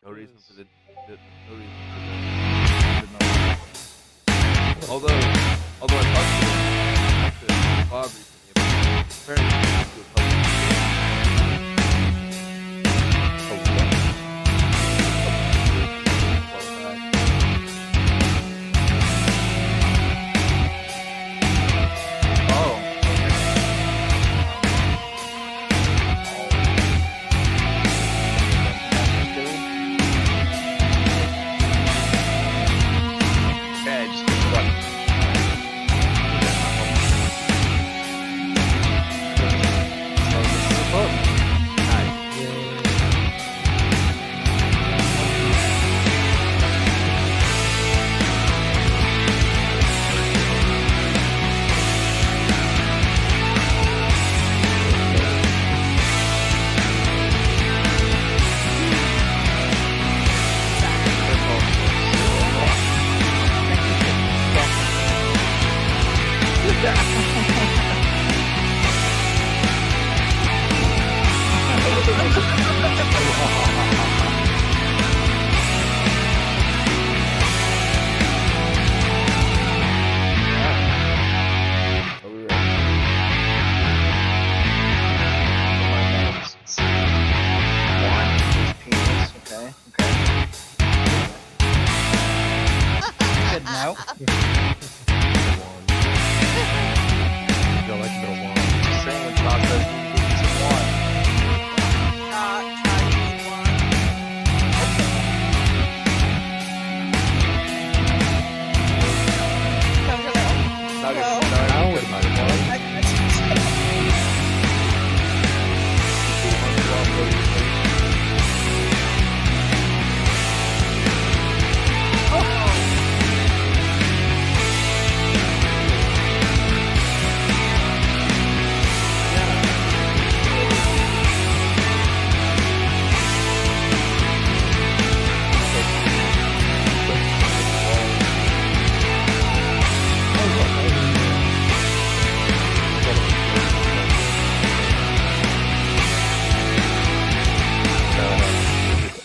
No reason for Yes. no reason for the no. Although I talked to Bob recently about it. Apparently he do a No. Y'all like a little wand. Just saying when Todd says you need some wine. I wouldn't mind a wand.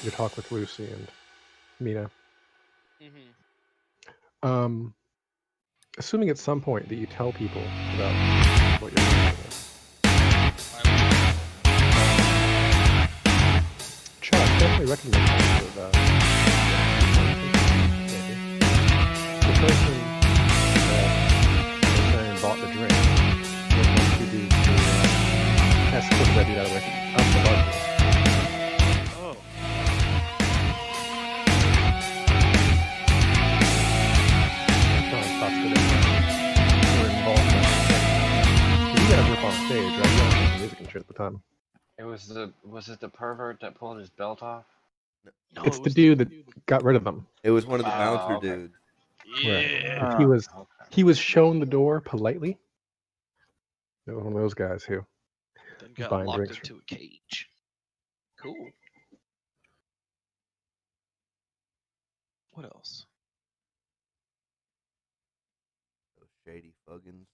Your talk with Lucy and Mina. Mm-hmm. Assuming at some point that you tell people about what you're doing. Chuck, definitely recognize with maybe. The person that came and bought the drink was going to be to escort the dude out of the bar. Oh. Sean talks to them. We're involved in that. You got a grip on stage, right? You don't have music and shit at the time. Was it the pervert that pulled his belt off? No, It's it the was dude that got rid of them. It was one of the bouncer okay. dudes. Yeah. Right. He was shown the door politely. It was one of those guys who Then was got buying locked drinks. into a cage. Cool. What else? Those shady fuggins.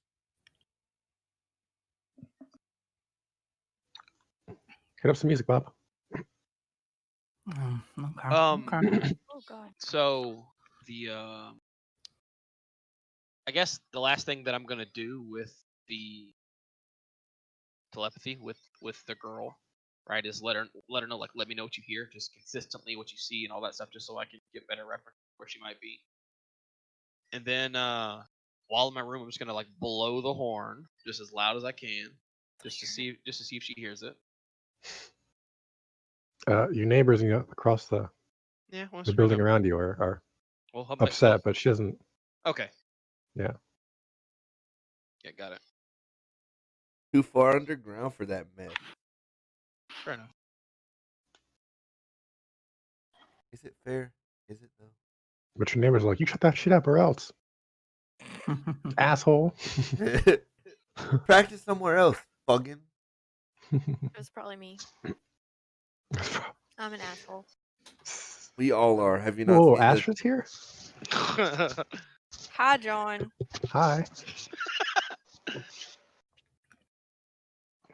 Hit up some music, Bob. Okay. Oh God. So the I guess the last thing that I'm gonna do with the telepathy with the girl, right, is let her know, like, let me know what you hear, just consistently what you see and all that stuff, just so I can get better reference where she might be. And then while in my room, I'm just gonna like blow the horn just as loud as I can, just to see if she hears it. Your neighbors across the building around you are upset, but she doesn't. Okay. Yeah. Yeah, got it. Too far underground for that mess. Fair enough. Is it fair? Is it though? But your neighbors are like, you shut that shit up or else. Asshole. Practice somewhere else, fuggin'. It was probably me. I'm an asshole. We all are. Have you not Whoa, seen Astra's here? Hi, John. Hi.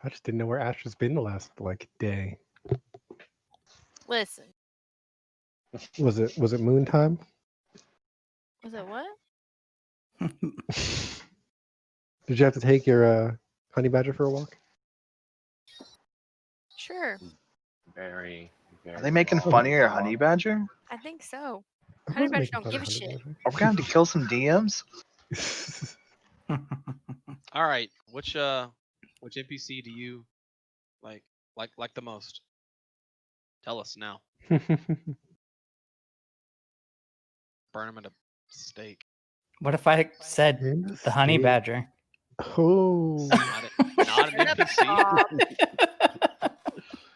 I just didn't know where Astra's been the last, day. Listen, Was it moon time? Was it what? Did you have to take your honey badger for a walk? Sure. Very, very. Are they making long fun of your walk. honey badger? I think so. I Honey wasn't badger making don't fun of give a honey shit. badger. Are we gonna have to kill some DMs? All right, which NPC do you like the most? Tell us now. Burn him at a stake. What if I said In the honey state. badger? Oh, Not an NPC. Stop.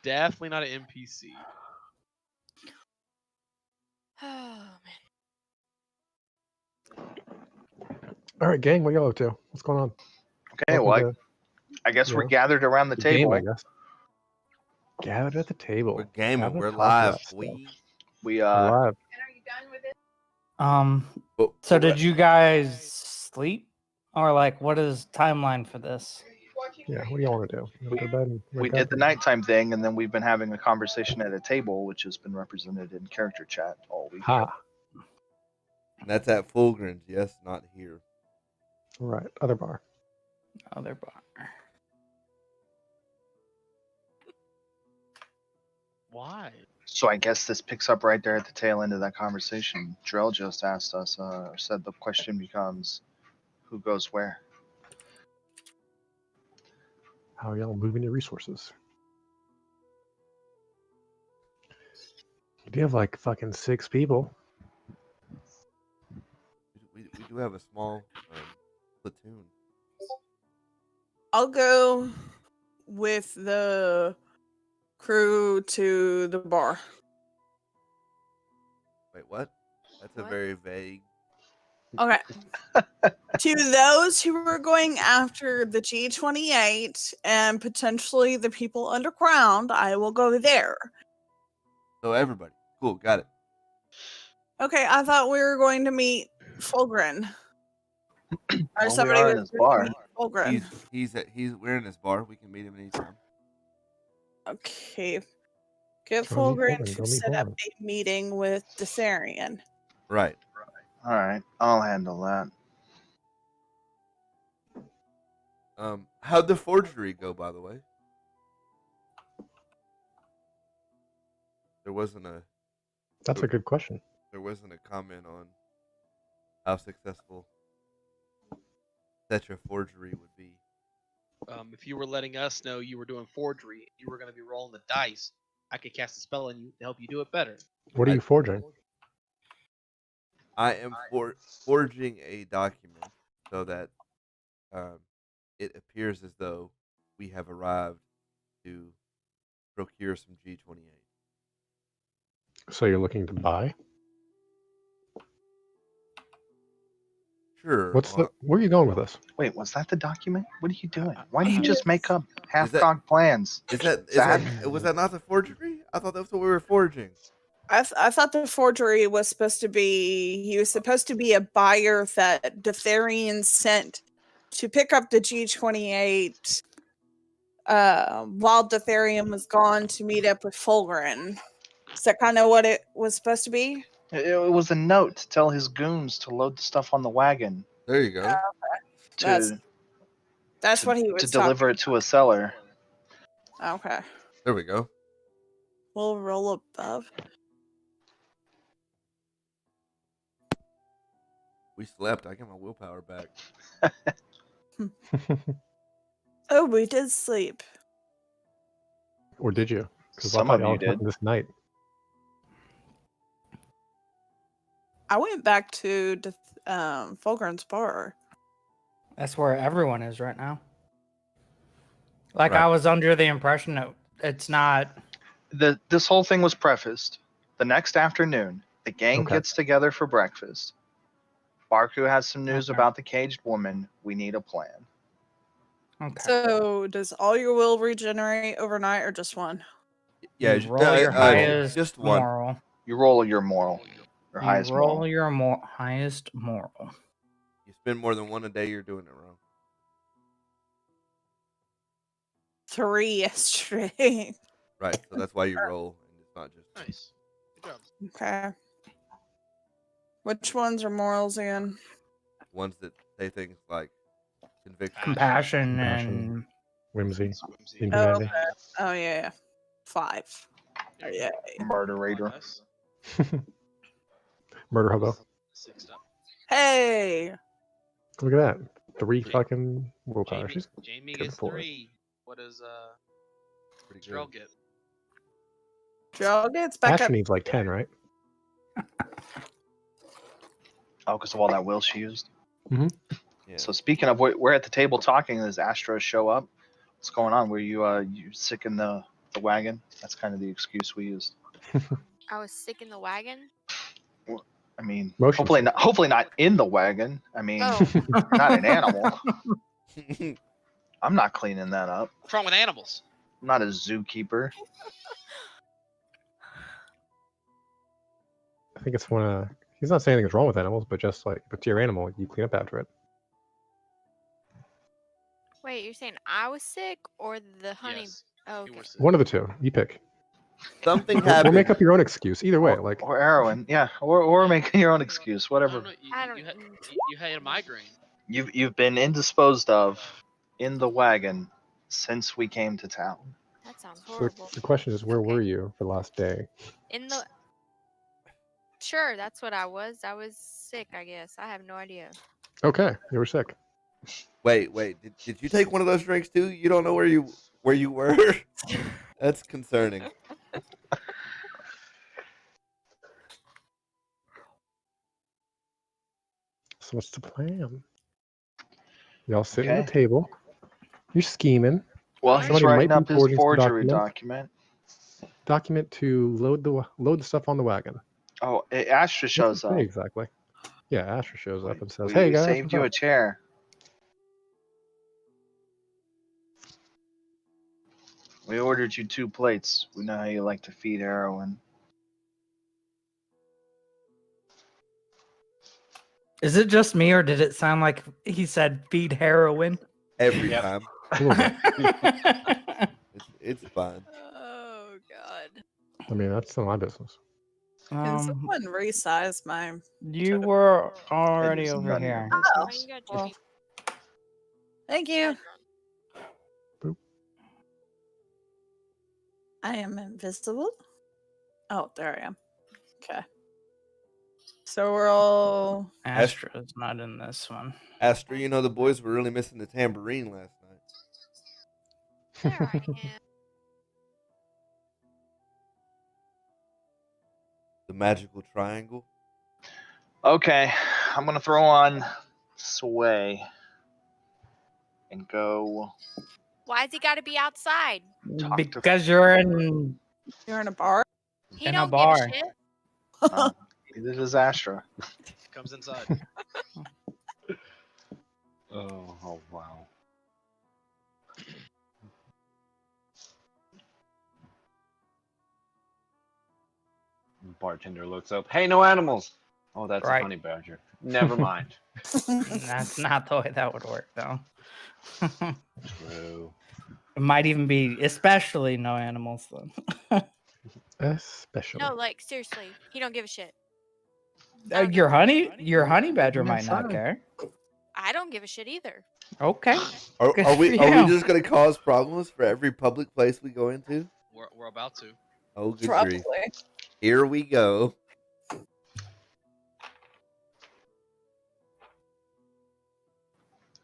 Definitely not an NPC. Oh man. all right, gang. What y'all up to? What's going on? Okay, Welcome well, to I guess we're yeah. gathered around the the game, table. I guess. Gathered at the table. We're gaming. Having a We're talk live. about stuff. We. We We're live. So did you guys sleep, or like what is timeline for this? Yeah. What do y'all want to do? You wanna go to bed and we wake did up the and- nighttime thing, and then we've been having a conversation at a table, which has been represented in character chat all week. Ha. That's at Fulgrin's. Yes, not here. All right. Other bar. Other bar. Why? So I guess this picks up right there at the tail end of that conversation. Drell just asked us, said the question becomes, who goes where? How are y'all moving your resources? You do have like fucking 6 people. We do have a small platoon. I'll go with the crew to the bar. Wait, what? That's a What? very vague. Okay. To those who are going after the G28 and potentially the people underground, I will go there. So everybody, cool, got it. Okay, I thought we were going to meet Fulgrin. Or Well, we somebody are in was his going to bar. meet Fulgrin. We're in his bar. We can meet him anytime. Okay. Get Go meet Fulgrin Fulgrin, to go meet set up Fulgrin. a meeting with Desarian. Right. All right, I'll handle that. How'd the forgery go, by the way? There wasn't a That's a good question. comment on how successful such a forgery would be. If you were letting us know you were doing forgery, you were going to be rolling the dice. I could cast a spell on you to help you do it better. What are you forging? I am forging a document so that it appears as though we have arrived to procure some G28. So you're looking to buy? Sure. Where are you going with this? Wait, was that the document? What are you doing? Why do you just make up that- half-cocked plans? Was that not the forgery? I thought that's what we were forging. I thought the forgery was supposed to be he was supposed to be a buyer that Detharian sent to pick up the G28 while Detharian was gone to meet up with Fulgrin. Is that kind of what it was supposed to be? It was a note to tell his goons to load the stuff on the wagon There you go. That's what he was to deliver talking it to a seller. about. Okay. There we go. We'll roll above. We slept. I got my willpower back. Oh, we did sleep. Or did you? Because I Some thought of y'all you were talking did. this night. I went back to Fulgrin's bar. That's where everyone is right now. Like Right. I was under the impression that it's not. This whole thing was prefaced. The next afternoon, the gang Okay. gets together for breakfast. Barku has some news Okay. about the caged woman. We need a plan. Okay. So, does all your will regenerate overnight or just one? Yeah, You roll your highest just one. moral. You roll your moral, your You highest roll moral. your highest moral. You spend more than one a day, you're doing it wrong. 3 yesterday. Right. So that's why you roll, and it's not just Nice. Good job. Okay. Which ones are morals again? Ones that say things like conviction. Compassion Compassion. and Whimsy. Whimsy. Inhumanity. okay. Oh yeah. 5. Oh, yeah. Murderator. Nice. Murder hobo. 6 done. Hey. Look at that. 3 Ja- fucking willpower. Jamie, She's Jamie good gets for it. 3. What does Pretty Drell good. get? Joe gets back Asher up. needs like 10, right? Oh, because of all that will she used. Yeah. So speaking of, we're at the table talking. Does Astra show up? What's going on? Were you sick in the wagon? That's kind of the excuse we used. I was sick in the wagon. I mean, Motion hopefully not in the wagon. I mean, Oh, you're not an animal. I'm not cleaning that up. What's wrong with animals? I'm not a zookeeper. I think it's one of. He's not saying anything's wrong with animals, but just like if it's your animal, you clean up after it. wait, you're saying I was sick or the honey? Yes. Oh, You okay. were sick. One of the two. You pick. Something Or happened. make up your own excuse. Either way, like Or heroin, yeah, or making your own excuse, I whatever. don't know. I don't. You had a migraine. You've been indisposed of in the wagon since we came to town. That sounds so horrible. the question is, where Okay. were you for the last day? In the. Sure, that's what I was. I was sick, I guess. I have no idea. Okay, you were sick. Wait. Did you take one of those drinks too? You don't know where you were? That's concerning. So what's the plan? Y'all sitting at Okay. the table. You're scheming. Well, he's Somebody writing might be up his forging some forgery documents. document. Document to load the stuff on the wagon. Oh, Astra What's shows it up. say exactly. Yeah, Asher shows up and says, We "Hey guys, saved what's you a up?" chair. We ordered you 2 plates. We know how you like to feed heroin. is it just me or did it sound like he said feed heroin? Every Yep. time. A little bit. It's fine. Oh God. I mean, that's none of my business. Can someone resize my? You were It already is over none of here. your Oh, business. you got Well, Jimmy. Thank you. Boop. I am invisible. Oh, there I am. Okay. So we're all. Astra's not in this one. Astra, you know the boys were really missing the tambourine last night. There I am. The magical triangle. Okay, I'm gonna throw on Sway and go Why's he got to be outside? talk to. Because you're in You're in a bar. He In a don't bar. give a shit. This is Astra. Comes inside. Oh wow. Bartender looks up. Hey, no animals. Oh, that's Right. a honey badger. Never mind. That's not the way that would work, though. True. It might even be especially no animals then. Especially. No, like seriously, he don't give a shit. Your honey badger might not Inside. care. I don't give a shit either. Okay. Are Good we for are you. we just gonna cause problems for every public place we go into? We're about to. Oh good Probably. grief. Here we go.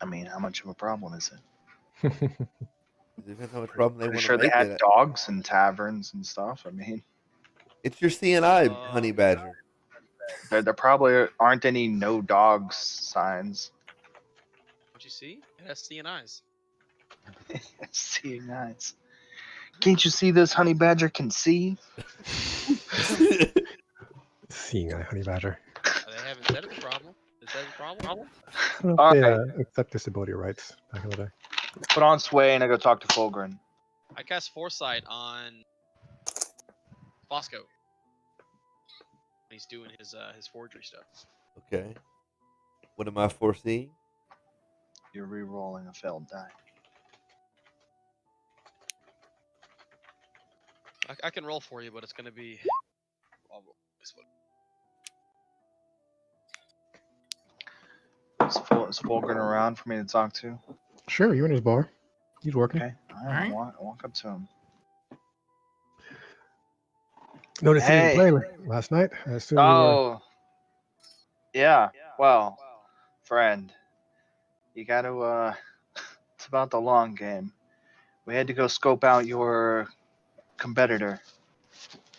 I mean, how much of a problem is it? It depends how much problem they Pretty want sure to they make had it. dogs in taverns and stuff. I mean, It's your CNI honey badger. there probably aren't any no dogs signs. Don't you see? It has CNIs. Seeing eyes. Can't you see this honey badger can see? Seeing eye honey badger. They haven't said it's a problem. Is that a problem? I don't know All if they right. accept disability rights back in the day. Put on Sway and I go talk to Fulgrin. I cast Foresight on Fosco. He's doing his forgery stuff. Okay. What am I foreseeing? You're re-rolling a failed die. I can roll for you, but it's gonna be Is Fulgrim around for me to talk to? Sure, you're in his bar. He's working. Okay. All right. Walk up to him. Noticed he didn't Hey. play last night. I assume you were. Oh. Yeah. Well, friend, you got to. It's about the long game. We had to go scope out your competitor,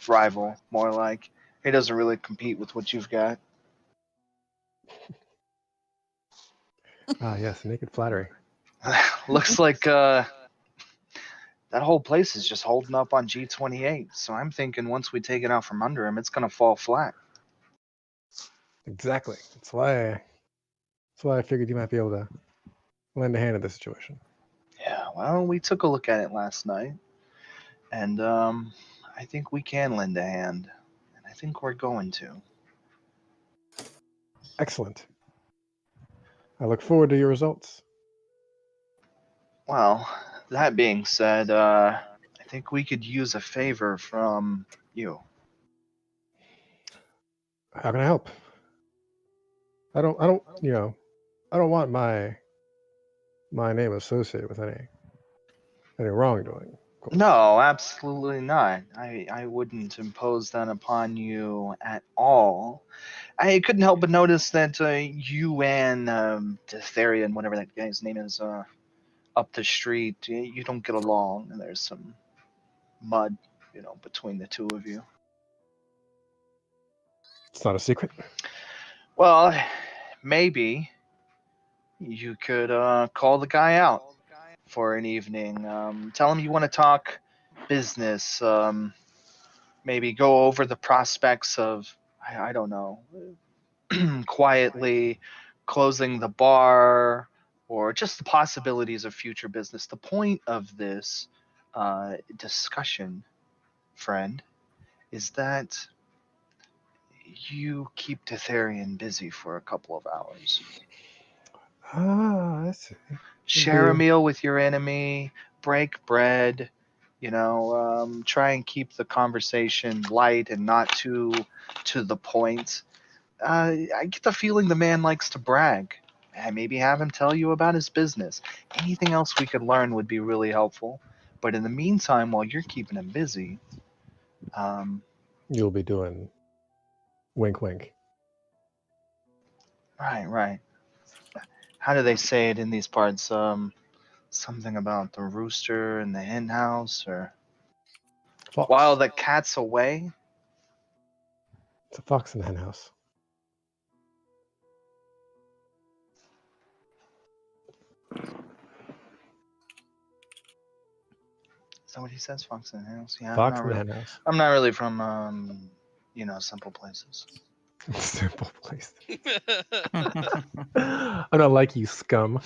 rival, more like. He doesn't really compete with what you've got. Ah, yes, naked flattery. Looks like that whole place is just holding up on G28. So I'm thinking once we take it out from under him, it's gonna fall flat. Exactly. That's why I figured you might be able to lend a hand in this situation. Yeah. Well, we took a look at it last night, and I think we can lend a hand, and I think we're going to. Excellent. I look forward to your results. Well, that being said, I think we could use a favor from you. How can I help? I don't want my name associated with any wrongdoing. of course. No, absolutely not. I wouldn't impose that upon you at all. I couldn't help but notice that you and Detherian, whatever that guy's name is, up the street, you don't get along, and there's some mud, between the two of you. It's not a secret. Well, maybe you could call the guy out for an evening. Tell him you want to talk business. Maybe go over the prospects of, I don't know, quietly closing the bar, or just the possibilities of future business. The point of this discussion, friend, is that you keep Detherian busy for a couple of hours. Ah, I see. Share a meal with your enemy, break bread, try and keep the conversation light and not too to the point. I get the feeling the man likes to brag. Maybe have him tell you about his business. Anything else we could learn would be really helpful. But in the meantime, while you're keeping him busy, You'll be doing wink wink. right. How do they say it in these parts? Something about the rooster and the hen house, or Fox. while the cat's away. It's a fox in the hen house. Is that what he says? Fox in the hen house? Yeah. Fox in the hen house. I'm not really from simple places. Simple place. I'm not like you, scum.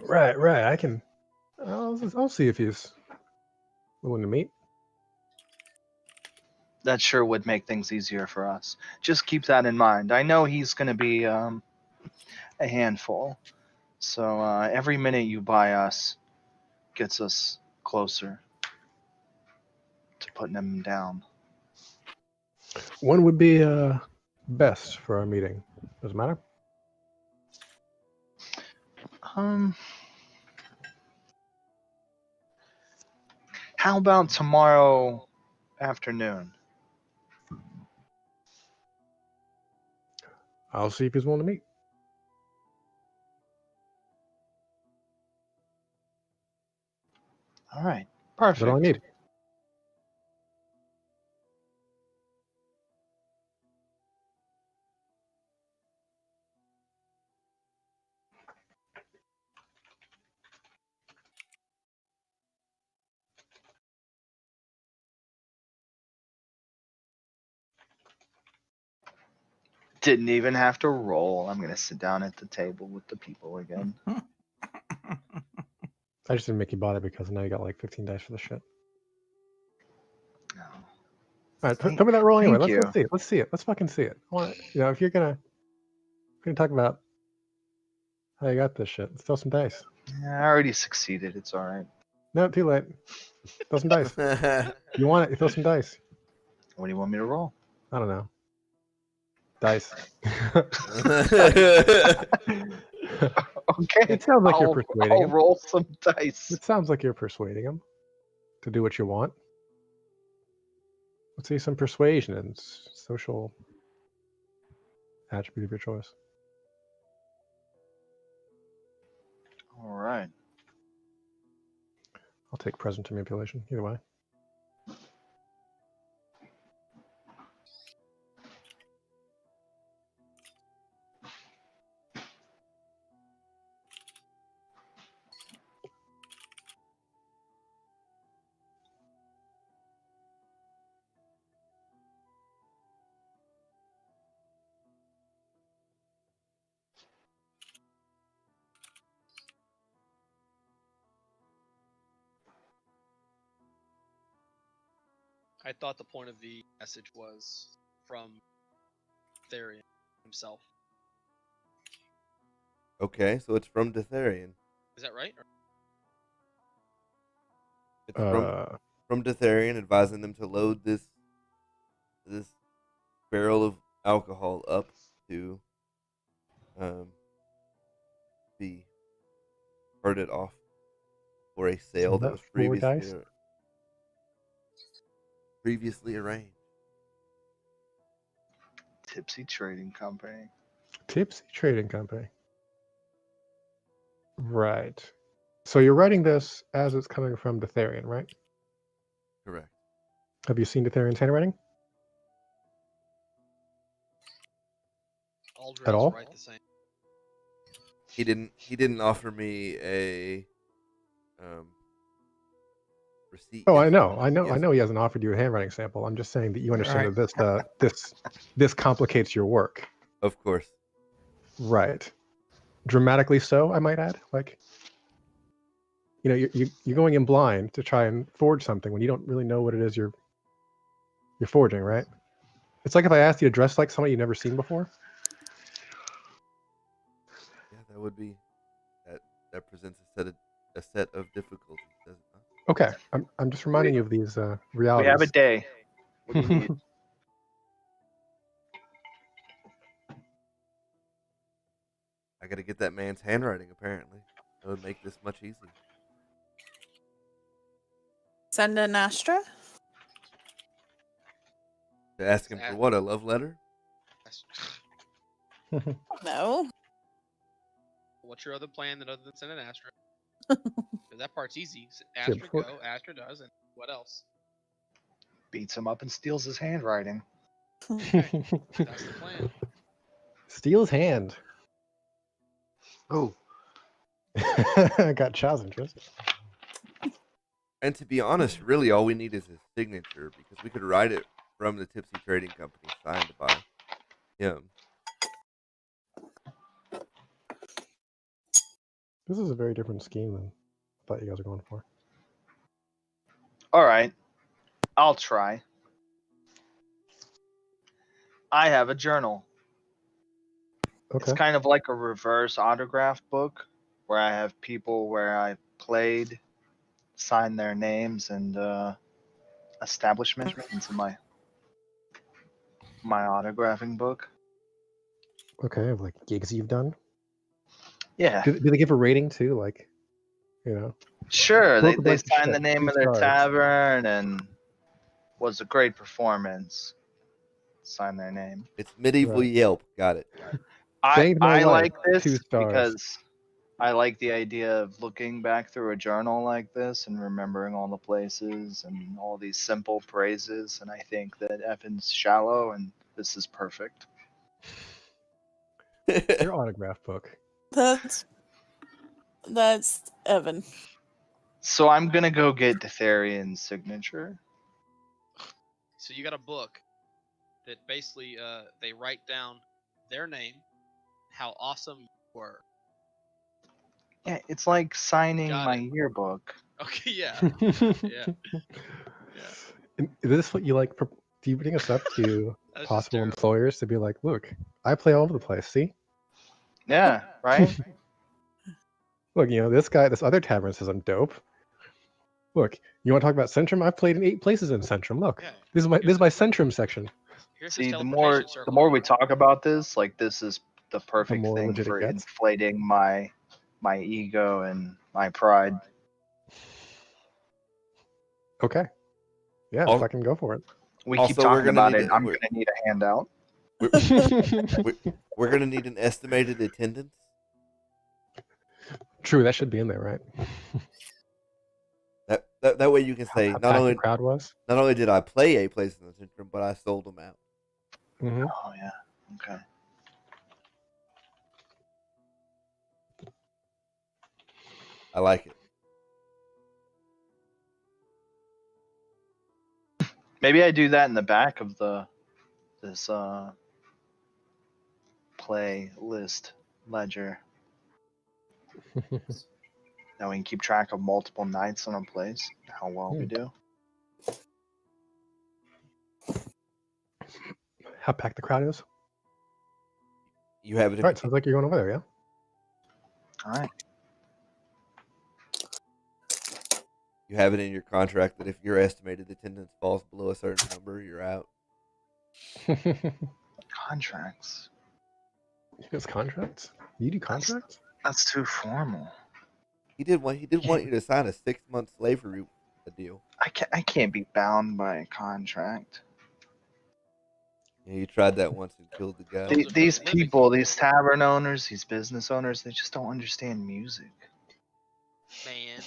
Right. I can. I'll see if he's willing to meet. That sure would make things easier for us. Just keep that in mind. I know he's going to be a handful. So every minute you buy us gets us closer to putting him down. When would be best for our meeting? Does it matter? How about tomorrow afternoon? I'll see if he's willing to meet. All right. That's all I Perfect. need. Didn't even have to roll. I'm going to sit down at the table with the people again. I just didn't make you bought it because now you got like 15 dice for the shit. No. All right, Thank- tell me that roll anyway. thank Let's you. see it. Let's see it. Let's fucking see it. I want, if you're gonna talk about how you got this shit, let's throw some dice. Yeah, I already succeeded. It's all right. No, too late. Throw some dice. You want it? Throw some dice. What do you want me to roll? I don't know. Dice. Okay. It sounds like you're I'll persuading him. roll some dice. It sounds like you're persuading him to do what you want. Let's see some persuasion and social attribute of your choice. All right. I'll take present to manipulation, either way. I thought the point of the message was from Therian himself. Okay, so it's from Detherian. Is that right? It's from Detherian, advising them to load this barrel of alcohol up to be carted off for a sale that was that 4 dice? previously arranged. Tipsy Trading Company. Tipsy Trading Company. Right. So you're writing this as it's coming from Detherian, right? Correct. Have you seen Detherian's handwriting? All At all? write the same. He didn't offer me a receipt. Oh, yet. I know Yes. he hasn't offered you a handwriting sample. I'm just saying that you understand that this complicates your work. Of course. Right. Dramatically so, I might add. Like, you know, you're going in blind to try and forge something when you don't really know what it is you're forging, right? It's like if I asked you to dress like somebody you've never seen before. Yeah, that would be that presents a set of difficulties, does it not? Okay, I'm just reminding you of these We realities. have a day. What do you need? I got to get that man's handwriting. Apparently, that would make this much easier. Send an Astra? To ask him for what, a love letter? No. What's your other plan other than send an Astra? 'Cause that part's easy. Astra before- go, Astra does, and what else? Beats him up and steals his handwriting. That's the plan. Steal his hand. Oh, Got Chow's interest. And to be honest, really all we need is his signature, because we could write it from the Tipsy Trading Company, signed by him. This is a very different scheme than I thought you guys were going for. all right. I'll try. I have a journal. Okay. It's kind of like a reverse autograph book where I have people where I played sign their names and establishments into my autographing book. Okay, of like gigs you've done. Yeah, Do they give a rating too? Like, you know. sure. Broke a They bunch of sign the shit, name 2 of their stars. tavern and was a great performance. Sign their name. It's medieval Right. Yelp. Got it. Saved my I life, like this 2 stars. because I like the idea of looking back through a journal like this and remembering all the places and all these simple phrases. And I think that Evan's shallow and this is perfect. Your autograph book. That's Evan. So I'm gonna go get Detherian's signature. So you got a book that basically they write down their name, how awesome you were. Yeah, it's like signing Got my it. yearbook. Okay, yeah, yeah. And is this what you like? Do you bring us up to That's just possible terrible. employers to be like, look, I play all over the place. See, Yeah, right? look, you know, this other tavern says I'm dope. Look, you want to talk about Centrum? I've played in 8 places in Centrum. Look, Yeah. this is my Centrum section. Here's his See, the teleportation more circle. we talk about this, like this is the perfect more thing legit it for gets. inflating my ego and my pride. Okay. Yeah, Al- fucking go for it. We Also, keep we're talking gonna about need it. to- I'm we're- gonna need a handout. We're gonna need an estimated attendance. True, that should be in there, right? That way you can say How not packed only the crowd was. not only did I play 8 places in the Centrum, but I sold them out. Hmm. Oh yeah. Okay. I like it. Maybe I do that in the back of this play list ledger. Now we can keep track of multiple nights on a place, how well we do. How packed the crowd is. You have it in All right, sounds like you're going over there, yeah? All right. you have it in your contract that if your estimated attendance falls below a certain number, you're out. Contracts. It's contracts? You do contracts? That's too formal. He did want you to sign a 6-month slavery deal. I can't be bound by a contract. Yeah, you tried that once and killed the guy. These people, these tavern owners, these business owners, they just don't understand music. Man.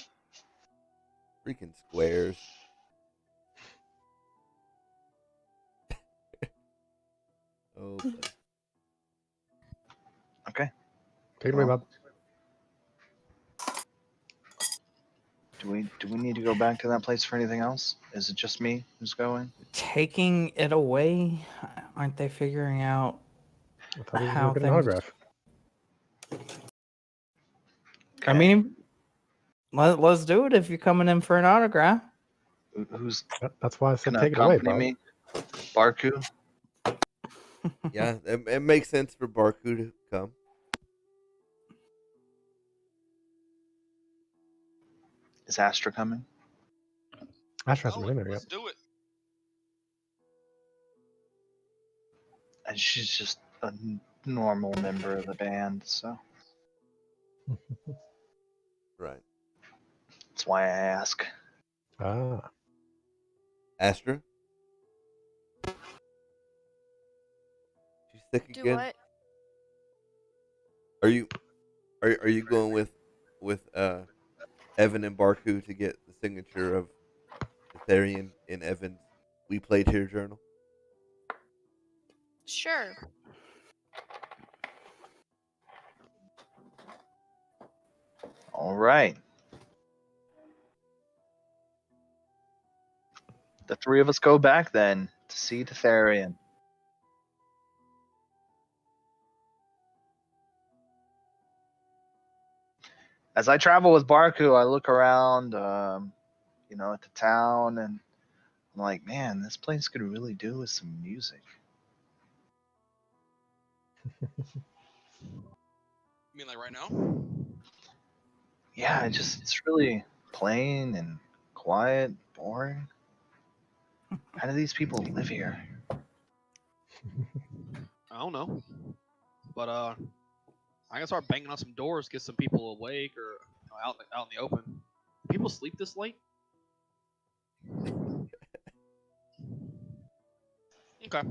Freaking squares. Oh, boy. Okay. Take it away, Bob. Do we need to go back to that place for anything else? Is it just me who's going? Taking it away, aren't they figuring out I thought he was how going to get an things- autograph. I mean, let's do it if you're coming in for an autograph. Who's That's why I said gonna take it away, accompany Bob. me? Barku? Yeah, it makes sense for Barku to come. Is Astra coming? Asher hasn't been in there Let's yet. do it. And she's just a normal member of the band, so Right. that's why I ask. Ah. Astra? She's sick Do again? what? Are you going with Evan and Barku to get the signature of Ethereum in Evan's We Played Here journal? Sure. All right. The three of us go back then to see Tetherian. As I travel with Barku, I look around, at the town, and I'm like, man, this place could really do with some music. You mean like right now? Yeah, it's really plain and quiet, boring. How do these people live here? I don't know. But I can start banging on some doors, get some people awake or out in the open. Do people sleep this late? Okay.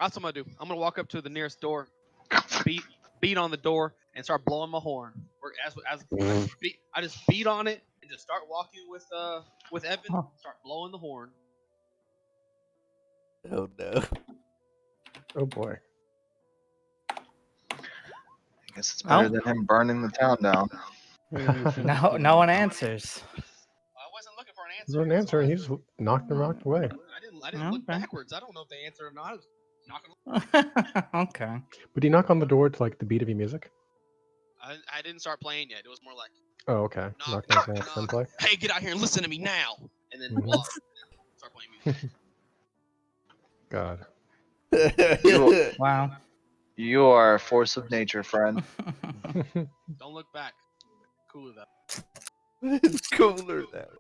That's what I'm gonna do. I'm gonna walk up to the nearest door, beat on the door, and start blowing my horn. Or I just beat on it and just start walking with Evan. Huh. Start blowing the horn. Oh no. Oh boy. I guess it's better Oh. than him burning the town down. No one answers. I wasn't looking for an answer. There's an answer, and he just knocked and rocked away. I didn't look Okay. backwards. I don't know if they answered or not. I was knocking. Okay. Would he knock on the door to like the beat of your music? I didn't start playing yet. It was more like, Oh, okay. Knock, Knock, knock, knock, knock, then knock. play. hey, get out here and listen to me now. And then Mhm. walk. Start playing music. God. Wow. You are a force of nature, friend. Don't look back. Cooler though. It's cooler that way.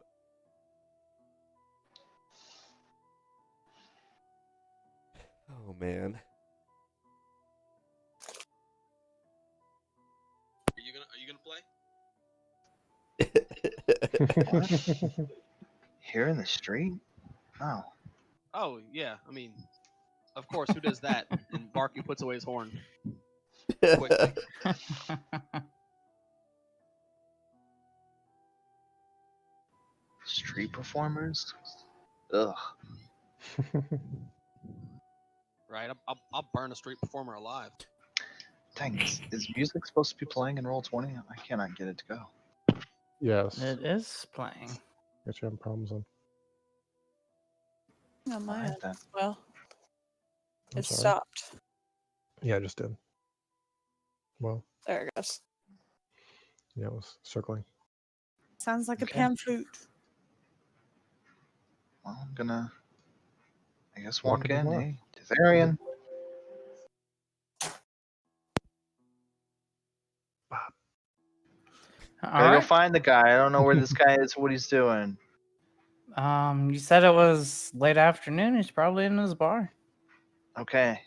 Oh man. Are you gonna play? Here in the street? Oh. Oh yeah, I mean, of course. Who does that? And Barky puts away his horn quickly. Street performers? Ugh. Right? I'll burn a street performer alive. Dang, is music supposed to be playing in Roll20? I cannot get it to go. Yes. It is playing. Guess you're having problems on. On my Alright end then. as well. I'm It sorry. stopped. Yeah, I just did. Well, There it goes. yeah, it was circling. Sounds like Okay. a pan flute. Well, I'm gonna, I guess, Walk walk in the in. bar. Hey, Titharian. All Gotta go right. find the guy. I don't know where this guy is, what he's doing. You said it was late afternoon. He's probably in his bar. Okay,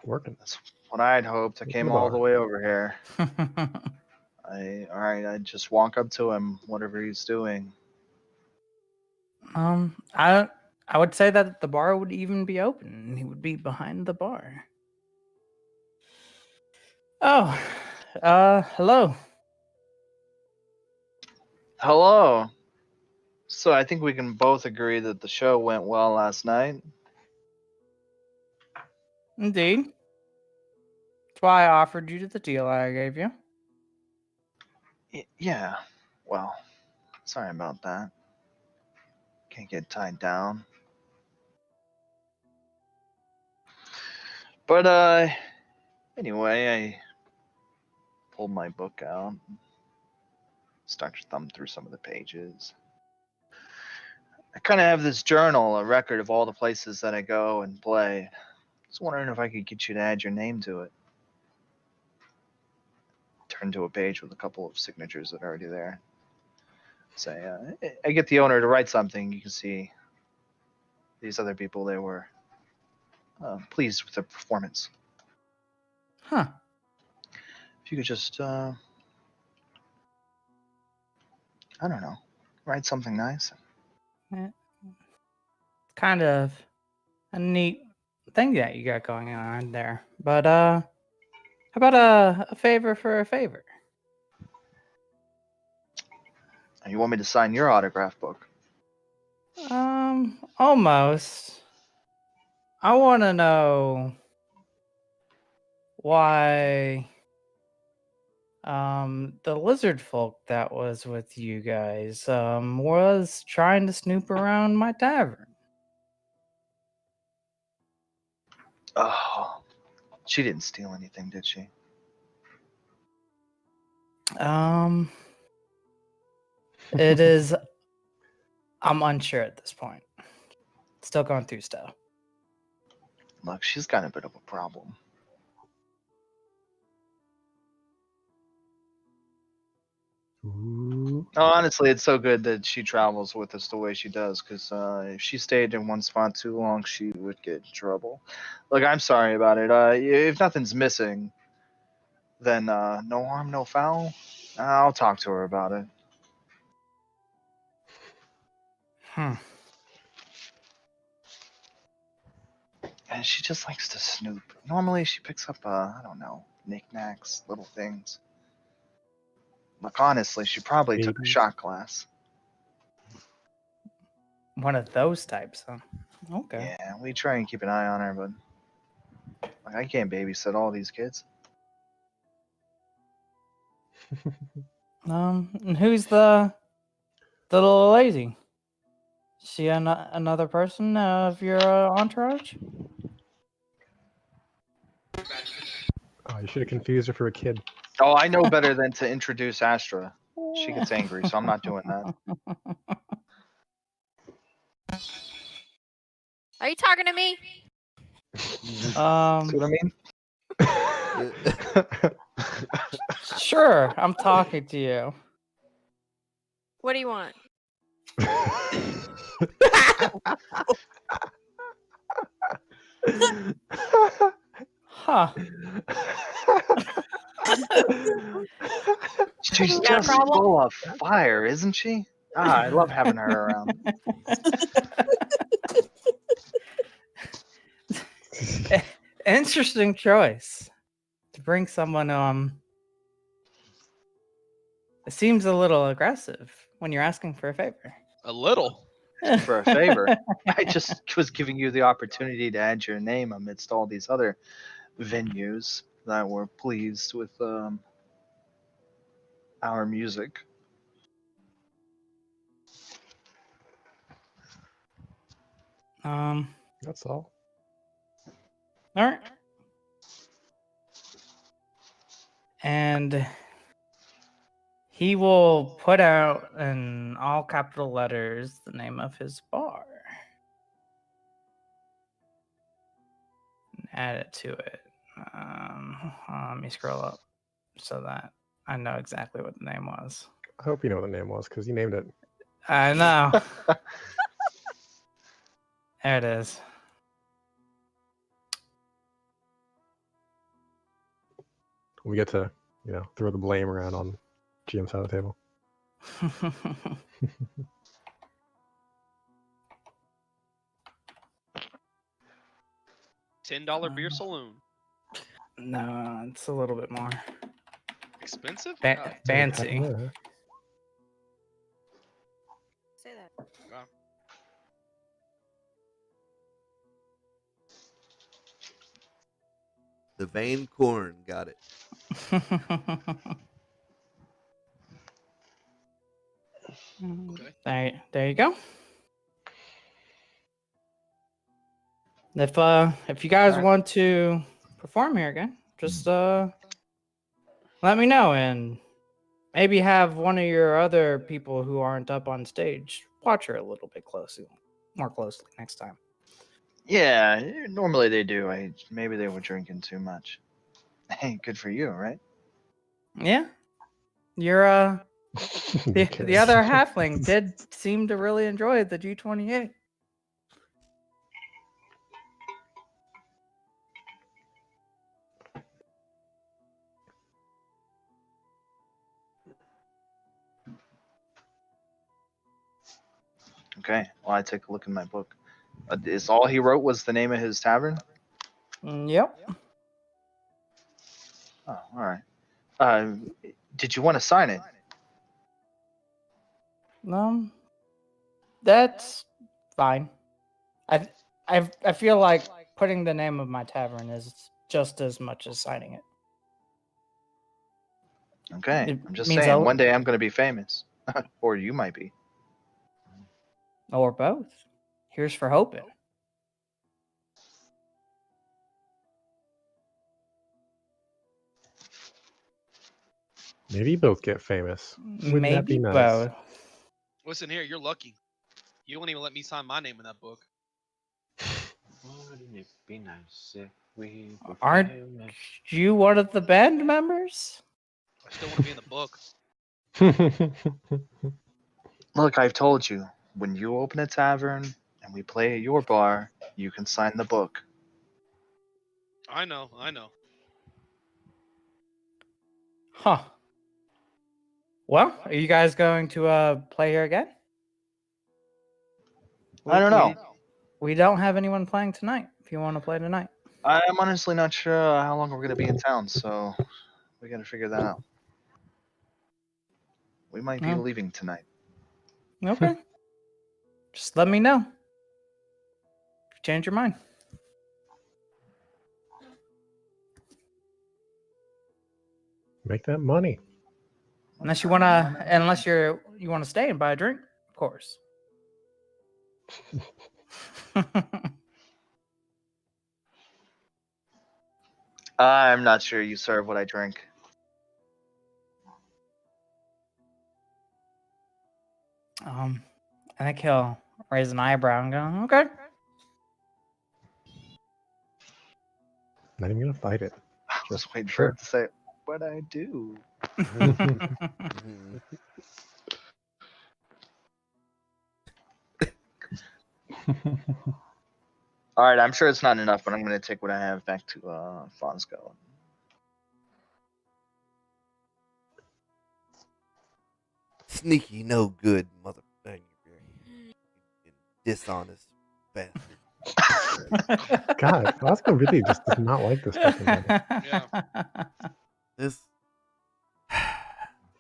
Working. that's what I'd hoped. I What's came in the all bar? the way over here. I just walk up to him, whatever he's doing. I would say that the bar would even be open. And he would be behind the bar. Oh, hello. Hello. So I think we can both agree that the show went well last night. Indeed. That's why I offered you the deal I gave you. Yeah. Well, sorry about that. Can't get tied down. But anyway, I pulled my book out, started to thumb through some of the pages. I kind of have this journal, a record of all the places that I go and play. Just wondering if I could get you to add your name to it. Turn to a page with a couple of signatures that are already there. Say, I get the owner to write something. You can see these other people, they were pleased with the performance. Huh. If you could just, I don't know, write something nice. Kind of a neat thing that you got going on there. But how about a favor for a favor? You want me to sign your autograph book? Almost. I want to know why the lizard folk that was with you guys was trying to snoop around my tavern. Oh, she didn't steal anything, did she? It is. I'm unsure at this point. Still going through stuff. Look, she's got a bit of a problem. Ooh. Oh, honestly, it's so good that she travels with us the way she does, because if she stayed in one spot too long, she would get in trouble. Look, I'm sorry about it. If nothing's missing, then no harm, no foul. I'll talk to her about it. And she just likes to snoop. Normally, she picks up, I don't know, knickknacks, little things. Look, honestly, she probably took a Babies. shot glass. One of those types, huh? Okay. Yeah, we try and keep an eye on her, but like, I can't babysit all these kids. And who's the little lady? She another person of your entourage? Oh, you should have confused her for a kid. Oh, I know better than to introduce Astra. She gets angry, so I'm not doing that. Are you talking to me? See what I mean? Sure, I'm talking to you. What do you want? Huh. She's You got a just problem? full of fire, isn't she? Ah, I love having her around. Interesting choice to bring someone. It seems a little aggressive when you're asking for a favor. A little. For a favor. I just was giving you the opportunity to add your name amidst all these other venues that were pleased with our music. That's all. All right. And he will put out in all capital letters the name of his bar. And add it to it. Let me scroll up so that I know exactly what the name was. I hope you know what the name was because you named it. I know. There it is. We get to, throw the blame around on GM's side of the table. $10 beer saloon. No, it's a little bit more Expensive? fancy. Yeah. Say that. Wow. The Vein Corn got it. Okay. There you go. If you guys want to perform here again, just let me know and maybe have one of your other people who aren't up on stage watch her a little bit more closely next time. Yeah, normally they do. Maybe they were drinking too much. Hey, good for you, right? Yeah, you're the other halfling did seem to really enjoy the G28. Okay. Well, I take a look in my book. Is all he wrote was the name of his tavern? Yep. Oh, all right. Did you want to sign it? That's fine. I feel like putting the name of my tavern is just as much as signing it. Okay. It I'm just means saying, I'll- one day I'm going to be famous. Or you might be. Or both. Here's for hoping. Maybe you both get famous. Wouldn't that be Maybe nice? both. Listen here, you're lucky. You won't even let me sign my name in that book. Wouldn't it be nice if we were Aren't famous? you one of the band members? I still want to be in the book. Look, I've told you, when you open a tavern and we play at your bar, you can sign the book. I know. Huh. Well, are you guys going to play here again? I don't know. We don't have anyone playing tonight. If you want to play tonight. I'm honestly not sure how long we're going to be in town, so we got to figure that out. We might be Oh. leaving tonight. Okay. Just let me know. If you change your mind. Make that money. Unless you want to stay and buy a drink, of course. I'm not sure you serve what I drink. I think he'll raise an eyebrow and go, okay. Not even gonna fight it. I was waiting for Sure. it to say, what I do. Mhm. All right, I'm sure it's not enough, but I'm going to take what I have back to Fonsco. Sneaky, no good mother. You dishonest bastard. God, Fosco really just does not like this fucking guy. Yeah. This.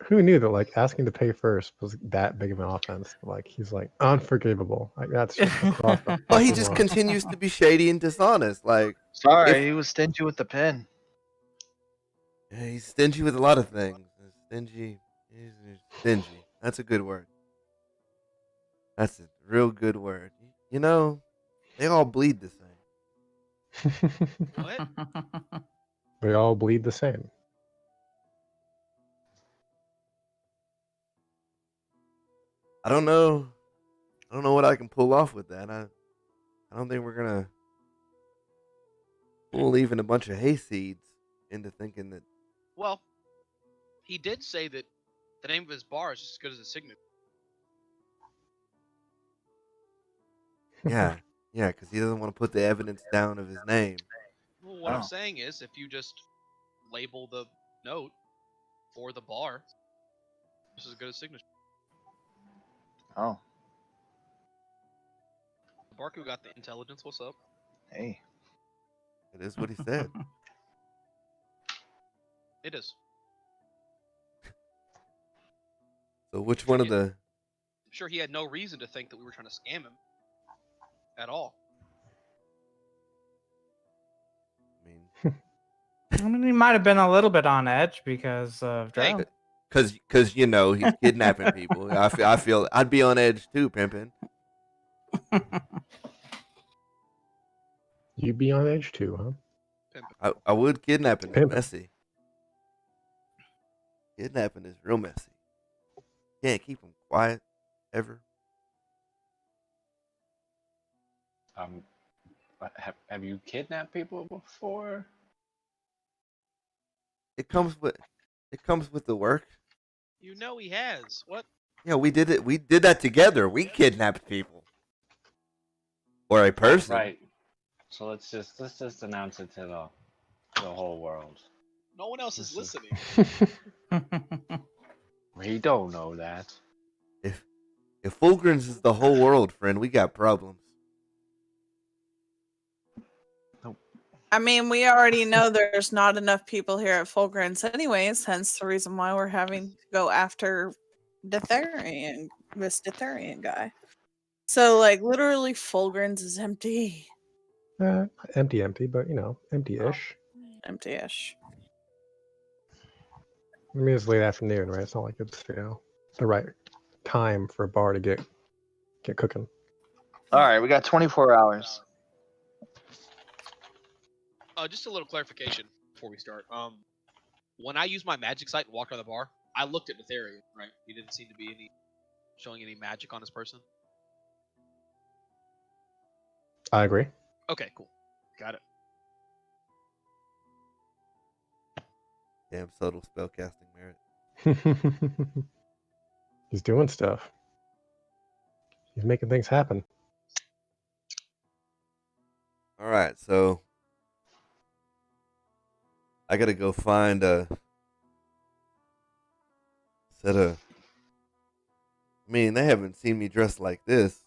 Who knew that like asking to pay first was that big of an offense? Like he's like unforgivable. Like that's just across the Well, he fucking just line. continues to be shady and dishonest. Like Sorry, If- he was stingy with the pen. he's stingy with a lot of things. Stingy. He's stingy. That's a good word. That's a real good word. You know, they all bleed the same. What? They all bleed the same. I don't know. I don't know what I can pull off with that. I don't think we're gonna fool even a bunch of hayseeds into thinking that. Well, he did say that the name of his bar is just as good as his signature. Yeah, yeah, because he doesn't want to put the evidence down of his name. Well, what Oh. I'm saying is, if you just label the note for the bar, just as good as signature. Oh, Barku got the intelligence. What's up? hey. It is what he said. It is. So which one of the? I'm sure he had no reason to think that we were trying to scam him at all. I mean, I mean, he might have been a little bit on edge because of Hey. Drow. Cause you know he's kidnapping people. I feel I'd be on edge too, pimping. You'd be on edge too, huh? I would. Kidnapping is Pimpin'. messy. Kidnapping is real messy. Can't keep them quiet ever. But have you kidnapped people before? It comes with the work. You know he has. What? Yeah, we did it. We did that together. We kidnapped people. Or a person. Right. So let's just announce it to the whole world. No one else is This is- listening. We don't know that. If Fulgrim's is the whole world, friend, we got problems. I mean, we already know there's not enough people here at Fulgrim's anyways, hence the reason why we're having to go after Ditharian, this Ditharian guy. So, like, literally, Fulgrim's is empty. Empty, but you know, empty-ish. Empty-ish. I mean, it's late afternoon, right? It's not like it's the right time for a bar to get cooking. All right, we got 24 hours. Just a little clarification before we start. When I used my magic sight and walked around the bar, I looked at Netharian, right? He didn't seem to be showing any magic on his person. I agree. Okay, cool. Got it. Damn subtle spellcasting merit. He's doing stuff. He's making things happen. All right, so I gotta go find a set of. I mean, they haven't seen me dressed like this.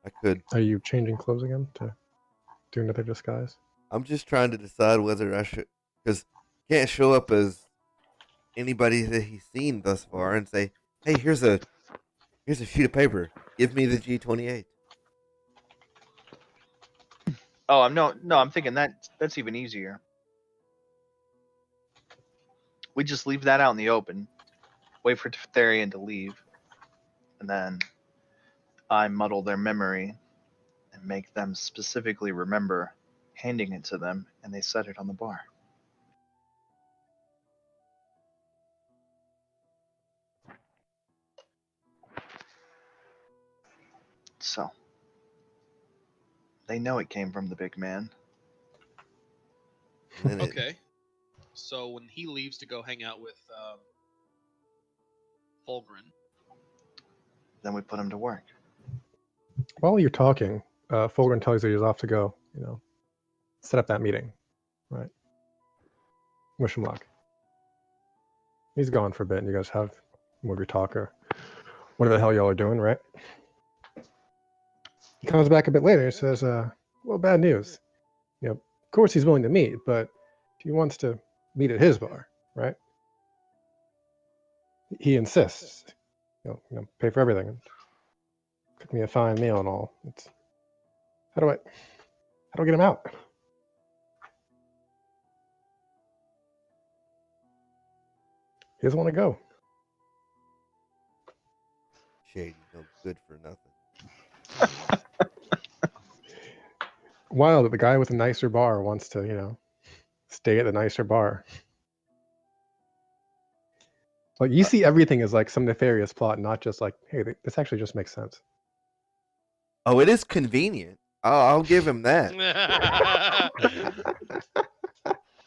I could. Are you changing clothes again to do another disguise? I'm just trying to decide whether I should, because can't show up as anybody that he's seen thus far and say, "Hey, here's a sheet of paper. Give me the G28." Oh, I'm thinking that's even easier. We just leave that out in the open, wait for Ditharian to leave, and then I muddle their memory and make them specifically remember handing it to them, and they set it on the bar. So they know it came from the big man. And then it- Okay. So when he leaves to go hang out with Fulgrim, Then we put him to work. While you're talking, Fulgrim tells you he's off to go. You know, set up that meeting. Right. Wish him luck. He's gone for a bit, and you guys have more of your talk or whatever the hell y'all are doing, right? He comes back a bit later and says, well, bad news. You know, of course he's willing to meet, but he wants to meet at his bar, right? He insists. You know, pay for everything. And cook me a fine meal and all. How do I get him out? He doesn't want to go. Shady, no good for nothing. Wild that the guy with a nicer bar wants to, you know, stay at the nicer bar. Like, you see everything as like some nefarious plot, not just like, hey, this actually just makes sense. Oh, it is convenient. I'll give him that.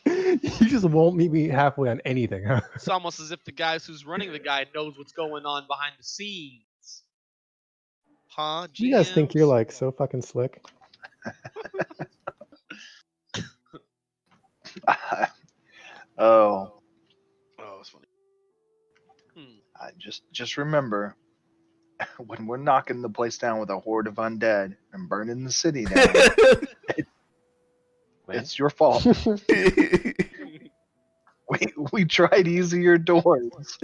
You just won't meet me halfway on anything, huh? It's almost as if the guys who's running the guy knows what's going on behind the scenes. Huh? You guys think you're GMs? like so fucking slick? Oh, Oh, it's funny. I just remember when we're knocking the place down with a horde of undead and burning the city down. It's your fault. We tried easier doors,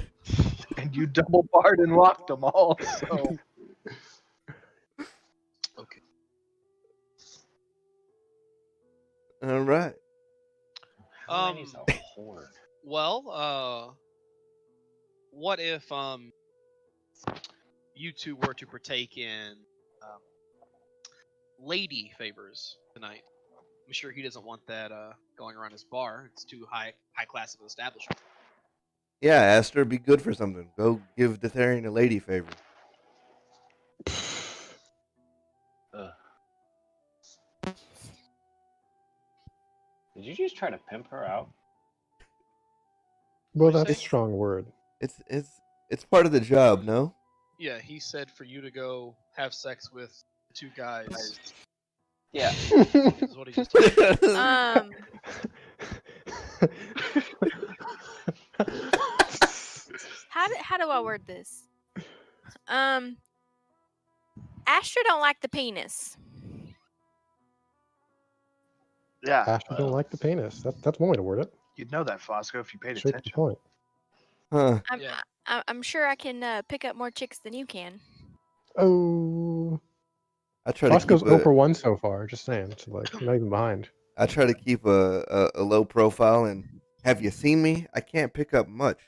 and you double barred and locked them all. So Okay. All right. How many's a horde? Well, what if you two were to partake in lady favors tonight? I'm sure he doesn't want that going around his bar. It's too high class of an establishment. Yeah, Aster, be good for something. Go give Detharian a lady favor. Ugh. Did you just try to pimp her out? Well, What'd you that's a say? strong word. It's part of the job, no? Yeah, he said for you to go have sex with the two guys. Yeah. Is what he just told me. How do I word this? Astra don't like the penis. yeah, Asher don't like the penis. That's one way to word it. you'd know that, Fosco, if you paid Straight to the attention. point. Huh. I'm sure I can pick up more chicks than you can. Oh, I try to Fosco's keep 0 for 1 so far. Just saying. So like, you're not even behind. I try to keep a low profile, and have you seen me? I can't pick up much.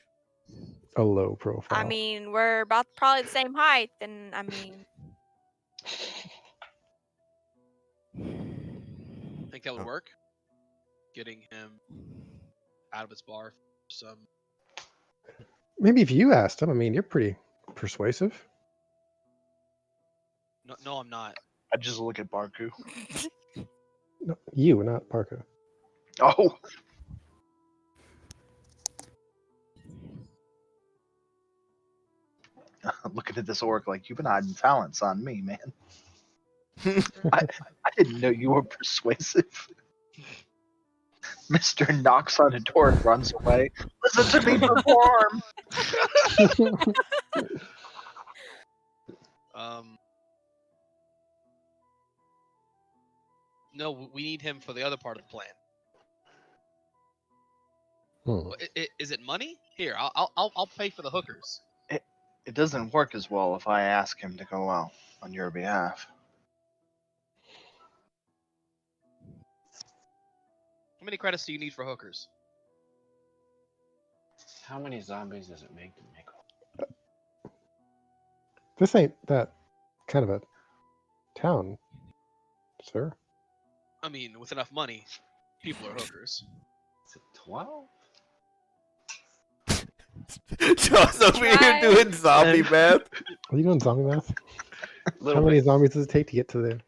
A low profile. I mean, we're about probably the same height, and I mean, Think that would work? Getting him out of his bar for some. Maybe if you asked him. I mean, you're pretty persuasive. No, I'm not. I just look at Barku. No, you, not Parker. Oh, looking at this orc like you've been hiding talents on me, man. I didn't know you were persuasive. Mr. knocks on a door and runs away. Listen to me perform. No, we need him for the other part of the plan. Is it money? Here, I'll pay for the hookers. It doesn't work as well if I ask him to go out on your behalf. How many credits do you need for hookers? How many zombies does it make to make a This ain't that kind of a town, sir. I mean, with enough money, people are hookers. Is it 12? John's over here Try. doing zombie math. Are you doing zombie math? How Little many bit. zombies does it take to get to the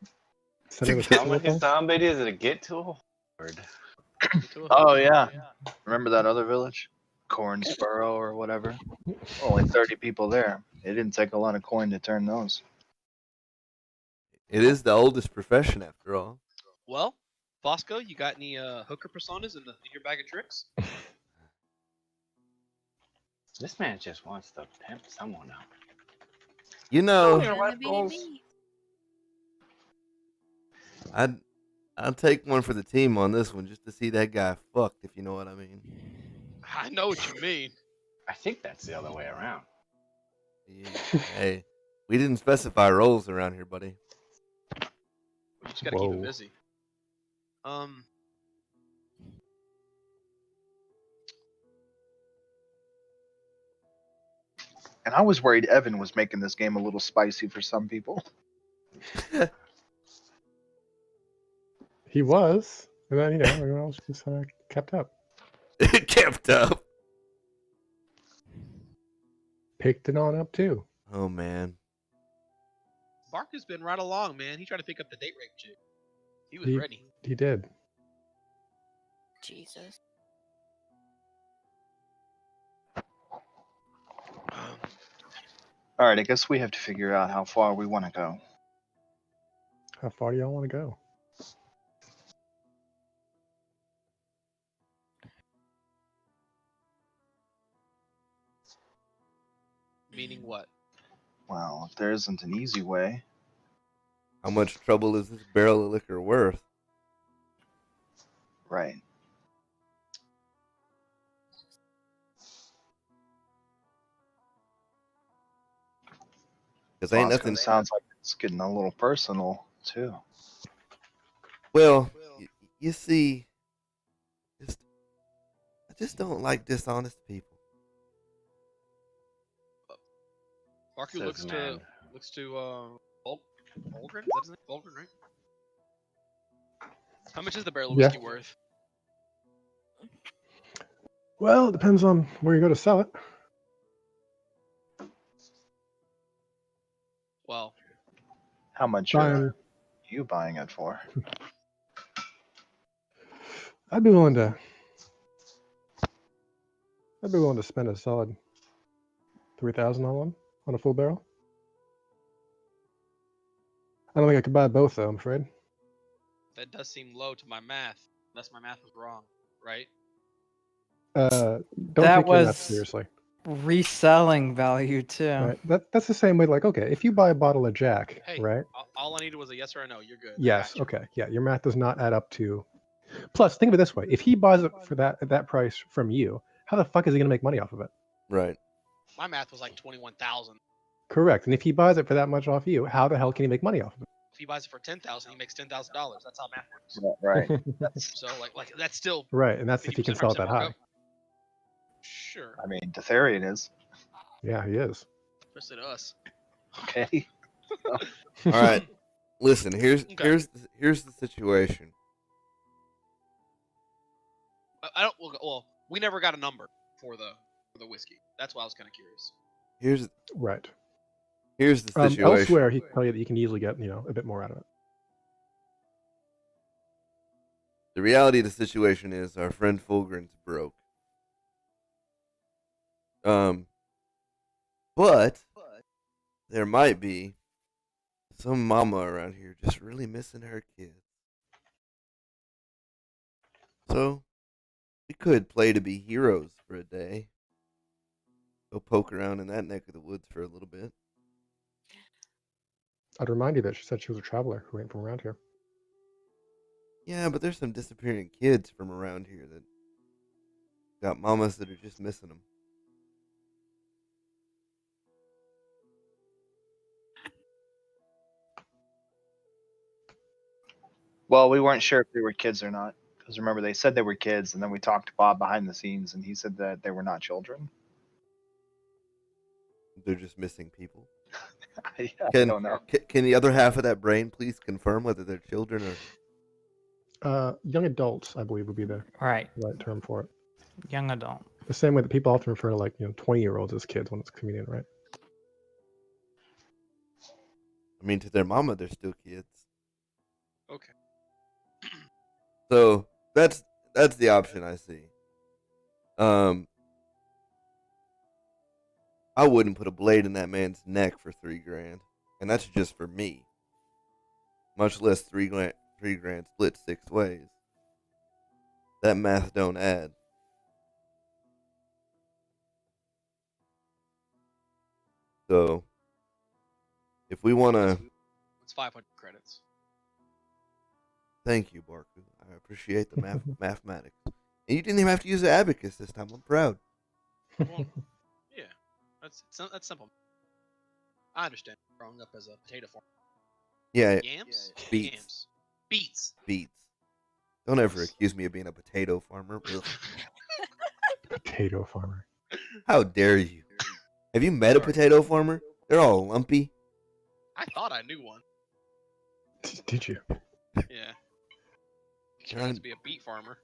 center of the How festival many thing? zombies does it get to a horde? Oh yeah. Remember that other village? Cornsboro or whatever? Only 30 people there. It didn't take a lot of coin to turn those. It is the oldest profession, after all. Well, Bosco, you got any hooker personas in your bag of tricks? This man just wants to pimp someone out. You know, Gonna be me. I'd take one for the team on this one just to see that guy fucked, if you know what I mean. I know what you mean. I think that's the other way around. Yeah, hey, we didn't specify roles around here, buddy. We just gotta keep him Whoa. busy. And I was worried Evan was making this game a little spicy for some people. He was, and then everyone else just kept up, It kept up. picked it on up too. Oh man. Bark has been right along, man. He tried to pick up the date rape chick. He was He- ready. He did. Jesus. All right, I guess we have to figure out how far we want to go. How far do y'all want to go? Meaning what? Well, if there isn't an easy way, How much trouble is this barrel of liquor worth? right? Because ain't Bosco, nothing. sounds like it's getting a little personal too. Well, you see, I just don't like dishonest people. Barky Says looks the to man. Volgren? Is that his name? Volgren, right? How much is the barrel of Yeah. whiskey worth? Well, it depends on where you go to sell it. Well, How much Try are and- you buying it for? I'd be willing to. I'd be willing to spend a solid 3,000 on one, on a full barrel. I don't think I could buy both though. I'm afraid. that does seem low to my math. Unless my math was wrong, right? Don't That take your math was- seriously. Reselling value too. Right? That's the same way. Like, okay, if you buy a bottle of Jack, Hey, right? all I needed was a yes or a no. You're good. I Yes. got you. Okay. Yeah. Your math does not add up to. Plus, think of it this way: if he buys it for that at that price from you, how the fuck is he going to make money off of it? Right. My math was like 21,000. Correct. And if he buys it for that much off you, how the hell can he make money off of it? If he buys it for 10,000, he makes $10,000. That's how math works. Right. So like that's still Right. And that's if he can sell it that 50% high. markup. Sure. I mean, Detherian is. Yeah, he is. Especially to us. Okay. All right. Listen, here's Okay. here's the situation. I don't. Well, we never got a number for the whiskey. That's why I was kind of curious. Right. Here's the situation. Elsewhere, he can tell you that you can easily get a bit more out of it. The reality of the situation is our friend Fulgren's broke. But there might be some mama around here just really missing her kids. So we could play to be heroes for a day. Go poke around in that neck of the woods for a little bit. I'd remind you that she said she was a traveler who ain't from around here. Yeah, but there's some disappearing kids from around here that got mamas that are just missing them. Well, we weren't sure if they were kids or not. Because remember, they said they were kids, and then we talked to Bob behind the scenes, and he said that they were not children. They're just missing people. I Can, don't know. can the other half of that brain please confirm whether they're children or... Young adults, I believe, would be the Right. right term for it. Young adult. The same way that people often refer to 20-year-olds as kids when it's comedian, right? I mean, to their mama, they're still kids. Okay. So that's the option I see. I wouldn't put a blade in that man's neck for $3,000, and that's just for me. much less 3 grand split 6 ways. That math don't add. So, if we want to, It's 500 credits. thank you, Barku. I appreciate the mathematics. And you didn't even have to use the abacus this time. I'm proud. Well, yeah, that's simple. I understand. Growing up as a potato farmer. Yeah, Yams? Beets. Yams. Beets. beets. Don't ever accuse me of being a potato farmer. Ugh. Potato farmer. How dare you? Have you met a potato farmer? They're all lumpy. I thought I knew one. Did you? Yeah. Trying to be a beet farmer.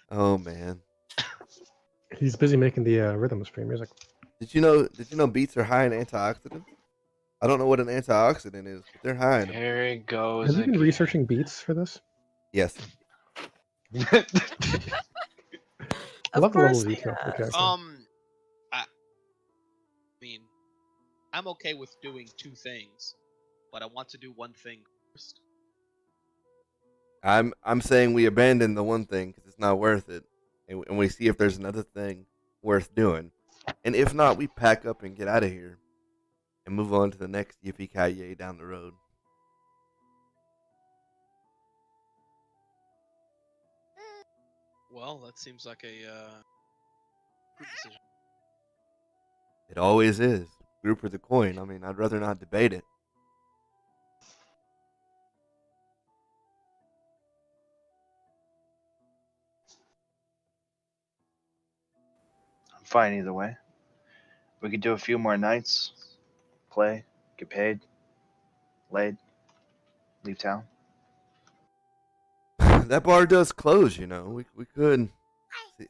Oh man. He's busy making the rhythm stream music. Did you know beets are high in antioxidants? I don't know what an antioxidant is, but they're high in them. Here it goes. Have you been again. researching beats for this? Yes. I love the level course of he detail. for the has. character. I mean, I'm okay with doing 2 things, but I want to do one thing first. I'm saying we abandon the one thing because it's not worth it, and we see if there's another thing worth doing, and if not, we pack up and get out of here, and move on to the next yippee ki yay down the road. Well, that seems like a good decision. It always is. Group or the coin. I mean, I'd rather not debate it. I'm fine either way. We could do a few more nights, play, get paid, laid, leave town. That bar does close, you know. We could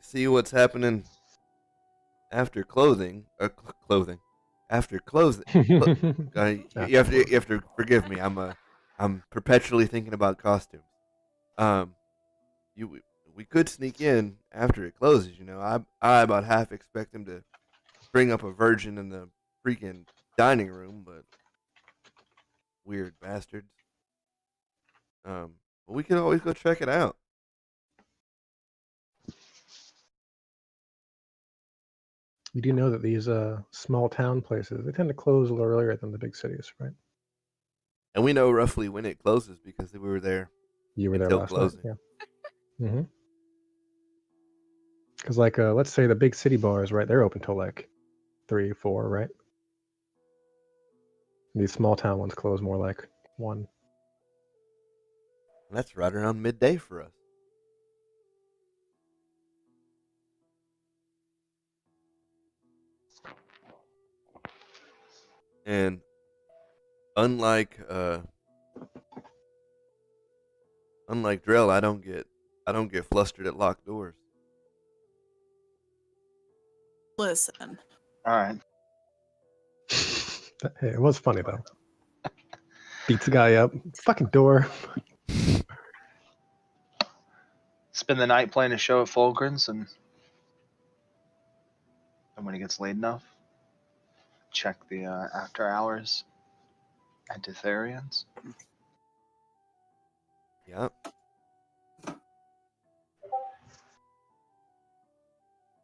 see what's happening after clothing. Clothing. After closing. You have to forgive me. I'm perpetually thinking about costumes. We could sneak in after it closes. You know, I about half expect him to bring up a virgin in the freaking dining room, but weird bastards. But we can always go check it out. You do know that these small town places, they tend to close a little earlier than the big cities, right? And we know roughly when it closes because we were there. You were there Until last closing. night, yeah. Mm-hmm. Because, like, let's say the big city bars, right? They're open till like 3, 4, right? These small town ones close more like 1. That's right around midday for us. And unlike Drell, I don't get flustered at locked doors. Listen. All right. Hey, it was funny though. Beats the guy up. Fucking door. Spend the night playing a show at Fulgrim's, and when it gets late enough, check the after hours at Ditharians. Yep.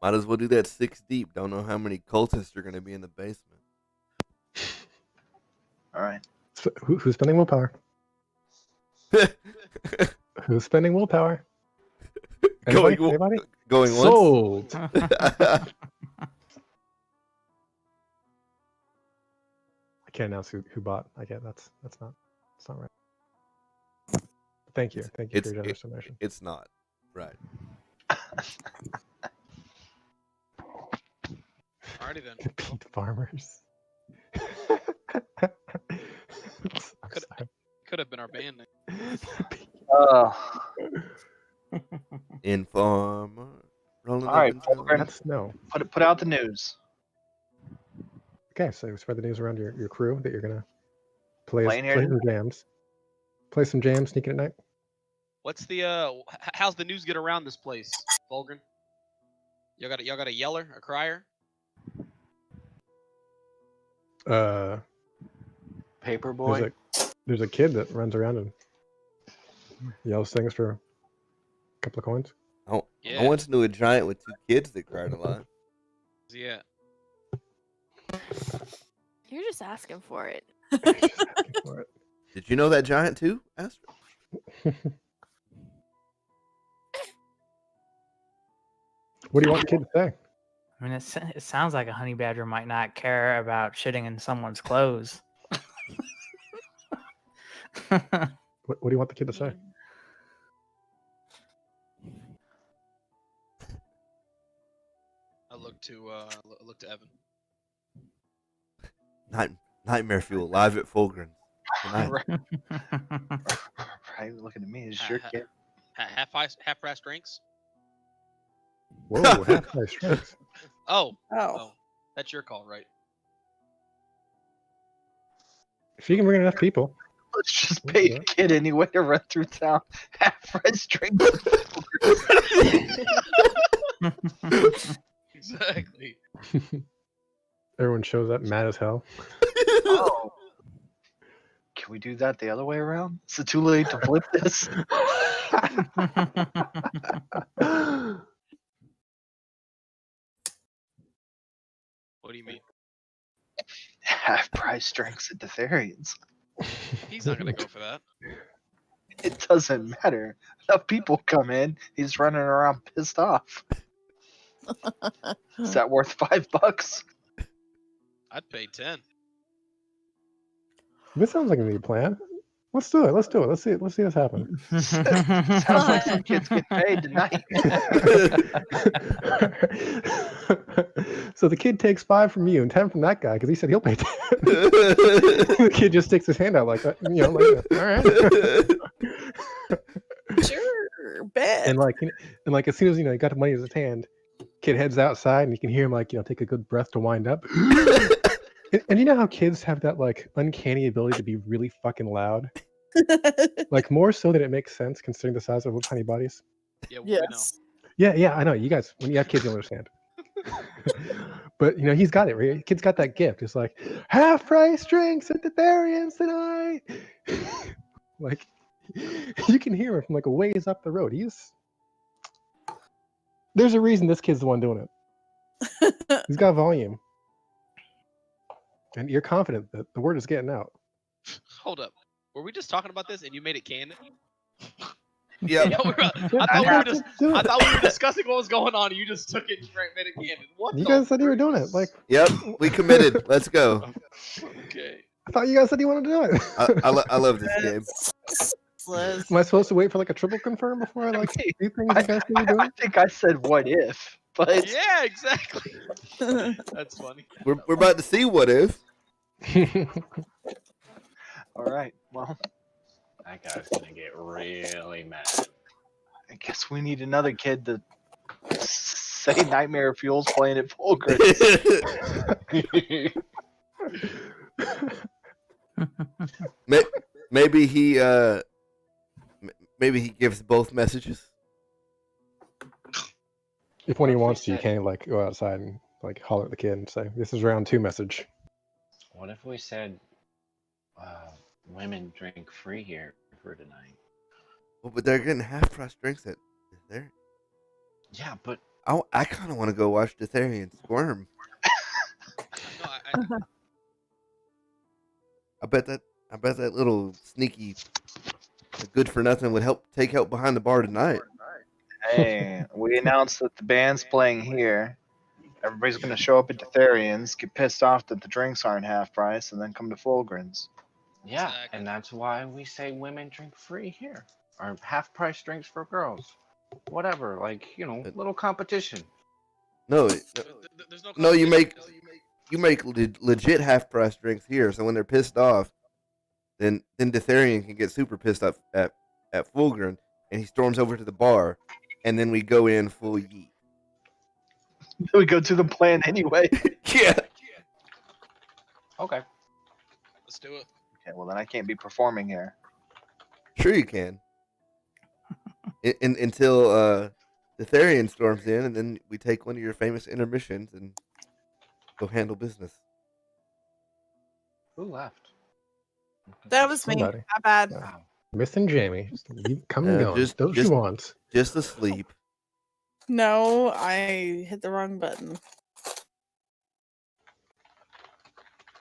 Might as well do that 6 deep. Don't know how many cultists are going to be in the basement. All right. Who's spending willpower? Who's spending willpower? Anybody? Anybody? Going once. Sold. I can't announce who bought. I get that's not right. Thank you for your generous donation. It's not right. Alrighty then. Beat farmers. Could have been our band name. Oh. Informer. Rolling All right, up and down. That's no. Put out the news. Okay, so spread the news around your crew that you're gonna play Playing here some tonight? jams. Play some jams, sneaking at night. What's the how's the news get around this place, Fulgrim? Y'all got a yeller, a crier? Paperboy. There's a kid that runs around and yells things for a couple of coins. I Yeah. once knew a giant with 2 kids that cried a lot. Yeah. You're just asking for it. Just asking for it. Did you know that giant too, Astro? What do you want the kid to say? I mean, it sounds like a honey badger might not care about shitting in someone's clothes. What do you want the kid to say? I look to Evan. Nightmare Fuel live at Fulgrim tonight. Right, looking at me as your kid. Half price drinks. Whoa, half price drinks. Oh, Oh. that's your call, right? If you can bring enough people. Let's just pay a kid anyway to run through town. Half price drinks. Exactly. Everyone shows up mad as hell. Oh. Can we do that the other way around? Is it too late to flip this? What do you mean? Half price drinks at Deferians. He's not gonna go for that. It doesn't matter. Enough people come in, he's running around pissed off. Is that worth $5? I'd pay 10. This sounds like a neat plan. Let's do it. Let's do it. Let's see this happen. Sounds like some kids get paid tonight. So the kid takes 5 from you and 10 from that guy because he said he'll pay 10. The kid just sticks his hand out like that, like that. All right. Sure, bet. And as soon as he got the money in his hand, kid heads outside and you can hear him take a good breath to wind up. And you know how kids have that uncanny ability to be really fucking loud? More so that it makes sense considering the size of little tiny bodies. Yeah, we know. Yes. Yeah, I know. You guys, when you have kids, you'll understand. But he's got it, right? Kid's got that gift. It's like half price drinks at the Barians tonight. You can hear him from a ways up the road. There's a reason this kid's the one doing it. He's got volume. And you're confident that the word is getting out. Hold up. Were we just talking about this and you made it canon? Yeah. I thought we were discussing what was going on and you just took it and made it canon. What You the guys said you were frick? doing it. Yep, we committed. Let's go. Okay. I thought you guys said you wanted to do it. I love this game. Am I supposed to wait for a triple confirm before I do things you guys say you're doing? I think I said what if, but Yeah, exactly. That's funny. We're about to see what if. all right. Well, That guy's gonna get really mad. I guess we need another kid to say Nightmare Fuel's playing at Fulgrim. Maybe he gives both messages. If when he wants to, you can't go outside and holler at the kid and say, "This is round 2 message." What if we said, women drink free here for tonight? Well, but they're getting half price drinks at there. Yeah, but I kind of want to go watch Ditharian squirm. No, I bet that little sneaky good for nothing would take help behind the bar tonight. Hey, we announced that the band's playing here. Everybody's going to show up at Ditharians, get pissed off that the drinks aren't half price, and then come to Fulgrim's. yeah, Exactly. and that's why we say women drink free here, or half price drinks for girls. Whatever, little competition. No, there's no. no, you competition. make legit half price drinks here. So when they're pissed off, then Ditharian can get super pissed off at Fulgrim, and he storms over to the bar, and then we go in full yeet. We go to the plan anyway. Yeah. Okay. Let's do it. Okay, well then I can't be performing here. Sure you can. Until Ditharian storms in, and then we take one of your famous intermissions and go handle business. Who left? That was me. Somebody. My bad. Yeah. Missing Jamie. Just you come and go. Just- Those just- you want. Just asleep. No, I hit the wrong button.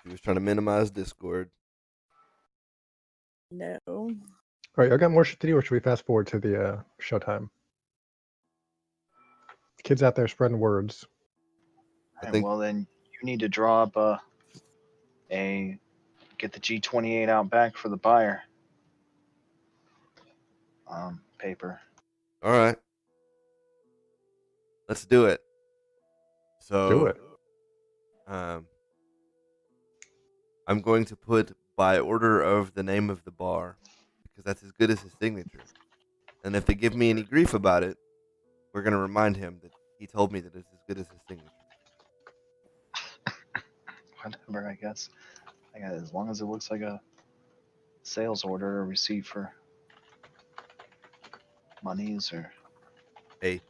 He was trying to minimize Discord. No. All right, I got more shit to do, or should we fast forward to the showtime? Kids out there spreading words. I And think- well, then you need to draw up a get the G28 out back for the buyer. Paper. All right. Let's do it. So Do it. I'm going to put by order of the name of the bar because that's as good as his signature. And if they give me any grief about it, we're going to remind him that he told me that it's as good as his signature. Whatever, I guess. As long as it looks like a sales order or receipt for monies or A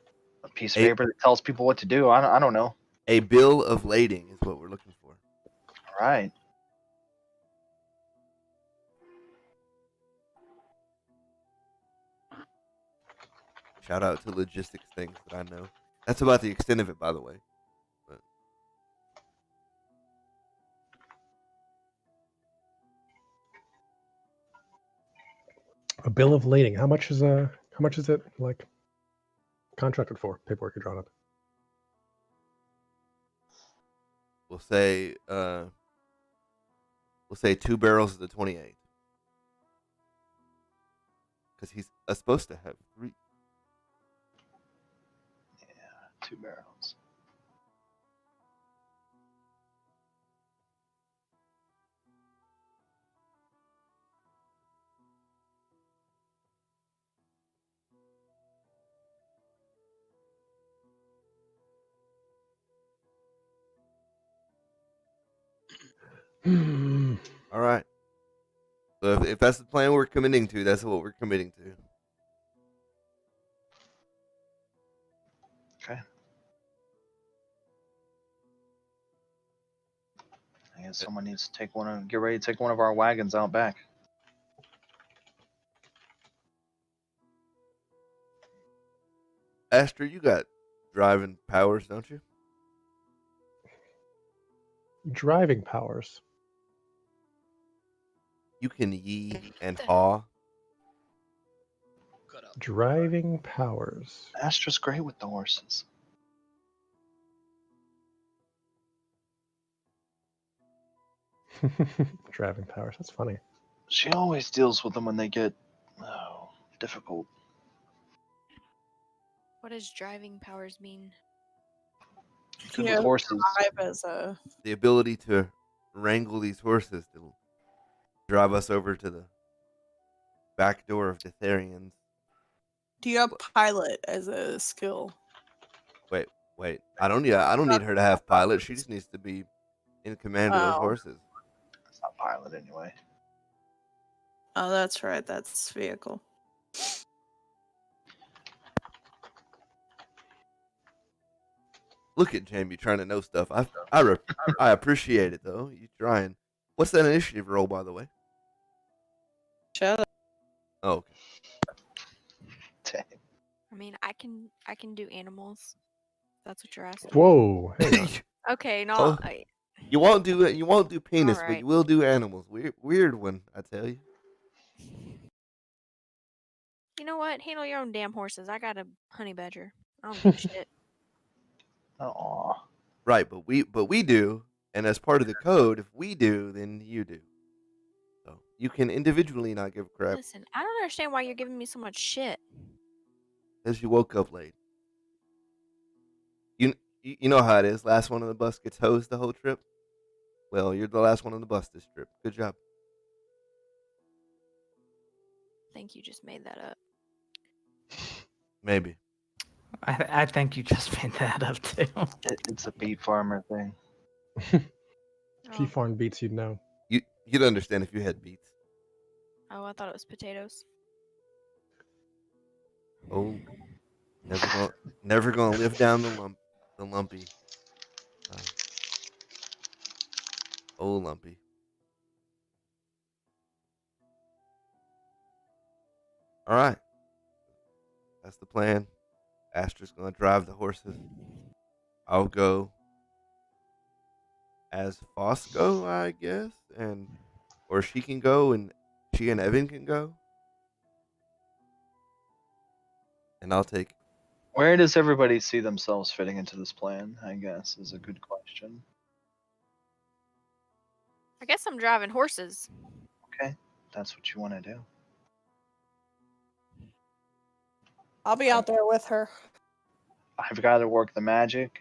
piece of paper that tells people what to do. I don't know. A bill of lading is what we're looking for. All right. Shout out to logistics things that I know. That's about the extent of it, by the way. But A bill of lading. How much is it like contracted for? Paperwork you're drawing up. we'll say 2 barrels of the 28. Because he's supposed to have 3. 2 barrels. All right. So if that's the plan we're committing to, that's what we're committing to. Okay. I guess someone needs to get ready to take one of our wagons out back. Astor, you got driving powers, don't you? Driving powers. You can yee and haw. Driving powers. Astra's great with the horses. Driving powers. That's funny. She always deals with them when they get difficult. What does driving powers mean? Good with horses. Drive as a The ability to wrangle these horses to drive us over to the back door of Ditharians. Do you have pilot as a skill? Wait. I don't need her to have pilot. She just needs to be in command of those Oh. horses. It's not pilot anyway. Oh, that's right. That's vehicle. Look at Jamie trying to know stuff. I appreciate it though. You trying. What's that initiative roll, by the way? Shut up. Oh, okay. Dang. I mean, I can do animals. That's what you're asking. Whoa. Hang on. Okay, no. Oh. You won't do penis, but Alright. you will do animals. Weird one, I tell you. You know what? Handle your own damn horses. I got a honey badger. I don't give a shit. Aw. Right, but we do, and as part of the code, if we do, then you do. So you can individually not give a crap Listen, I don't understand why you're giving me so much shit. because you woke up late. You know how it is. Last one on the bus gets hosed the whole trip. Well, you're the last one on the bus this trip. Good job. I think you just made that up. Maybe. I think you just made that up too. It's a beet farmer thing. If you Oh, farm beats, you'd know. You'd understand if you had beats. oh, I thought it was potatoes. Oh, never gonna live down the lumpy. Oh, lumpy. All right. That's the plan. Astra's gonna drive the horses. I'll go as Fosco, I guess, or she can go and she and Evan can go. And I'll take Where does everybody see themselves fitting into this plan? I guess is a good question. I guess I'm driving horses. Okay, that's what you want to do. I'll be out there with her. I've got to work the magic,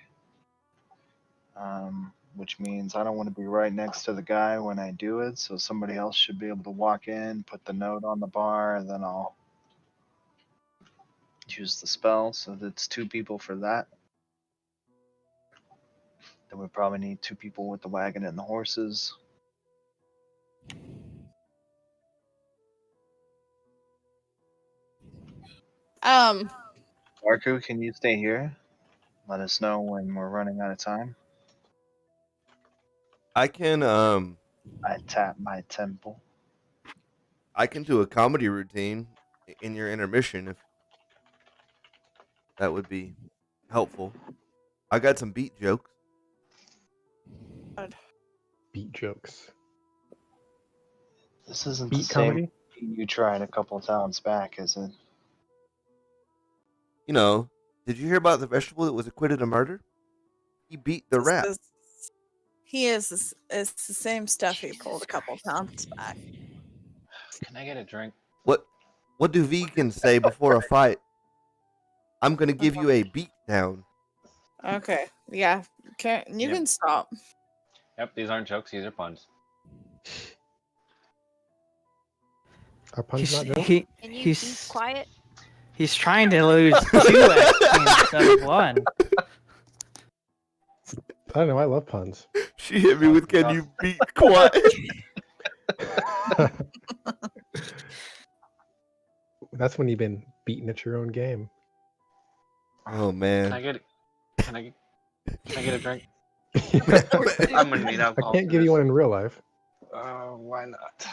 which means I don't want to be right next to the guy when I do it. So somebody else should be able to walk in, put the note on the bar, and then I'll use the spell. So that's 2 people for that. Then we probably need 2 people with the wagon and the horses. Marku, can you stay here? Let us know when we're running out of time. I can I tap my temple. I can do a comedy routine in your intermission if that would be helpful. I got some beat jokes. Beat jokes. This isn't Beat the same comedy? you tried a couple of times back, is it? You know, did you hear about the vegetable that was acquitted of murder? He beat the rat. It's the same stuff he pulled a couple times back. Can I get a drink? What do vegans say before a fight? I'm gonna give you a beat down. Okay. Yeah. You Yep. can stop. Yep, these aren't jokes, these are puns. Are puns He's, not jokes? he, Can you be he's quiet? he's trying to lose 2 XP instead of 1. I don't know. I love puns. She hit me with, "Can you beat quiet?" That's when you've been beaten at your own game. Oh Can I man. get a drink? I I'm gonna need alcohol. can't for give you this. one in real life Why not?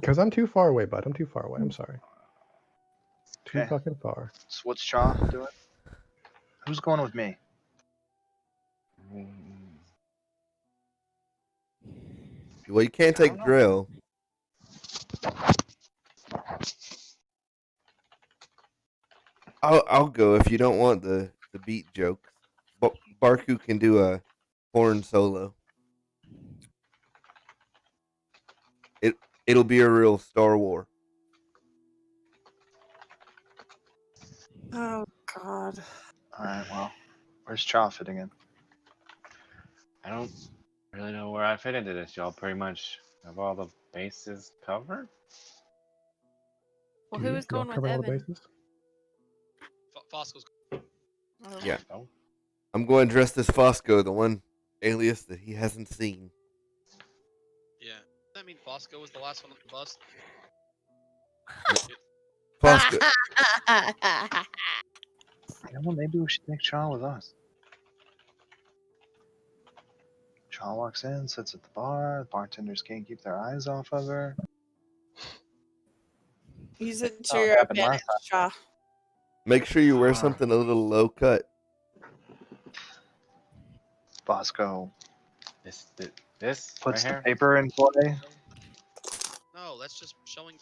because I'm too far away, bud. I'm too far away. I'm sorry. Too Okay. fucking far. So what's Shaw doing? Who's going with me? Well, you can't take drill. I'll go if you don't want the beat jokes. Barku can do a horn solo. It'll be a real Star War. Oh God. Alright, well, where's Shaw fitting in? I don't really know where I fit into this. Y'all pretty much have all the bases covered. Well, Do who you? was Y'all going with covered all the Evan? bases? Fosco's. Oh. Yeah. I'm going dressed as Fosco, the one alias that he hasn't seen. Yeah. I mean, Fosco was the last one on the bus. Fosco. You know what, maybe we should take Shaw with us. Shaw walks in, sits at the bar, the bartenders can't keep their eyes off of her. Use it Oh, to it your happened advantage, last Shaw. Make sure you wear something a little low cut. Bosco This puts right the here. paper in play. No, that's just showing.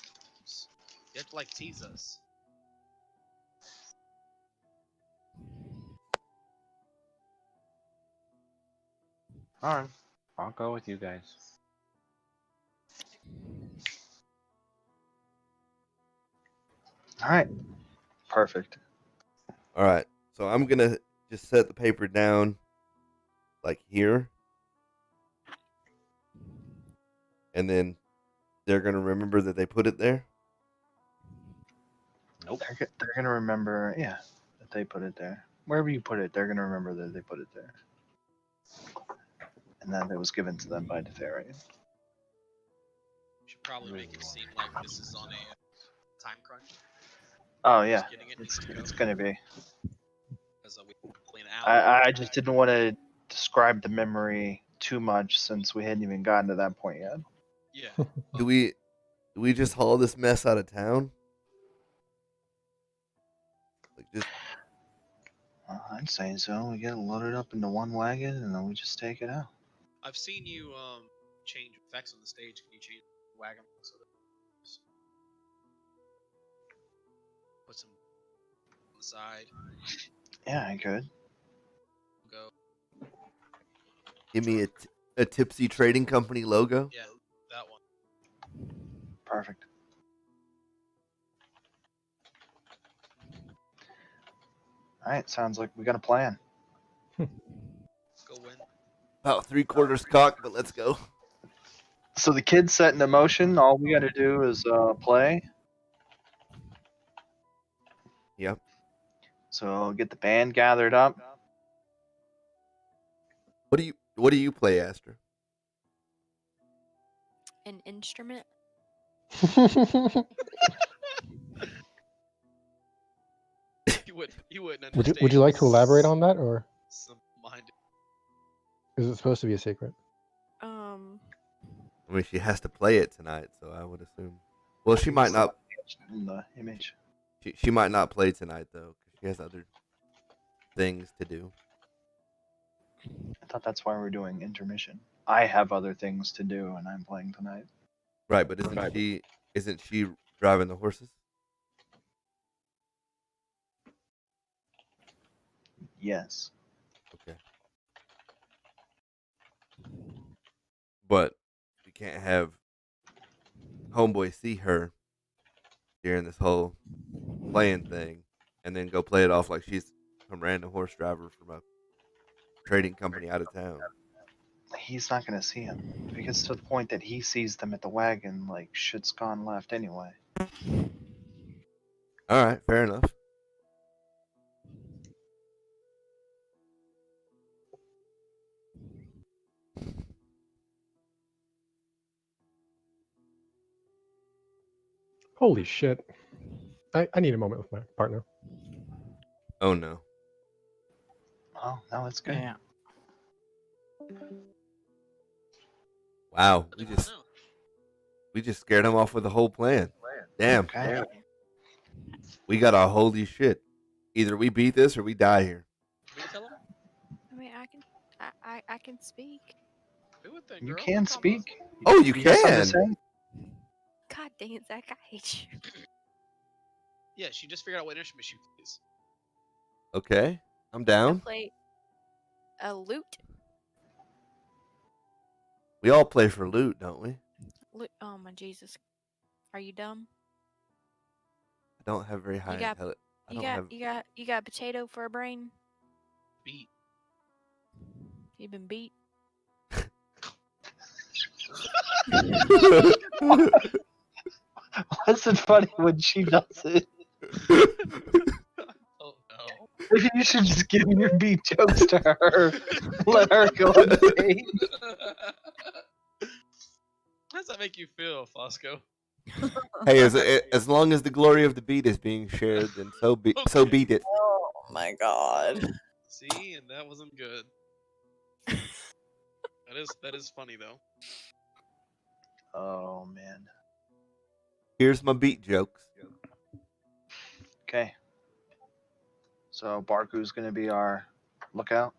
You have to like tease us. All right, I'll go with you guys. Alright. Perfect. All right. So I'm gonna just set the paper down, like here, and then they're gonna remember that they put it there. Nope. They're gonna remember, yeah, that they put it there. Wherever you put it, they're gonna remember that they put it there. And that it was given to them by Defarian. We should probably make it seem like this is on a time crunch. Oh yeah, Just getting it it's gonna be. Because we clean it out. I just didn't want to describe the memory too much since we hadn't even gotten to that point yet. Yeah. Do we just haul this mess out of town? I'd say so. We get it loaded up into one wagon and then we just take it out. I've seen you change effects on the stage. Can you change the wagon so that put some on the side? Yeah, I could. Go. Give me a Tipsy Trading Company logo. Yeah, that one. Perfect. All right, sounds like we got a plan. Let's go win. About 3/4 cocked, but let's go. So the kid's set into motion. All we got to do is play. Yep. So get the band gathered up. What do you play, Astra? An instrument. You wouldn't Would understand. you like to elaborate on that, or Simple-minded. is it supposed to be a secret? I mean, she has to play it tonight, so I would assume. Well, she might not. In the image. She might not play tonight though, because she has other things to do. I thought that's why we're doing intermission. I have other things to do, and I'm playing tonight. Right, but isn't she driving the horses? Yes. Okay. But we can't have homeboy see her during this whole playing thing and then go play it off like she's some random horse driver from a trading company out of town. He's not going to see him. If it gets to the point that he sees them at the wagon, like, shit's gone left anyway. All right, fair enough. Holy shit! I need a moment with my partner. Oh no. Oh, no, it's good. Yeah. Wow, we just scared him off with the whole plan. Damn. Okay. We got a holy shit. Either we beat this or we die here. Can we tell him? I mean, I can speak. Do it then, You girl. can Come on. speak. Oh, you got something to can. say? God dang it, Zach, I hate you. Yeah, she just figured out what instrument she plays. Okay, I'm I down. play a lute. We all play for loot, don't we? Oh my Jesus, are you dumb? I don't have very high got- intelligence. I You don't got have. you got potato for a brain. Beat. You've been beat. What's it funny when she does it? Oh no. Maybe you should just give your beat jokes to her. Let her go on stage. How does that make you feel, Fosco? Hey, as long as the glory of the beat is being shared, then so be it. Oh my god. See, and that wasn't good. That is funny though. Oh, man. Here's my beat jokes. Okay. So Barku's going to be our lookout.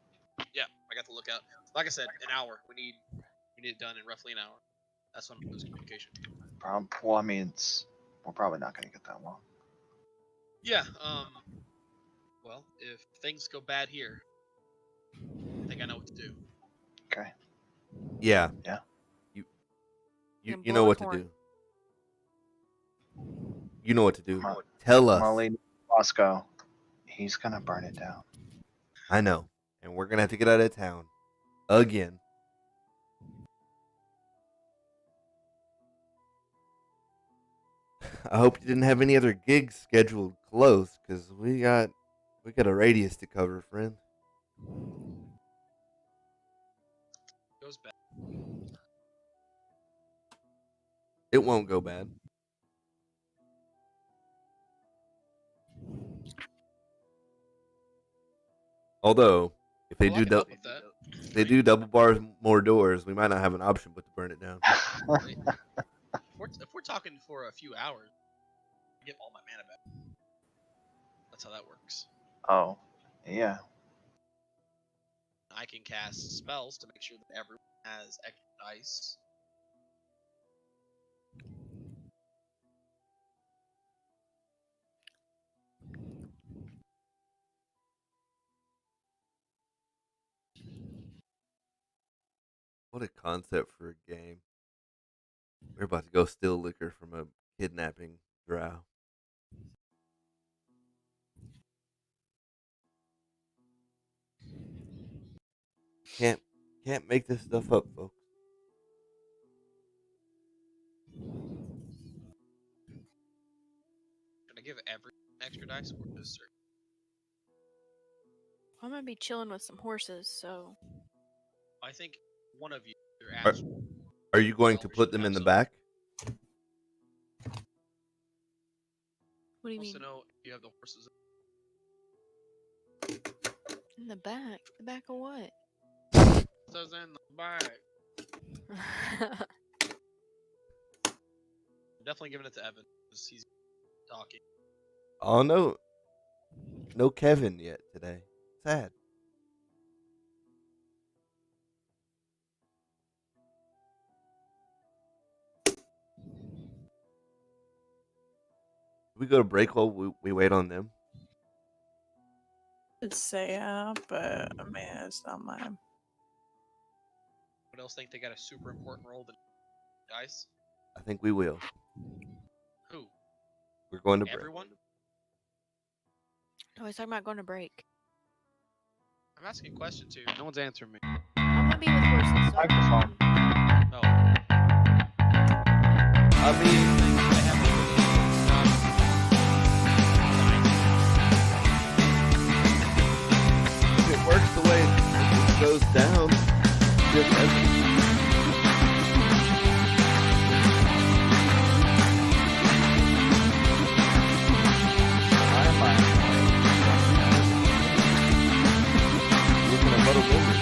Yeah, I got the lookout. Like I said, an hour. We need it done in roughly an hour. That's when we lose communication. Well, I mean, we're probably not going to get that long. Yeah. Well, if things go bad here, I think I know what to do. Okay. Yeah. Yeah. You blow know a what to horn. do. You know what to do. Mo- Tell us. Molly Bosco, he's going to burn it down. I know. And we're going to have to get out of town. Again. I hope you didn't have any other gigs scheduled close, because we got a radius to cover, friend. Goes bad. It won't go bad. Although, if they Well, I do can help with that. if they do double bars more doors, we might not have an option but to burn it down. Right? If we're talking for a few hours, I get all my mana back. That's how that works. Oh. Yeah. I can cast spells to make sure that everyone has extra dice. What a concept for a game. We're about to go steal liquor from a kidnapping drow. Can't make this stuff up, folks. Should I give everyone extra dice or just certain? I'm gonna be chilling with some horses, so I think one of you either Are, asked. are you going to Well, we put should them in have the some- back? what do you Wants mean? to know if you have the horses. In the back? The back of what? Says in the back. I'm definitely giving it to Evan because he's talking. Oh no Kevin yet today. Sad. We go to break while we wait on them. I'd say yeah, but I mean it's not mine. What else think they got a super important role than dice? I think we will. Who? We're going to break. Everyone? No, he's talking about going to break. I'm asking a question too. No one's answering me. I'm gonna be with horses. So Microphone. No. I mean, I have if it works the way it goes down, just as looking at Muddle Movie.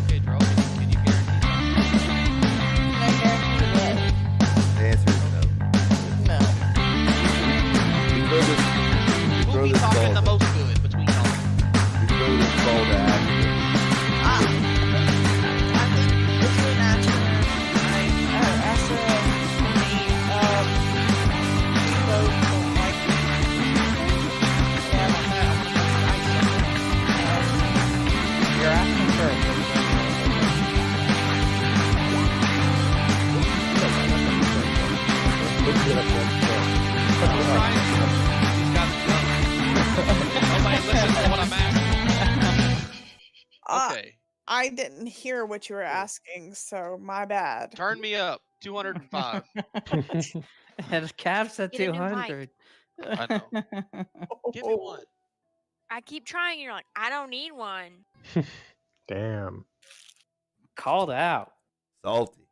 Okay, Dro, can you guarantee The answer is no. No. We throw this who be talking the most good between y'all? we throw this ball to Asher. I think between Asher and Asher and me, we both don't like it. Yeah, I'm gonna You're asking for a I'm trying to. He's got the gun. Nobody listens to what I'm asking. Okay. I didn't hear what you were asking, so my bad. Turn me up. 205. It's caps at Get a new mic. 200. I know. Give me one. I keep trying. You're like, I don't need one. Damn. Called out. Salty.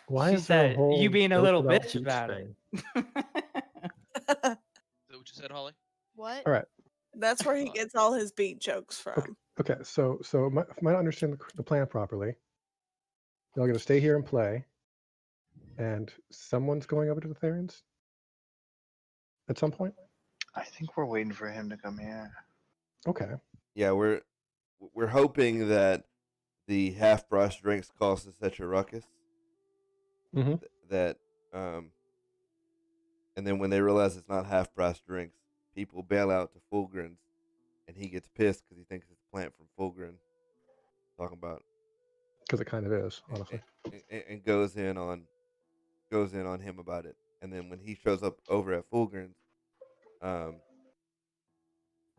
Why She is there a said, whole "You being a joke little about bitch beach about it." thing? Is that what you said, Holly? What? All right. That's where he gets all his beat jokes from. Okay. So if I understand the plan properly, y'all gonna stay here and play, and someone's going over to the Therians at some point. I think we're waiting for him to come here. Okay. Yeah, we're hoping that the half price drinks cost us such a ruckus Mhm. that and then when they realize it's not half price drinks, people bail out to Fulgrin's, and he gets pissed because he thinks it's a plant from Fulgrin. Talking about Because it kind of is, honestly. and goes in on him about it, and then when he shows up over at Fulgrin's,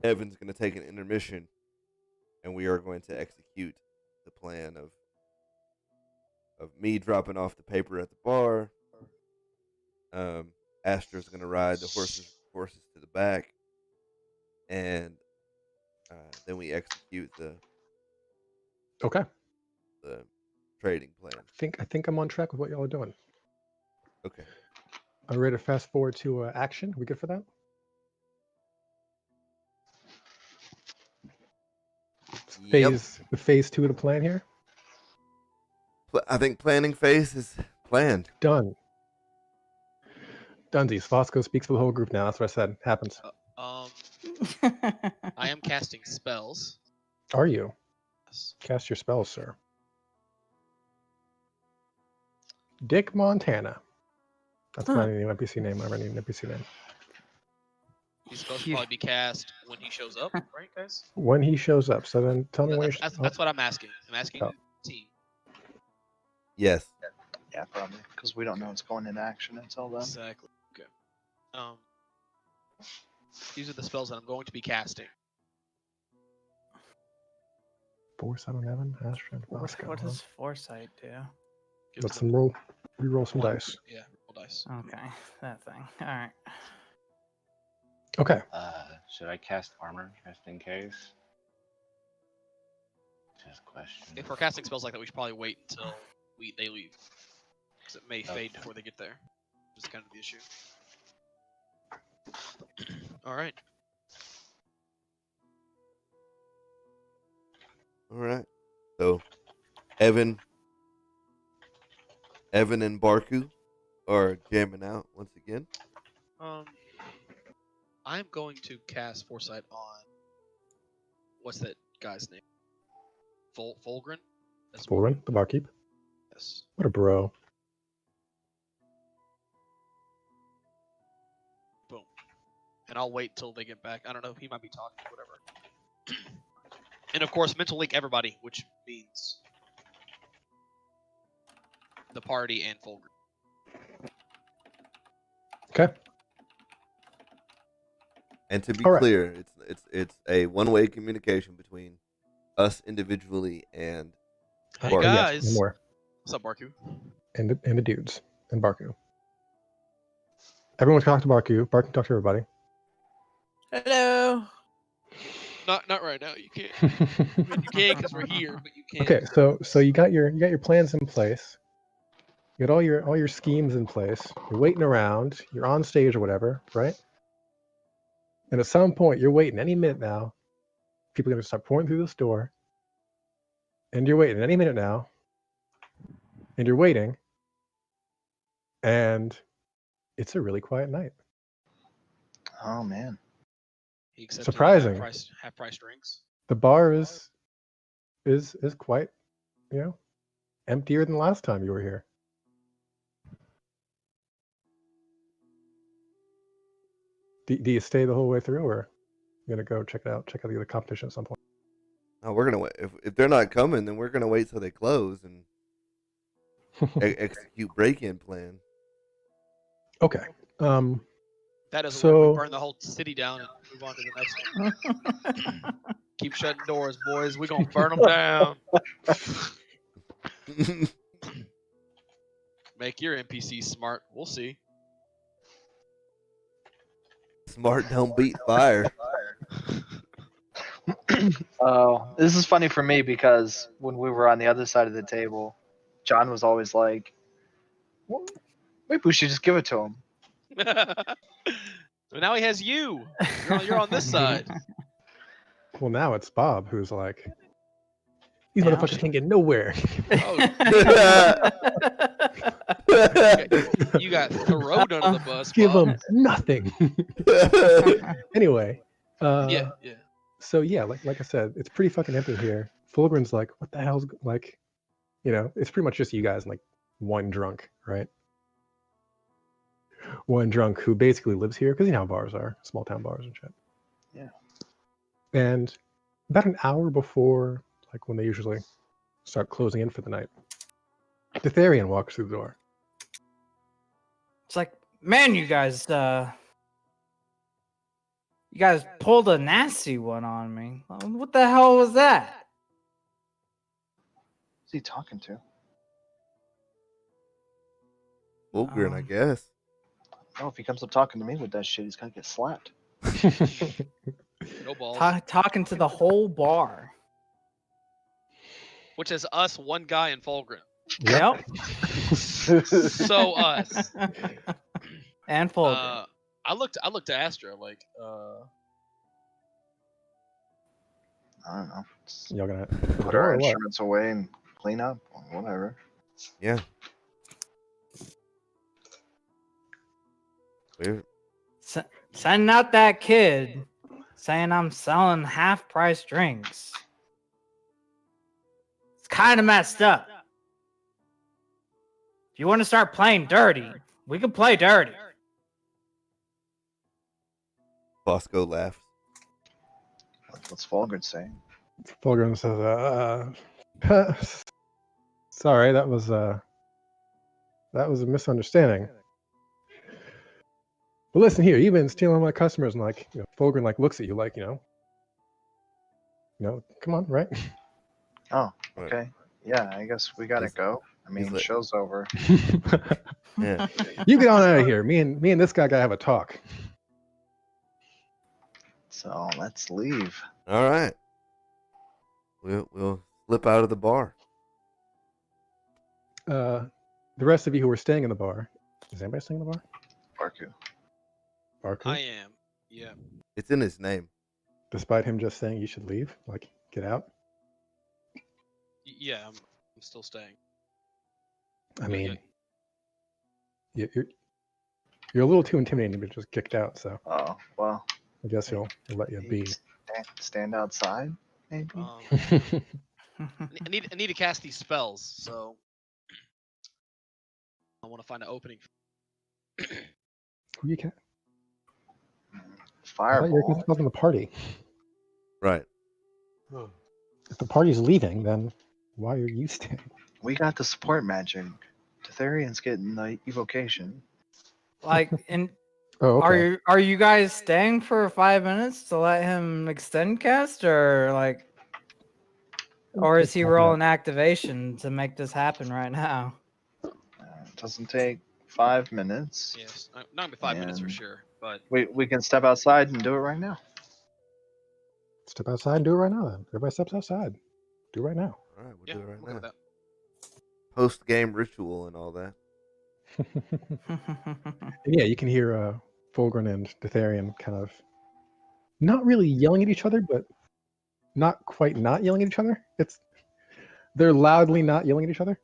Evan's going to take an intermission, and we are going to execute the plan of me dropping off the paper at the bar. Astra's going to ride the horses to the back, and then we execute Okay. the trading plan. I think I'm on track with what y'all are doing. Okay. Are we ready to fast forward to action? We good for that? Yep. Phase 2 of the plan here. I think planning phase is planned. Done. Dunsies. Fosco speaks for the whole group now. That's what I said. Happens. I am casting spells. Are you? Yes. Cast your spells, sir. Dick Montana. That's my new NPC name. I need an NPC name. These spells should probably be cast when he shows up, right, guys? When he shows up. So then tell me when you That's what I'm asking. I'm asking Oh. the team. Yes. Yeah, probably. Because we don't know it's going into action until then. Exactly. Okay. These are the spells that I'm going to be casting. 477 Astrid Fosco. What does foresight do? Let's re-roll some dice. Yeah, roll dice. Okay, that thing. All right. Okay. Should I cast armor just in case? Just question. If we're casting spells like that, we should probably wait until they leave, because it may fade before they get there. Which is kind of the issue. All right. All right. So, Evan and Barku are jamming out once again. I'm going to cast Foresight on what's that guy's name? Fulgrin? Fulgrin, the barkeep. Yes. What a bro. Boom. And I'll wait till they get back. I don't know. He might be talking, whatever. And of course, mental link everybody, which means the party and Fulgrin. Okay. And to be All right. clear, it's a one-way communication between us individually and Hey Barku. Yes, guys. and more. What's up, Barku? And the dudes. And Barku. Everyone talk to Barku. Barku talk to everybody. Hello. Not right now. You can't. You can't because we're here, but you can't. Okay, so you got your plans in place. You got all your schemes in place. You're waiting around. You're on stage or whatever, right? And at some point, you're waiting any minute now. People are gonna start pouring through this door. And you're waiting any minute now. And you're waiting. And it's a really quiet night. Oh man. He accepted Surprising. Half price drinks. The bar is quite, emptier than the last time you were here. Do you stay the whole way through, or you gonna go check out the other competition at some point? No, we're gonna wait. If they're not coming, then we're gonna wait till they close and execute break-in plan. Okay. That doesn't So- work. We burn the whole city down and move on to the next one. Keep shutting doors, boys. We're gonna burn them down. Make your NPC smart. We'll see. Smart don't beat fire. Oh, this is funny for me because when we were on the other side of the table, John was always like, well, maybe we should just give it to him. So now he has you. You're on this side. Well, now it's Bob who's like, these Yeah. motherfuckers can't get nowhere. Oh, you got thrown under the bus. Give Bob. them nothing. Anyway. Yeah. So yeah, like I said, it's pretty fucking empty here. Fulgrin's like, what the hell's like, it's pretty much just you guys and like one drunk, right? One drunk who basically lives here because you know how bars are, small town bars and shit. Yeah. And about an hour before, like when they usually start closing in for the night, Ditharian walks through the door. It's like, man, you guys pulled a nasty one on me. What the hell was that? Who's he talking to? Fulgrin, I guess. Oh, if he comes up talking to me with that shit, he's gonna get slapped. No balls. Talking to the whole bar. Which is us, one guy, and Fulgrim. Yep. So us. And Fulgrim. I looked at Astra like I don't know. Y'all gonna Put our instruments away and clean up, or whatever. Yeah. We're Sending out that kid saying I'm selling half-price drinks. It's kind of messed up. If you want to start playing dirty, we can play dirty. Bosco laughs. What's Fulgrim saying? Fulgrim says, sorry, that was a misunderstanding. But listen here, you've been stealing my customers, and like, you know, Fulgrim like looks at you like, you know, come on, right? Oh, okay. Yeah, I guess we gotta go. I mean, like- show's over. Yeah. You get on out of here. Me and this guy gotta have a talk. So let's leave. All right. We'll slip out of the bar. The rest of you who were staying in the bar, is anybody staying in the bar? Barku. Barku? I am. Yeah. It's in his name. Despite him just saying you should leave, like get out. Yeah, I'm still staying. I mean, you're a little too intimidating to be just kicked out, so Oh, well. I guess he'll let you be. Stand outside, maybe? I need to cast these spells, so I want to find an opening. Who you can? I Fireball. thought you were going to the party. Right. If the party's leaving, then why are you staying? We got the support magic. Tetherian's getting the evocation. Like, and Oh, okay. are you guys staying for 5 minutes to let him extend cast, or like, or is he rolling activation to make this happen right now? It doesn't take 5 minutes. Yes, not gonna be 5 minutes for sure, but We can step outside and do it right now. Step outside and do it right now, then. Everybody steps outside. Do it right now. All right, we'll yeah, do it right look at now. that. Post game ritual and all that. Yeah, you can hear Fulgrim and Ditharian kind of not really yelling at each other, but not quite not yelling at each other. They're loudly not yelling at each other.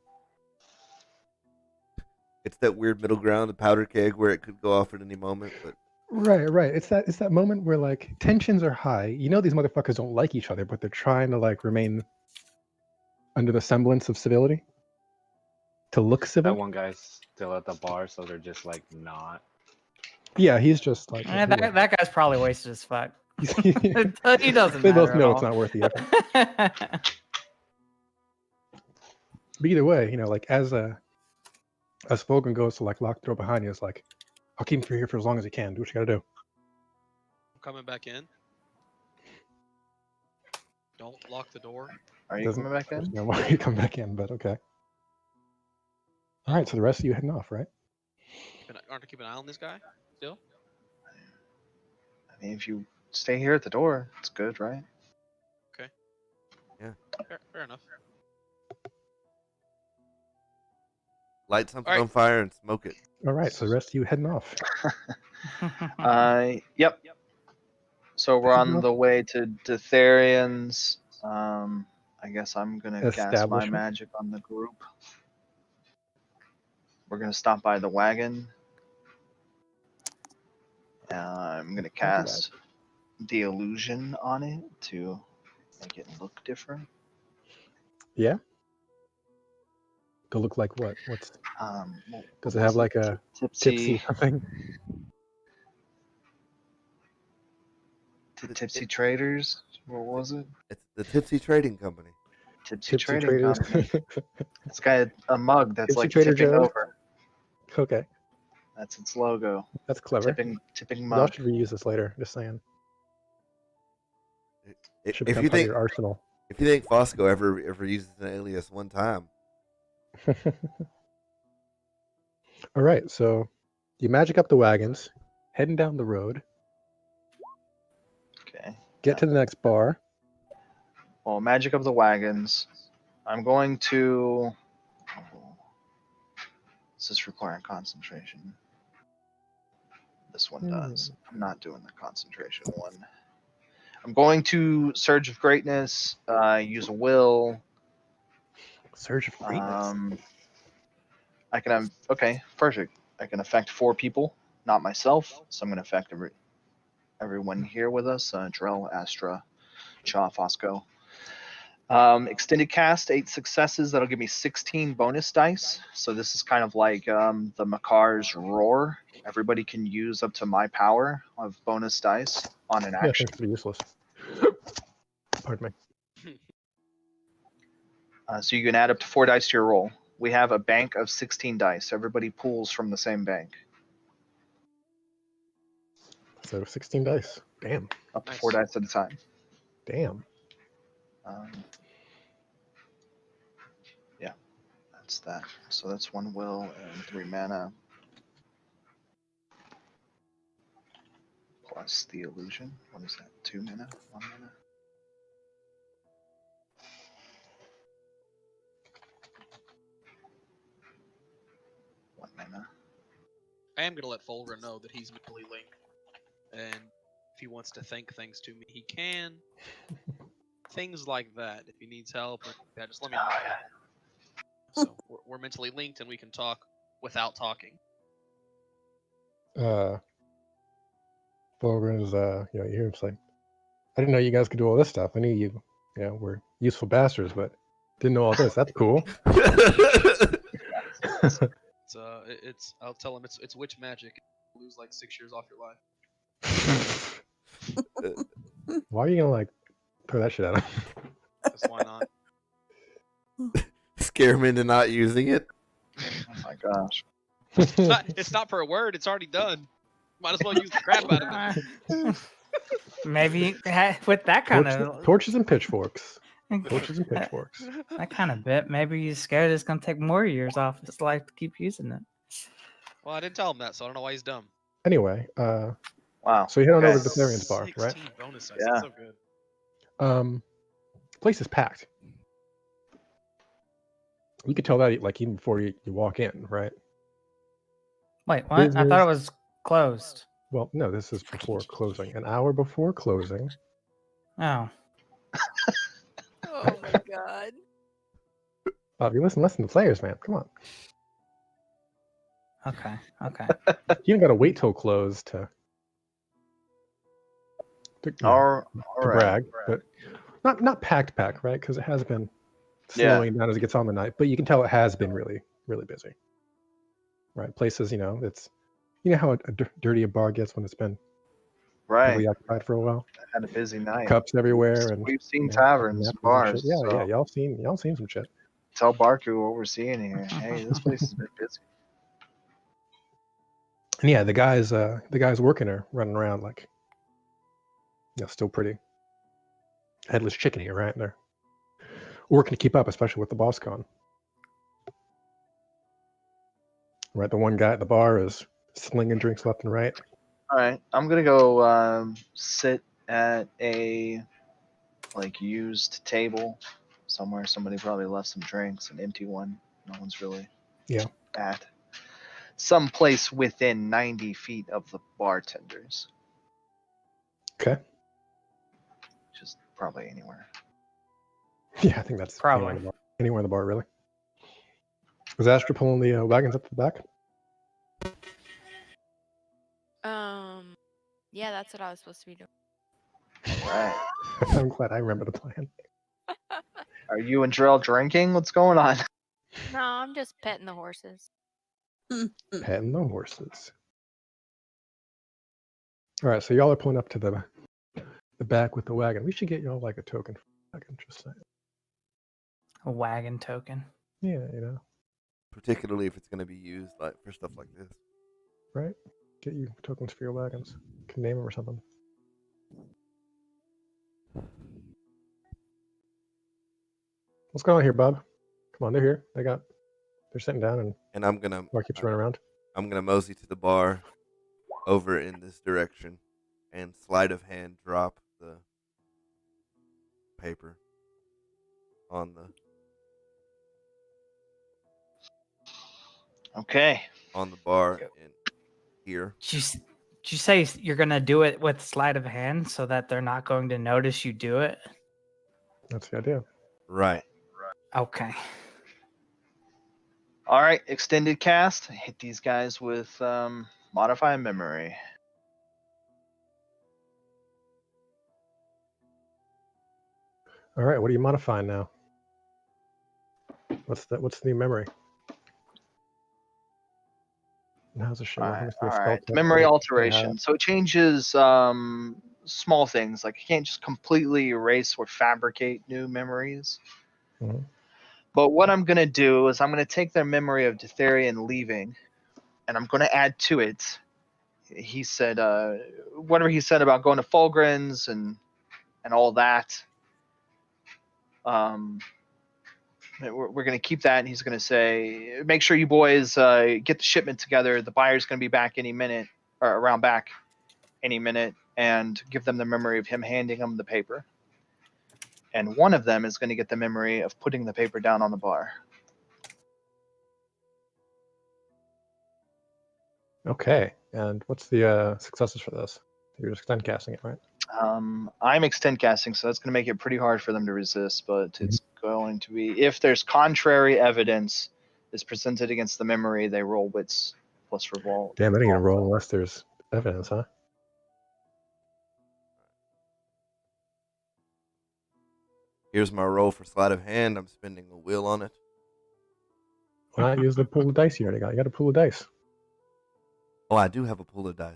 It's that weird middle ground, the powder keg, where it could go off at any moment. But Right. It's that moment where like tensions are high. You know these motherfuckers don't like each other, but they're trying to like remain under the semblance of civility. To look That civil. one guy's still at the bar, so they're just like not. Yeah, he's just like that guy's probably wasted as fuck. he He doesn't. They both matter at know it's all. not worth the effort. But either way, you know, like as Fulgrim goes to like lock the door behind you, it's like, I'll keep him here for as long as he can. Do what you gotta do. I'm coming back in. Don't lock the door. Are you Doesn't- coming back I in? don't know why you come back in, but okay. All right, so the rest of you heading off, right? Aren't I keeping an eye on this guy still? I mean, if you stay here at the door, it's good, right? Fair enough. light something All right. on fire and smoke it. All right, so the rest of you heading off. Yep. So we're on the way to Ditharian's. I guess I'm gonna cast my Establishment. magic on the group. We're gonna stop by the wagon. I'm gonna cast the illusion on it to make it look different. Yeah. To look like what? What's What does it have was like a tipsy something? Tipsy Traders? What was it? It's the Tipsy Trading Company. Tipsy, Tipsy Trading traders. Company. It's got a mug that's Tipsy like Trader tipping Joe's? over. Okay, That's its logo. that's clever. Tipping Y'all mug. should reuse this later. Just saying. Should If become you part of think your arsenal. if you think Fosco ever uses an alias one time, All right, so you magic up the wagons, heading down the road. Okay. Get to the next bar. Well, magic of the wagons. I'm going to. Does this require concentration? This one does. I'm not doing the concentration one. I'm going to Surge of Greatness. Use a will. Surge of greatness. I can. Okay, perfect. I can affect 4 people, not myself. So I'm going to affect everyone here with us. Drell, Astra, Cha, Fosco. Extended cast, 8 successes. That'll give me 16 bonus dice. So this is kind of like the Makar's Roar. Everybody can use up to my power of bonus dice on an Yeah, action. things to be useless. Pardon me. So you can add up to 4 dice to your roll. We have a bank of 16 dice. Everybody pulls from the same bank. So 16 dice. Damn. Up to 4 dice at a time. Damn. Yeah, that's that. So that's 1 will and 3 mana. Plus the illusion. What is that? 2 mana? 1 mana? I am gonna let Folra know that he's mentally linked, and if he wants to think things to me, he can. Things like that. If he needs help, or yeah, just let me know. So we're mentally linked, and we can talk without talking. Fulgrim is, you hear him say, I didn't know you guys could do all this stuff. I knew you, were useful bastards, but didn't know all this. That's cool. It's I'll tell him it's witch magic. You lose like 6 years off your life. Why are you gonna throw that shit at him? Just why not? Scare him into not using it. Oh my gosh. It's not per word. It's already done. Might as well use the crap out of it. Maybe with that kind of torches and pitchforks. Torches and pitchforks. That kind of bit. Maybe he's scared it's gonna take more years off his life to keep using it. Well, I didn't tell him that, so I don't know why he's dumb. Anyway, wow. So you head on over to Yes. the Therian's bar, right? 16 bonus dice. Yeah. That's so good. Place is packed. You could tell that even before you walk in, right? Wait, what? I thought Business- it was closed. Well, no, this is before closing. An hour before closing. Oh. Oh my god. Bob, you listen to players, man. Come on. Okay. Okay. You don't got to wait till close to All to right. brag, but not packed, right? Because it has been slowing down as it gets on the night, but you can tell it has been really, really busy. Right, places, it's how dirty a bar gets when it's been Right. heavily occupied for a while. Had a busy night. Cups everywhere, and We've seen yeah, taverns, napkins and bars. shit. Yeah, so yeah, y'all seen some shit. Tell Barku what we're seeing here. Hey, this place has been busy. And yeah, the guys working are running around still pretty headless chicken here, right? They're working to keep up, especially with the boss gone. Right, the one guy at the bar is slinging drinks left and right. All right, I'm gonna go sit at a used table somewhere. Somebody probably left some drinks, an empty one. No one's really at. Someplace within 90 feet of the bartenders. Okay. Just probably anywhere. Yeah, I think that's Probably. anywhere in the bar, really. Was Astra pulling the wagons up to the back? Yeah, that's what I was supposed to be doing. Right. I'm glad I remember the plan. Are you and Drell drinking? What's going on? No, I'm just petting the horses. Petting the horses. All right, so y'all are pulling up to the back with the wagon. We should get y'all a token for the wagon, just saying. A wagon token. Yeah, Particularly if it's going to be used for stuff like this. right? Get you tokens for your wagons. Can name them or something. What's going on here, Bob? Come on, they're here. They're sitting down, And I'm gonna bar keeps running around. I'm gonna mosey to the bar over in this direction and sleight of hand drop the paper on Okay. the bar in here. Did you say you're gonna do it with sleight of hand so that they're not going to notice you do it? That's the idea. Right. Okay. All right, extended cast. Hit these guys with modify memory. All right, what are you modifying now? What's the new memory? And how's it show? All Let right, me see the all spell right. check Memory that I alteration. have. So it changes small things. Like you can't just completely erase or fabricate new memories. Mhm. But what I'm gonna do is I'm gonna take their memory of Ditherian leaving, and I'm gonna add to it. He said whatever he said about going to Fulgrin's and all that. We're going to keep that, and he's going to say, make sure you boys get the shipment together. The buyer's going to be back any minute, or around back any minute, and give them the memory of him handing them the paper. And one of them is going to get the memory of putting the paper down on the bar. Okay, and what's the successes for this? You're just extend casting it, right? I'm extend casting, so that's going to make it pretty hard for them to resist, but it's going to be, if there's contrary evidence is presented against the memory, they roll wits plus revolt. Damn, it ain't gonna roll unless there's evidence, huh? Here's my roll for sleight of hand. I'm spending a will on it. Why not use the pool of dice you already got? You got a pool of dice. Oh, I do have a pool of dice.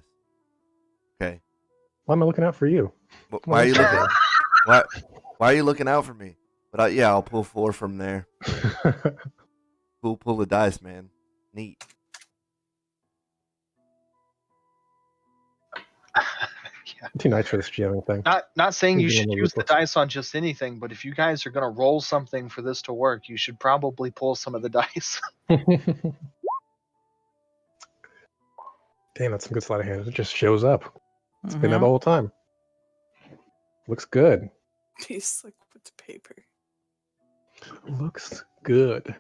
Okay. Why am I looking out for you? Why are you looking? Why are you looking out for me? But yeah, I'll pull 4 from there. Pull the dice, man. Neat. Yeah. Too nice for this GMing thing. Not saying you Maybe should one of use the those books. dice on just anything, but if you guys are going to roll something for this to work, you should probably pull some of the dice. Damn, that's some good sleight of hand. It just shows up. It's been there Mhm. the whole time. Looks good. He's like with the paper. Looks good.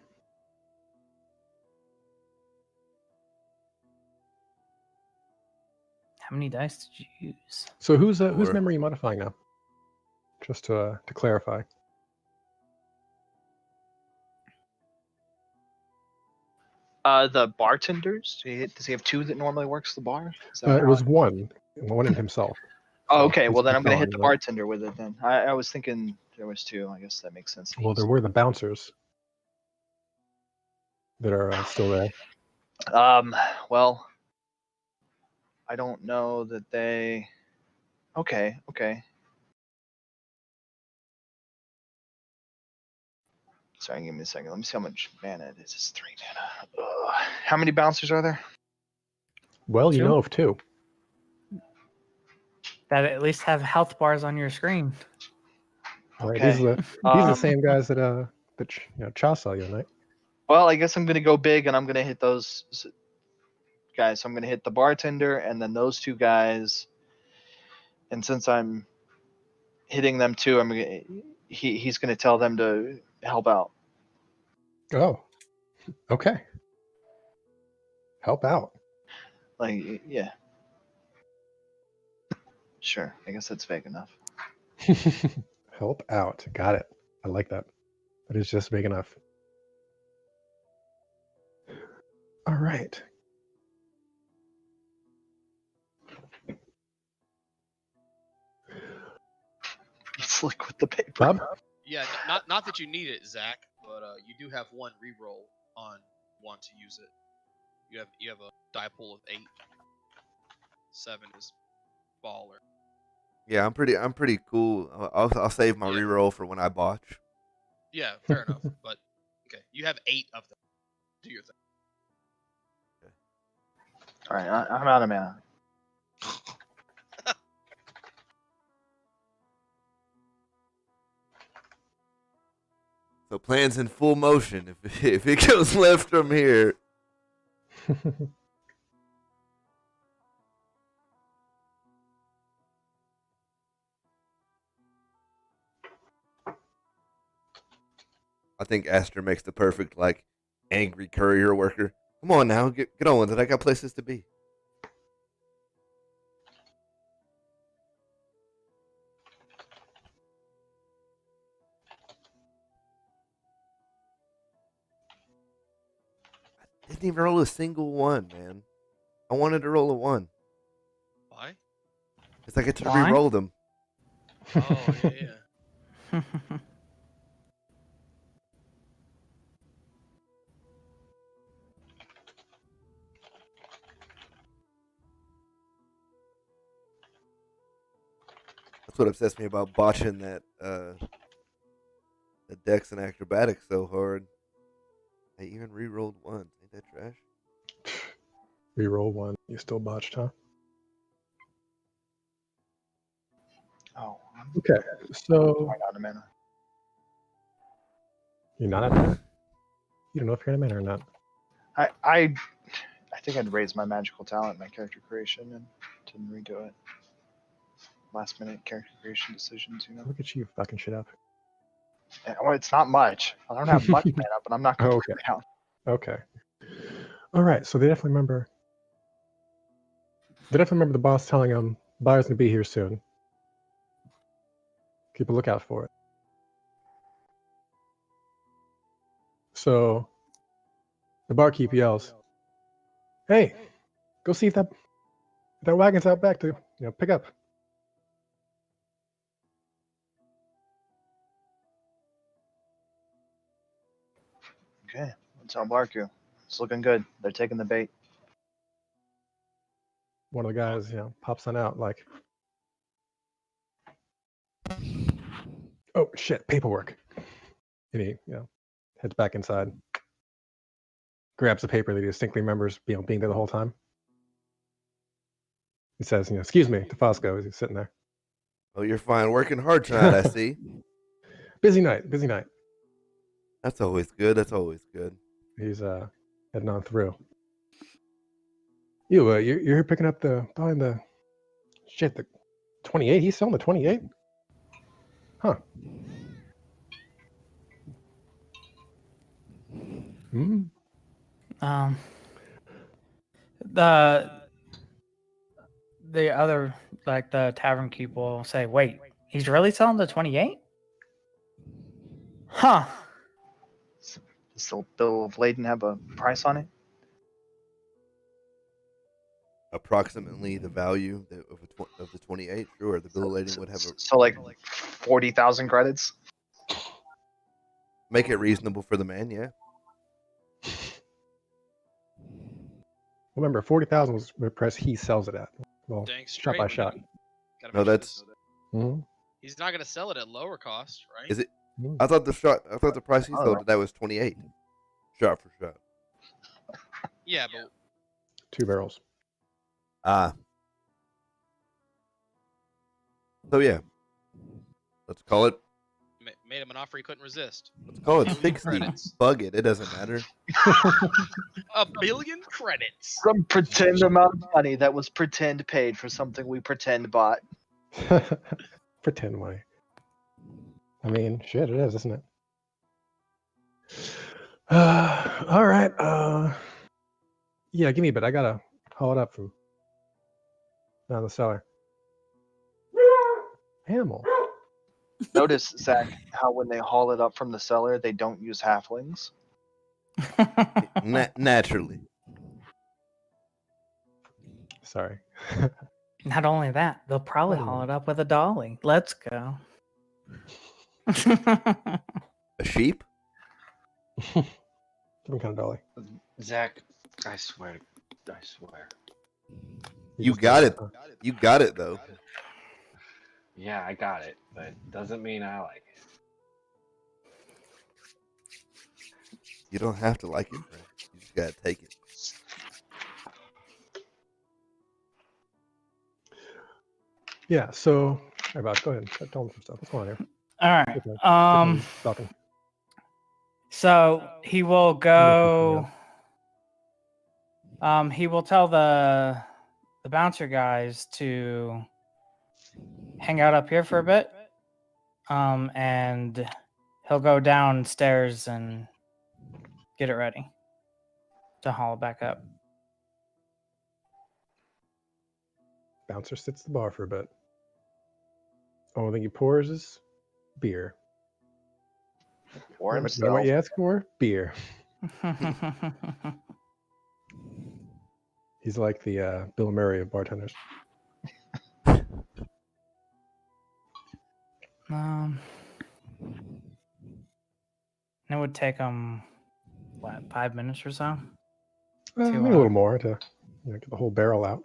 How many dice did you use? So whose 4. memory are you modifying now? Just to clarify. The bartenders, does he have 2 that normally works the bar? Is that It was one in himself. Oh, so okay. he's Well, then I'm going to hit gone, the right? bartender with it then. I was thinking there was 2. I guess that makes sense. to Well, use. there were the bouncers that are still there. Well, I don't know that they. Okay. Sorry, give me a second. Let me see how much mana it is. It's 3 mana. Ugh. How many bouncers are there? Well, you 2? know of 2. That at least have health bars on your screen. Right? Okay. These are the same guys that Cha saw the other night. Well, I guess I'm going to go big and I'm going to hit those guys. So I'm going to hit the bartender and then those 2 guys. And since I'm hitting them too, he's going to tell them to help out. Oh, okay. Help out. Like, yeah. Sure. I guess that's vague enough. Help out. Got it. I like that. That is just big enough. All right. It's like with the paper. Bob? Yeah, not that you need it, Zach, but you do have 1 reroll on 1 to use it. You have a die pool of 8. 7 is baller. Yeah, I'm pretty cool. I'll save my Yeah. reroll for when I botch. Yeah, fair enough. But okay, you have 8 of them. Do your thing. All right, I'm out of mana. So plan's in full motion. If it goes left from here, I think Aster makes the perfect like angry courier worker. Come on now, get on with it. I got places to be. I didn't even roll a single one, man. I wanted to roll a 1. Why? Because I get to Why? re-roll them. Oh yeah, yeah. That's what upsets me about botching that the dex and acrobatics so hard. I even re-rolled once. Ain't that trash? Reroll 1. You still botched, huh? Oh, I'm Okay. So out of mana. you're not at mana? You don't know if you're at mana or not. I think I'd raise my magical talent, my character creation, and didn't redo it. Last minute character creation decisions, you know. Look at you fucking shit up. Well, it's not much. I don't have much mana, but I'm not Oh, completely out. Okay. All right. So they definitely remember. They definitely remember the boss telling them buyer's gonna be here soon. Keep a lookout for it. So the barkeep yells, "Hey, go see if that wagon's out back to pick up." Okay, let's tell Barku. It's looking good. They're taking the bait. One of the guys, pops on out like, "Oh shit, paperwork." And he, heads back inside, grabs the paper that he distinctly remembers being there the whole time. He says, "Excuse me," to Fosco as he's sitting there. Oh, you're fine. Working hard tonight, I see. Busy night, busy night. That's always good. That's always good. He's heading on through. You're here picking up behind the 28. He's selling the 28. Huh. Hmm. The other, like the tavern keep will say, "Wait, he's really selling the 28? Huh." Does the bill of lading have a price on it? Approximately the value of the 28. Sure, the bill of lading would have a So like 40,000 credits. make it reasonable for the man. Yeah. Remember, 40,000 was the price he sells it at. Well, Dang shot straight. by we shot. gotta No, make sure that's. Hmm. he's not gonna sell it at lower cost, right? Is it? I thought the price he sold it that was 28. Shot for shot. Yeah, but 2 barrels. Ah. So yeah, let's call it. made him an offer he couldn't resist. Let's call it Billion 60. credits. Bug it. It doesn't matter. A billion credits. Some pretend amount of money that was pretend paid for something we pretend bought. Pretend money. I mean, shit, it is, isn't it? All right. Yeah, give me a bit. I gotta haul it up from down the cellar. Animal. Notice, Zach, how when they haul it up from the cellar, they don't use halflings. Naturally. Sorry. Not only that, they'll probably haul it up with a dolly. Let's go. A sheep? Different kind of dolly. Zach, I swear. You got it. You got it though. Yeah, I got it, but doesn't mean I like it. You don't have to like it, man. You just gotta take it. Yeah, so hey, Bob, go ahead. Tell them some stuff. What's going on here? All right. Talking. So he will go. He will tell the bouncer guys to hang out up here for a bit. And he'll go downstairs and get it ready to haul it back up. Bouncer sits at the bar for a bit. Only thing he pours is beer. For You know himself. what you ask for? Beer. He's like the Bill Murray of bartenders. It would take him, what, 5 minutes or so? Maybe a little more to get the whole barrel out.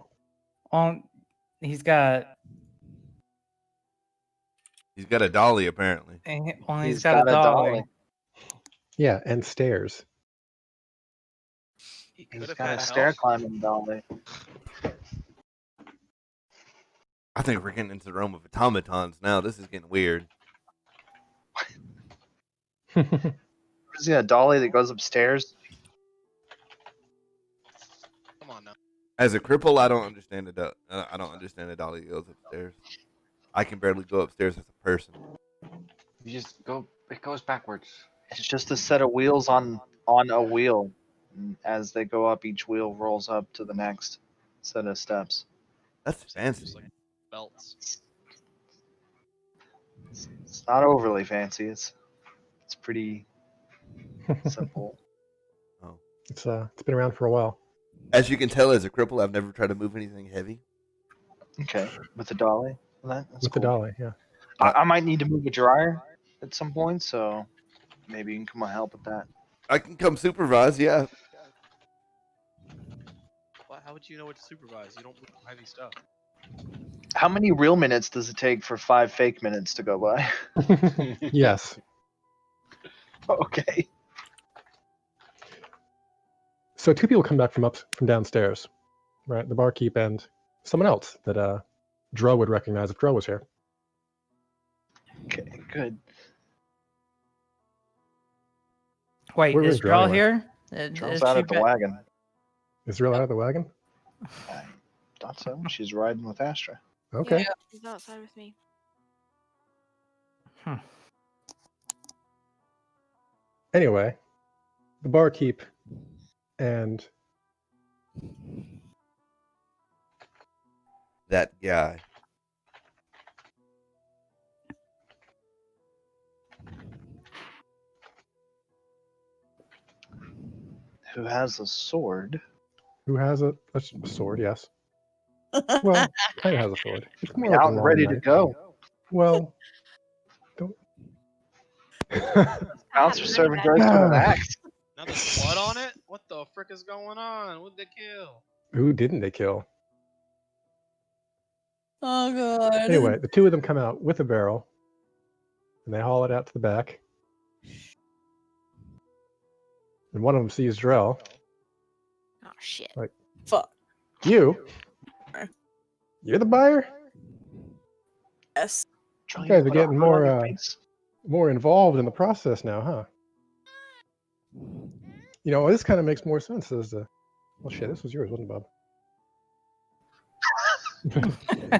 Well, he's got a dolly apparently. he's got a dolly. Yeah, and stairs. He's got a stair climbing dolly. I think we're getting into the realm of automatons now. This is getting weird. Is he a dolly that goes upstairs? Come on now. As a cripple, I don't understand I don't understand a dolly that goes upstairs. I can barely go upstairs as a person. You just go. It goes backwards. It's just a set of wheels on a wheel. And as they go up, each wheel rolls up to the next set of steps. That's fancy. Just like belts. It's not overly fancy. It's pretty simple. Oh. It's been around for a while. As you can tell, as a cripple, I've never tried to move anything heavy. Okay, with the dolly. That's With the cool. dolly, yeah. I might need to move a dryer at some point, so maybe you can come and help with that. I can come supervise, yeah. Well, how would you know what to supervise? You don't move heavy stuff. How many real minutes does it take for 5 fake minutes to go by? Yes. Okay. So 2 people come back from downstairs, right? The barkeep and someone else that Dro would recognize if Dro was here. Okay, good. Wait, Where is is Dro Drell anyway? here? Drill's Is out she of the ba- wagon. Is Real out of the wagon? I thought so. She's riding with Astra. Okay. He's outside with me. Anyway, the barkeep and That guy. Who has a sword? who has a sword, yes. Well, kind of has a sword. It's more like a Out and long ready to knife. go. Well, don't. Bouncer serving drinks with an axe. Now there's blood on it? What the frick is going on? What'd they kill? Who didn't they kill? Oh god. Anyway, the 2 of them come out with a barrel, and they haul it out to the back. And one of them sees Drell. Oh shit. Fuck. You're the buyer? Yes. You guys are getting more involved in the process now, huh? This kind of makes more sense as the. Well, shit, this was yours, wasn't it, Bob?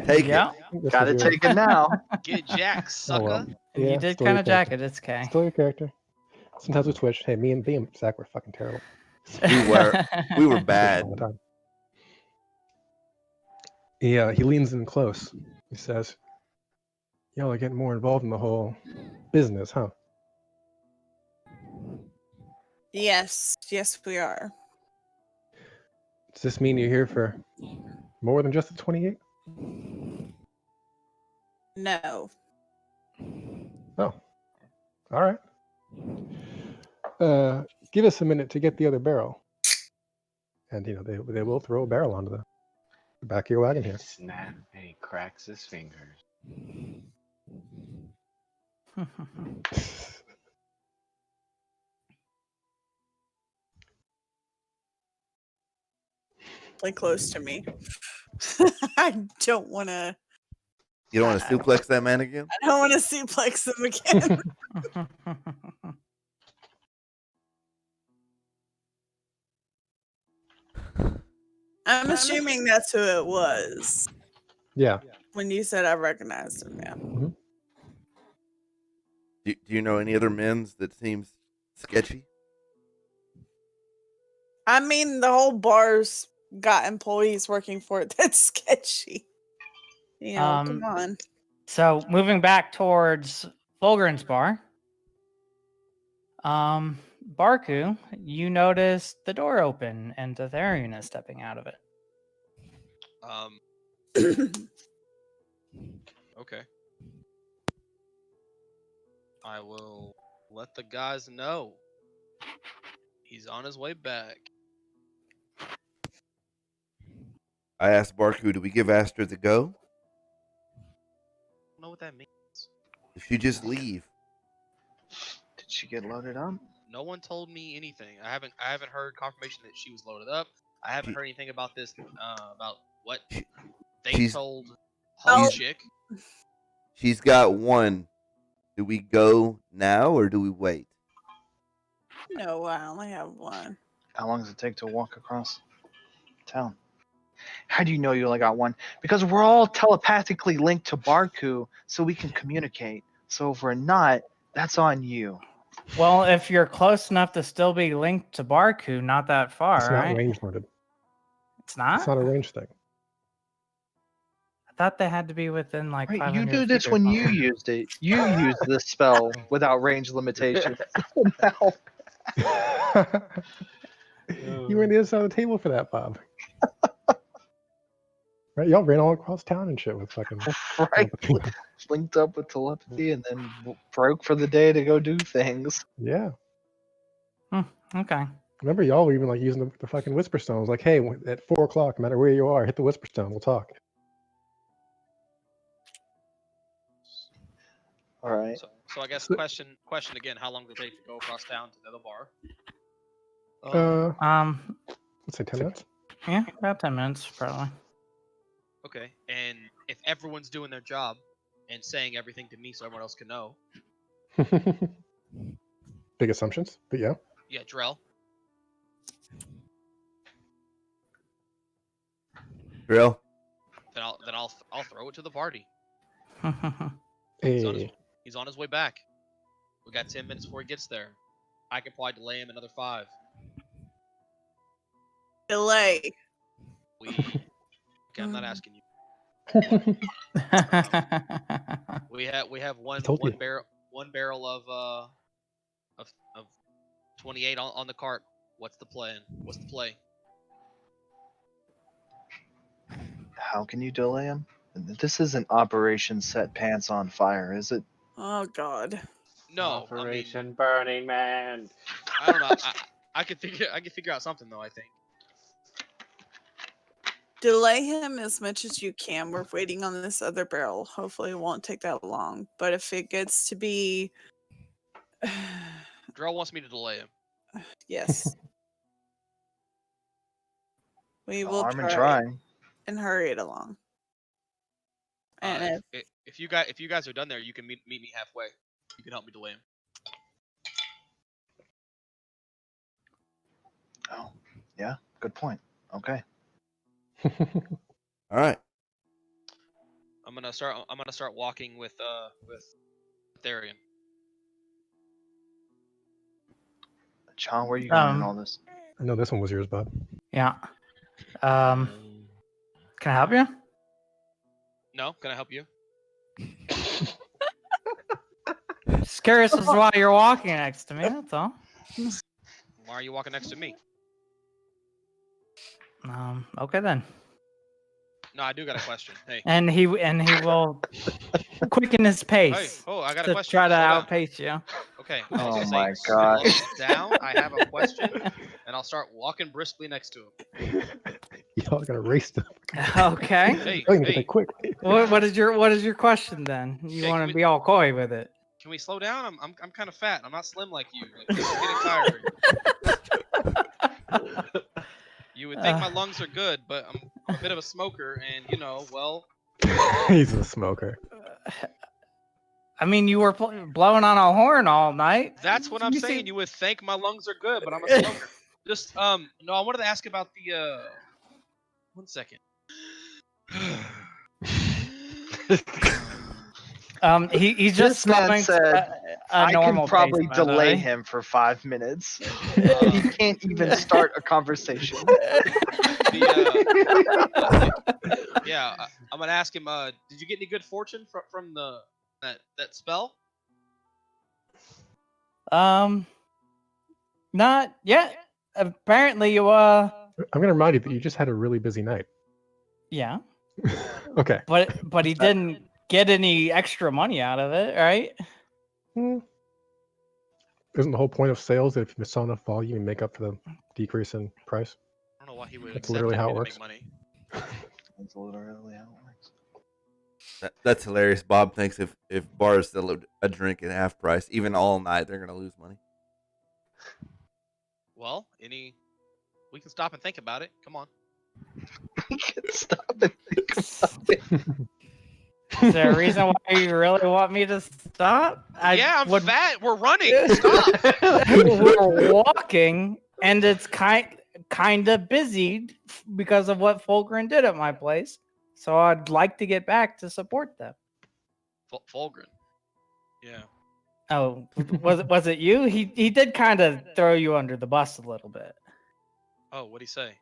Take Yeah. This Gotta was yours. take it now. Get Jack, Oh, sucker. well. You Yeah, did still kind your of jack character. it. It's okay. Still your character. Sometimes we switch. Hey, me and Zach were fucking terrible. We were bad. All the time. He leans in close. He says, "Y'all are getting more involved in the whole business, huh?" Yes. Yes, we are. Does this mean you're here for more than just the 28? No. Oh, all right. Give us a minute to get the other barrel. And they will throw a barrel onto the back of your wagon here. Snap, and he cracks his fingers. Like close to me. I don't want to. You don't want to suplex that man again? I don't want to suplex him again. I'm assuming that's who it was. Yeah. When you said I recognized him, yeah. Do you know any other men's that seems sketchy? I mean, the whole bar's got employees working for it. That's sketchy. You know, come on. So moving back towards Fulgrin's bar, Barku, you notice the door open and Therian is stepping out of it. Okay. I will let the guys know. He's on his way back. I asked Barku, do we give Astra the go? I don't know what that means. Did she just leave? Did she get loaded up? No one told me anything. I haven't heard confirmation that she was loaded up. I haven't heard anything about this. About what they she's- told Oh. Home Chick. She's got one. Do we go now or do we wait? No, I only have one. How long does it take to walk across town? How do you know you only got one? Because we're all telepathically linked to Barku, so we can communicate. So if we're not, that's on you. Well, if you're close enough to still be linked to Barku, not that far, It's not right? range limited. It's not? It's not a range thing. I thought they had to be within like Right, 500 you knew this feet or when you something. used it. You used this spell without range limitation. Now, You were on the other side of the table for that, Bob. Right? Y'all ran all across town and shit with fucking. right, linked up with telepathy and then broke for the day to go do things. Yeah. Okay. Remember, y'all were even like using the fucking Whisper Stones. Like, hey, at 4 o'clock, no matter where you are, hit the Whisper Stone. We'll talk. All right. So I guess question again. How long did it take to go across town to the other bar? Let's say 10 minutes. Yeah, about 10 minutes, probably. Okay. And if everyone's doing their job and saying everything to me so everyone else can know, Big assumptions, but yeah. yeah, Drell. Drill? Then I'll throw it to the party. Hey. He's on his way back. We got 10 minutes before he gets there. I could probably delay him another 5. Delay. Okay, I'm not asking you. We have one told you. barrel of 28 on the cart. What's the plan? What's the play? How can you delay him? This isn't Operation Set Pants on Fire, is it? Oh God. No, Operation Burning Man. I don't know. I could figure out something though. I think. Delay him as much as you can. We're waiting on this other barrel. Hopefully, it won't take that long. But if it gets to be, Drell wants me to delay him. yes, we will Arm and try try. and hurry it along. And If you guys are done there, you can meet me halfway. You can help me delay him. Oh, yeah, good point. Okay. All right. I'm gonna start walking with Therian. John, where are you going in all Um, this? I know this one was yours, Bob. Yeah. Can I help you? No, can I help you? Just curious as to why you're walking next to me. That's all. Why are you walking next to me? Okay then. No, I do got a question. Hey. And he will quicken his pace Hey, oh, I got a to question. try to Slow down. outpace you. Okay. Oh so my slow gosh. down. I have a question, and I'll start walking briskly next to him. Y'all gotta race them. Okay. Hey, Oh, you can get hey, that quick. What is your question then? You Okay, want can to we- be all coy with it? can we slow down? I'm kind of fat. I'm not slim like you. Like, this is getting tiring. You would think my lungs are good, but I'm a bit of a smoker, and well, He's a smoker. I mean, you were blowing on a horn all night. that's what I'm You saying. see- You would think my lungs are good, but I'm a smoker. Just no, I wanted to ask about the 1 second. He's just This man smelling. said, I can normal pace, probably by the delay way. him for 5 minutes. He can't even start a conversation. Yeah, I'm gonna ask him. Did you get any good fortune from that spell? Not yet. Apparently, you I'm gonna remind you that you just had a really busy night. yeah, Okay. but he didn't get any extra money out of it, right? Isn't the whole point of sales that if you sell enough volume, you make up for the decrease in price? I don't know why he would That's accept literally that how to it make works. money. That's literally how it works. That's hilarious. Bob thinks if bars sell a drink at half price, even all night, they're gonna lose money. Well, we can stop and think about it. Come on. Stop and think about it. Is there a reason why you really want me to stop? Yeah, I'm would- fat. We're running. Stop. We're walking, and it's kind of busy because of what Fulgrin did at my place. So I'd like to get back to support them. Fulgrin. Yeah. Oh, was it you? He did kind of throw you under the bus a little bit. Oh, what'd he say?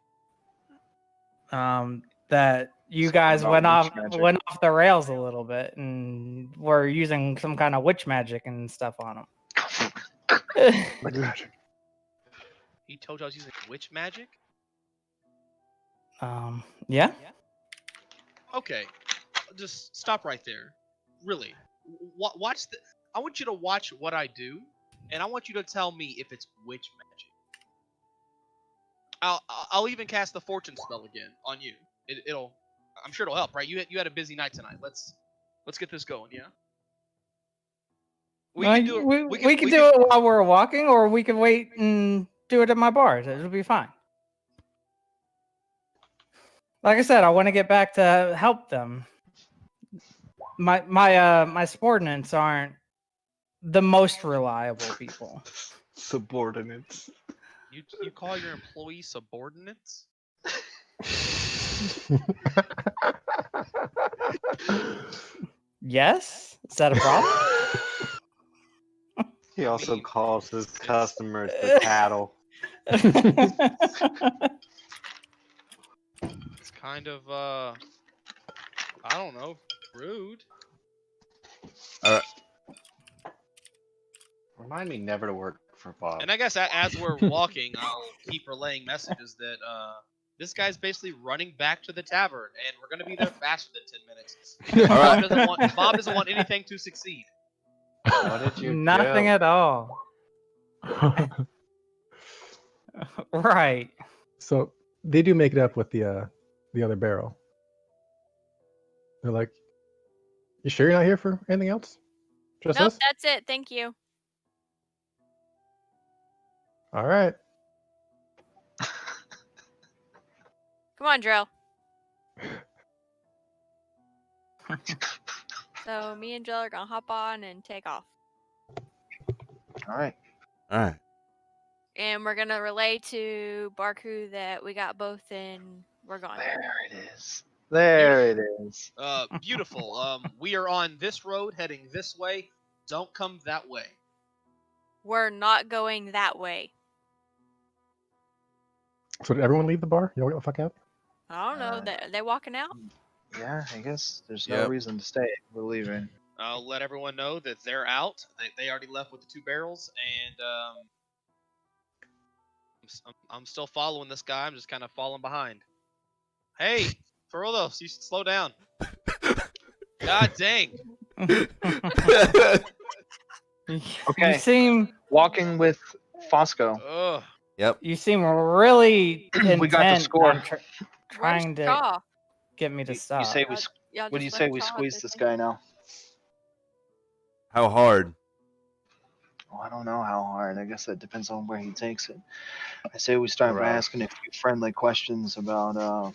That you Something guys about went witch off magic. went off the rails a little bit and were using some kind of witch magic and stuff on them. Magic. He told you I was using witch magic? Yeah. Okay. Just stop right there. Really. Watch I want you to watch what I do, and I want you to tell me if it's witch magic. I'll even cast the fortune spell again on you. I'm sure it'll help, right? You had a busy night tonight. Let's get this going, yeah? We can do it while we're walking, or we can wait and do it at my bars. It'll be fine. Like I said, I want to get back to help them. My subordinates aren't the most reliable people. Subordinates. You call your employees subordinates? Yes? Is that a problem? He also calls his customers the cattle. It's kind of I don't know, rude. Remind me never to work for Bob. And I guess as we're walking, I'll keep relaying messages that this guy's basically running back to the tavern, and we're gonna be there faster than 10 minutes. All right. Bob doesn't want anything to succeed. What did you Nothing do? at all. Right. So they do make it up with the other barrel. They're like, "You sure you're not here for anything else? Just Nope, us? that's it. Thank you. All right." Come on, Drill. So me and Drill are gonna hop on and take off. All right. All right. And we're gonna relay to Barku that we got both and we're gone. There it is. There it is. Beautiful. We are on this road heading this way. Don't come that way. We're not going that way. So did everyone leave the bar? You all get the fuck out? I don't know. They walking out? Yeah, I guess there's no Yep. reason to stay. We're leaving. I'll let everyone know that they're out. They already left with the 2 barrels, and I'm still following this guy. I'm just kind of falling behind. Hey, Feroldo, you should slow down. God dang. Okay. You seem Walking with Fosco. Ugh. Yep. you seem really intent We got the score. on trying to Straw? get me to You stop. say we? Y'all What do you just say left we Straw squeeze with this me? guy now? How hard? Oh, I don't know how hard. I guess that depends on where he takes it. I say we start by Right. asking a few friendly questions about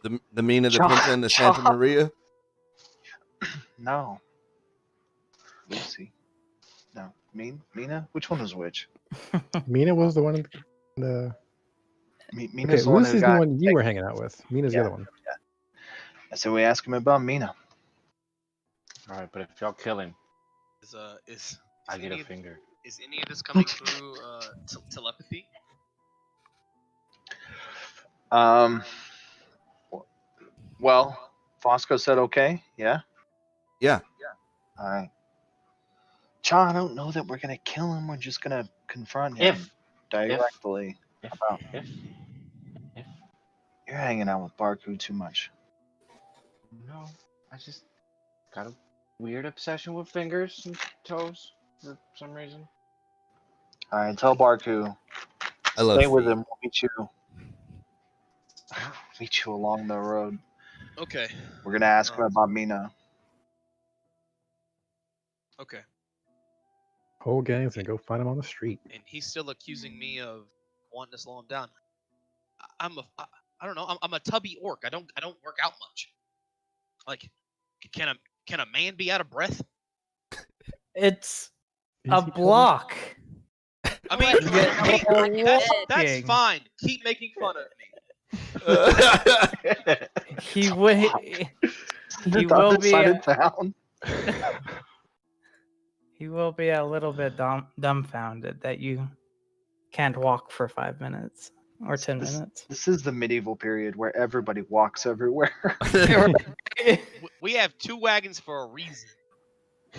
The Mina, the John- Pinta, and the Santa John. Maria. No. Lucy. No. Mina? Which one was which? Mina was the one in the. Mina's Okay, the one who Lucy's the got one you were hanging out with. Mina's Yeah. the other one. I said we ask him about Mina. All right, but if y'all kill him, Is I get any a of- finger. Is any of this coming through telepathy? Well, Fosco said okay. Yeah. Yeah. All right. John, I don't know that we're gonna kill him. We're just gonna confront him directly. If You're hanging out with Barku too much. no, I just got a weird obsession with fingers and toes for some reason. All right, tell Barku. I love Stay with feet. him. We'll meet you along the road. Okay. We're gonna ask him about Mina. Okay. Whole gang's gonna go find him on the street. And he's still accusing me of wanting to slow him down. I don't know. I'm a tubby orc. I don't work out much. Like, can a man be out of breath? It's Easy a peasy. block. I mean, Yeah, hey, well, that's walking. fine. Keep making fun of me. He will. He The will other be. side of town. He will be a little bit dumbfounded that you can't walk for 5 minutes or 10 minutes. This is the medieval period where everybody walks everywhere. We have 2 wagons for a reason.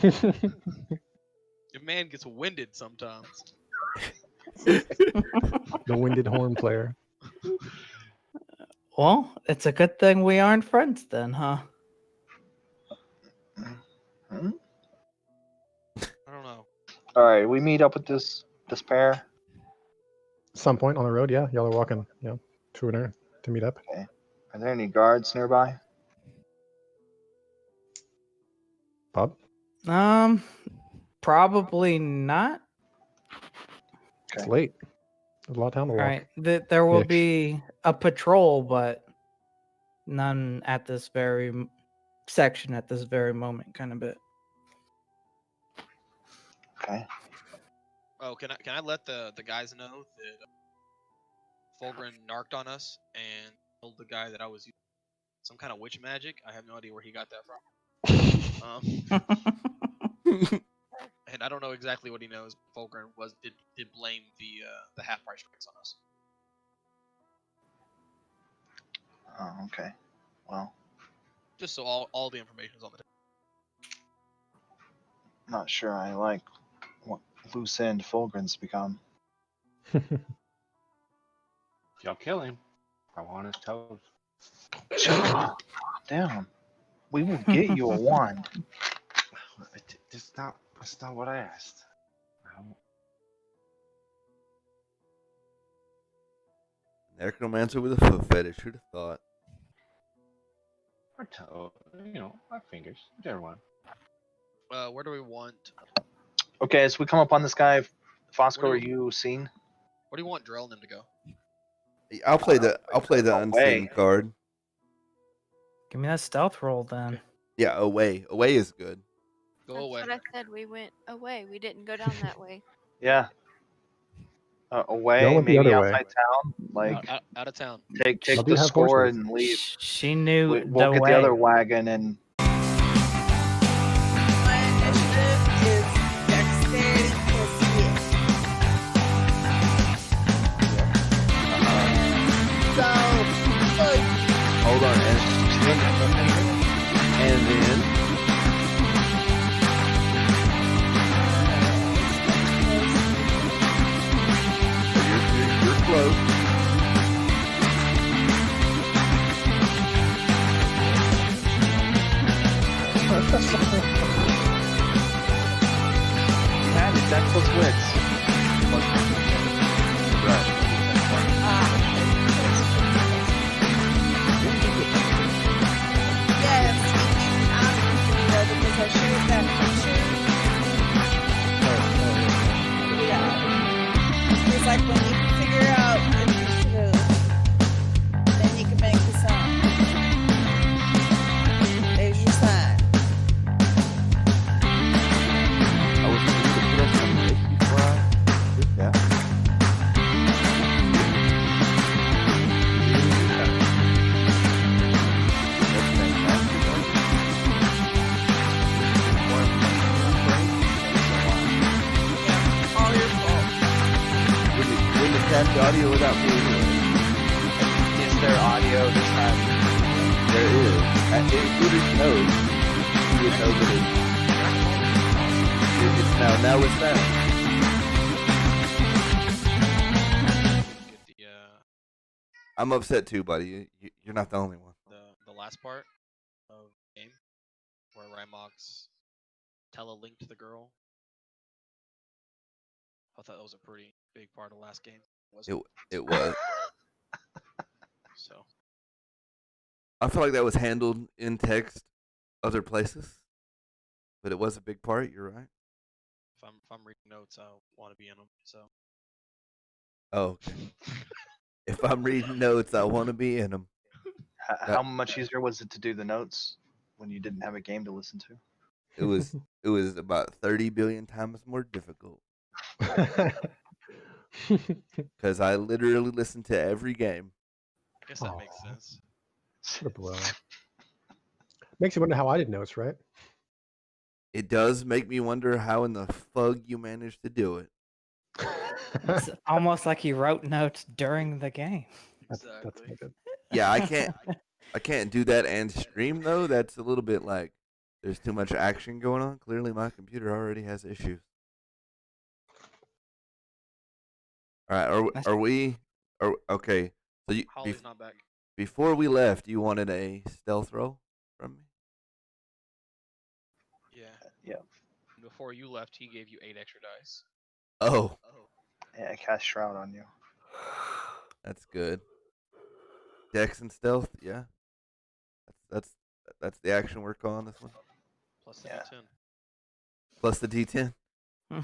Your man gets winded sometimes. The winded horn player. Well, it's a good thing we aren't friends then, huh? Hmm? I don't know. All right, we meet up with this pair. Some point on the road, yeah. Y'all are walking, to meet up. Are there any guards nearby? Bob? Probably not. It's late. There's a lot of time to All walk. right. There will Ish. be a patrol, but none at this very section at this very moment, kind of bit. Okay. Oh, can I let the guys know that Fulgrim narked on us and told the guy that I was using some kind of witch magic? I have no idea where he got that from. And I don't know exactly what he knows. Fulgrim did blame the half price drinks on us. Oh, okay. Well, Just so all the information is on the table. not sure I like what loose end Fulgrim's become. If y'all kill him, I want his toes. Calm down. We will get you a wand. That's not what I asked. Necromancer with a foot fetish. Who'd have thought? Or toe, my fingers, whichever one. Where do we want? Okay, as we come up on this guy, Fosco, are you seen? Where do you want Drell and them to go? I'll play the Away. unseen card. Give me that stealth roll then. Yeah, away. Away is good. Go That's away. what I said. We went away. We didn't go down that way. Yeah. Away, Y'all went the maybe other way. outside town. Like, Out of town. take Y'all do the have score horses. and leave. She knew We'll the get way. the other wagon and My initiative is dexterity plus wit. So, Hold on, and then you're close. Pat, it's that plus wits. yes, I'm confused because I shared that picture. Yeah. It's like when you figure out initiative, then you can make the sign. There's your sign. I was thinking to put us on the audio without me anyway. Is there audio this time? There is. If Hooters knows, he would know that it's now. Now it's that. Get the I'm upset too, buddy. You're not the only one. the last part of the game where Rymox tell a link to the girl. I thought that was a pretty big part of the last game. It was. So I feel like that was handled in text other places, but it was a big part. You're right. if I'm reading notes, I want to be in them. So Oh, okay. If I'm reading notes, I want to be in them. How much easier was it to do the notes when you didn't have a game to listen to? It was about 30 billion times more difficult because I literally listened to every game. I guess that makes sense. What a blow. Makes you wonder how I did notes, right? It does make me wonder how in the fuck you managed to do it. It's almost like he wrote notes during the game. That's Exactly. not good. Yeah, I can't do that and stream though. That's a little bit like there's too much action going on. Clearly, my computer already has issues. All right, are we? Okay? So you Holly's not back. before we left, you wanted a stealth roll from me. Yeah. Yeah. Before you left, he gave you 8 extra dice. Oh, Yeah, I cast Shroud on you. that's good. Dex and stealth, yeah. That's the action we're calling this one. Plus the Yeah. D10. Plus the D10. All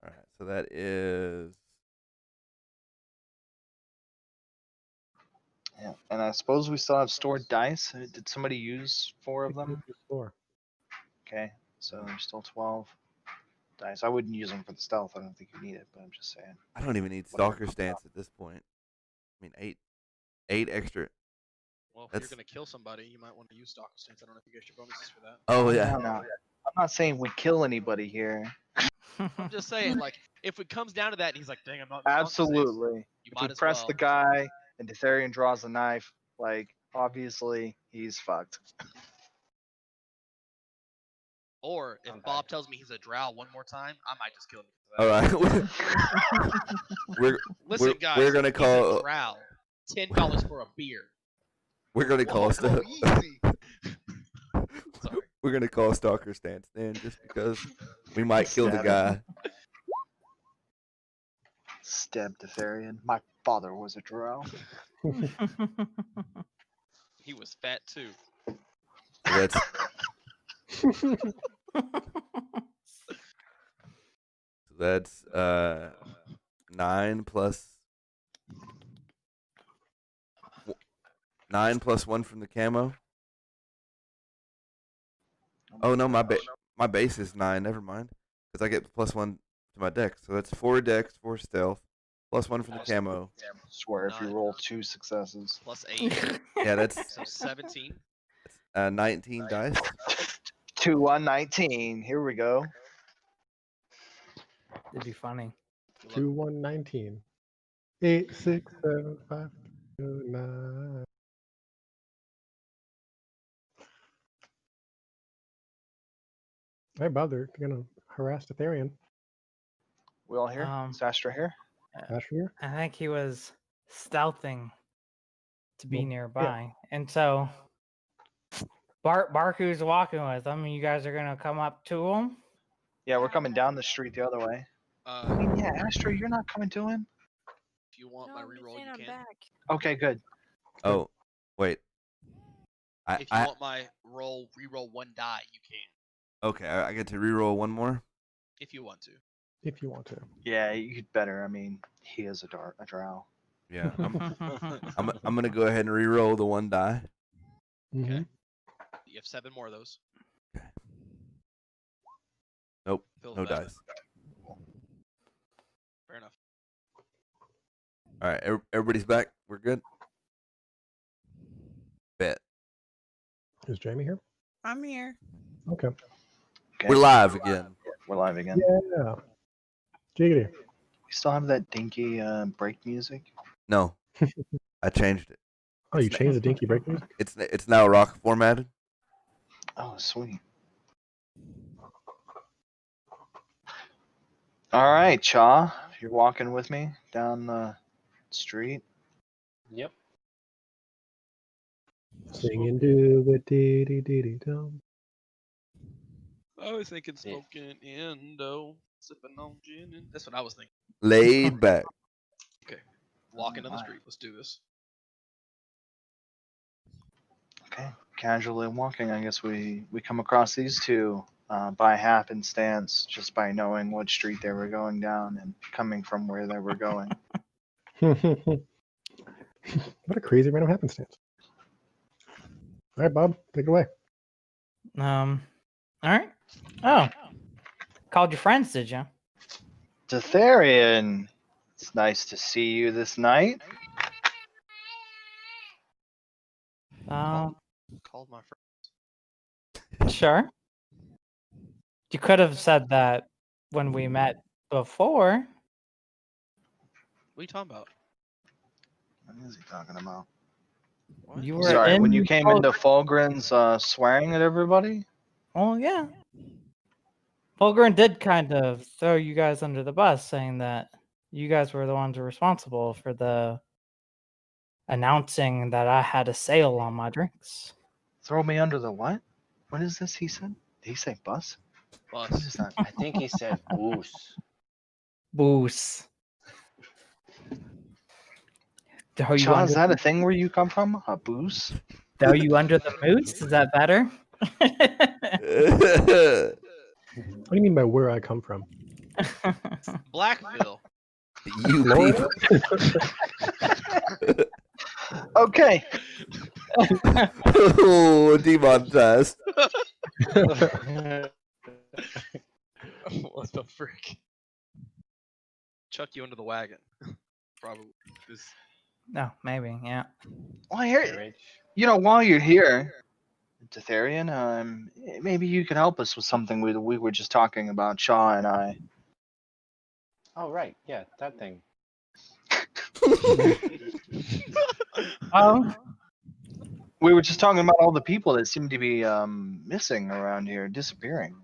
right, so that is Yeah, and I suppose we still have stored dice. Did somebody use 4 of them? Four. Okay, so there's still 12 dice. I wouldn't use them for the stealth. I don't think you need it, but I'm just saying. I don't even need stalker stance at this point. I mean, eight extra. Well, if That's- you're gonna kill somebody, you might want to use Stalker Stance. I don't know if you get your bonuses for that. Oh yeah. No, I'm not saying we kill anybody here. I'm just saying, like, if it comes down to that, and he's like, "Dang, I'm not." in Stalker Stance," Absolutely. You If might we as press well. the guy and Detherian draws a knife, like, obviously, he's fucked. Or if Okay. Bob tells me he's a drow one more time, I might just kill him. All right. we're Listen, we're, guys. we're gonna he's call a drow. $10 for a beer. we're gonna call Whoa, easy. Sorry. we're gonna call stalker stance then, just because we might kill the Stab guy. Stab Detherian. My father was a drow. He was fat too. So that's 9 plus 9 plus 1 from the camo. Oh no, my base is 9. Never mind, because I get plus 1 to my dex. So that's 4 dex, 4 stealth, plus 1 from the camo. Swear if you Nine. roll 2 successes. Plus 8. Yeah, that's So 17. 19 dice. 2 on 19. Here we go. It'd be funny. 2, 1, 19. 8, 6, 7, 5, 2, 9. Hey, Bother, you're gonna harass Detherian. We all here? Is Astra here? Asher here? I think he was stealthing to be Well, yeah. nearby, and so Barku's walking with him. And you guys are gonna come up to him. Yeah, we're coming down the street the other way. I mean, yeah, Astra, you're not coming to him? If you want No, my I'm just reroll, saying you I'm can. back. Okay, good. Oh, wait. If you want my reroll 1 die, you can. Okay, I get to reroll 1 more. If you want to. If you want to. Yeah, you'd better. I mean, he is a drow. Yeah, I'm gonna go ahead and reroll the 1 die. Mhm. You have 7 more of those. Nope, Feels no better. dice. Fair enough. All right, everybody's back. We're good. Bet. Is Jamie here? I'm here. Okay. Okay. We're live again. We're live again. Yeah. Jiggity. You still have that dinky break music? No, I changed it. Oh, you changed the dinky break music? It's now rock formatted. Oh, sweet. All right, Cha, you're walking with me down the street. Yep. Singing do it dee dee dee dee dum. I was thinking smoking Indo, sipping on gin. That's what I was thinking. Laid back. Okay, walking Oh, down the my. street. Let's do this. Okay, casually walking. I guess we come across these two by happenstance, just by knowing what street they were going down and coming from where they were going. What a crazy random happenstance. All right, Bob, take it away. All right. Oh, called your friends, did you? Detharian, it's nice to see you this night. Called my friend. Sure. You could have said that when we met before. What are you talking about? What is he talking about? What? You were Sorry, in when you came into Fulgrin's swearing at everybody? Oh yeah. Fulgrin did kind of throw you guys under the bus, saying that you guys were the ones responsible for the announcing that I had a sale on my drinks. Throw me under the what? What is this he said? Did he say bus? What Bus. is that? I think he said boost. Boost. Throw you Cha, under is that a thing where you come from? A boost? throw you under the moose? Is that better? What do you mean by where I come from? Blackville. You Florida? Okay. Oh, demonetized. What the frick? Chuck you under the wagon. Probably. No, maybe, yeah. Well, here, you know, while you're here, Detharian, maybe you could help us with something we were just talking about, Shaw and I. Oh, right. Yeah, that thing. We were just talking about all the people that seem to be missing around here, disappearing.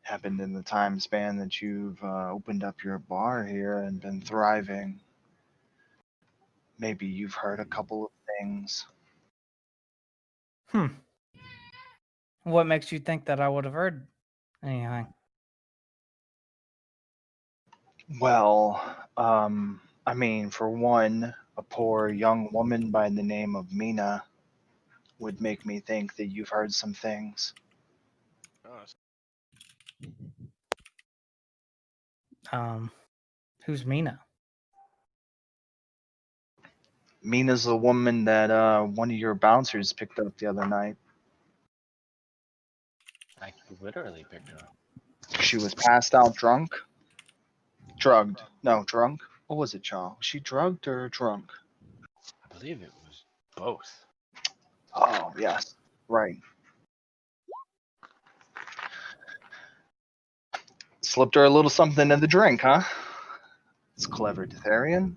Happened in the time span that you've opened up your bar here and been thriving. Maybe you've heard a couple of things. What makes you think that I would have heard anything? Well, I mean, for one, a poor young woman by the name of Mina would make me think that you've heard some things. Who's Mina? Mina's the woman that one of your bouncers picked up the other night. I literally picked her up. She was passed out drunk. Drugged. No, drunk. What was it, Charles? Was she drugged or drunk? I believe it was both. Oh, yes. Right. Slipped her a little something in the drink, huh? It's clever, Detharian.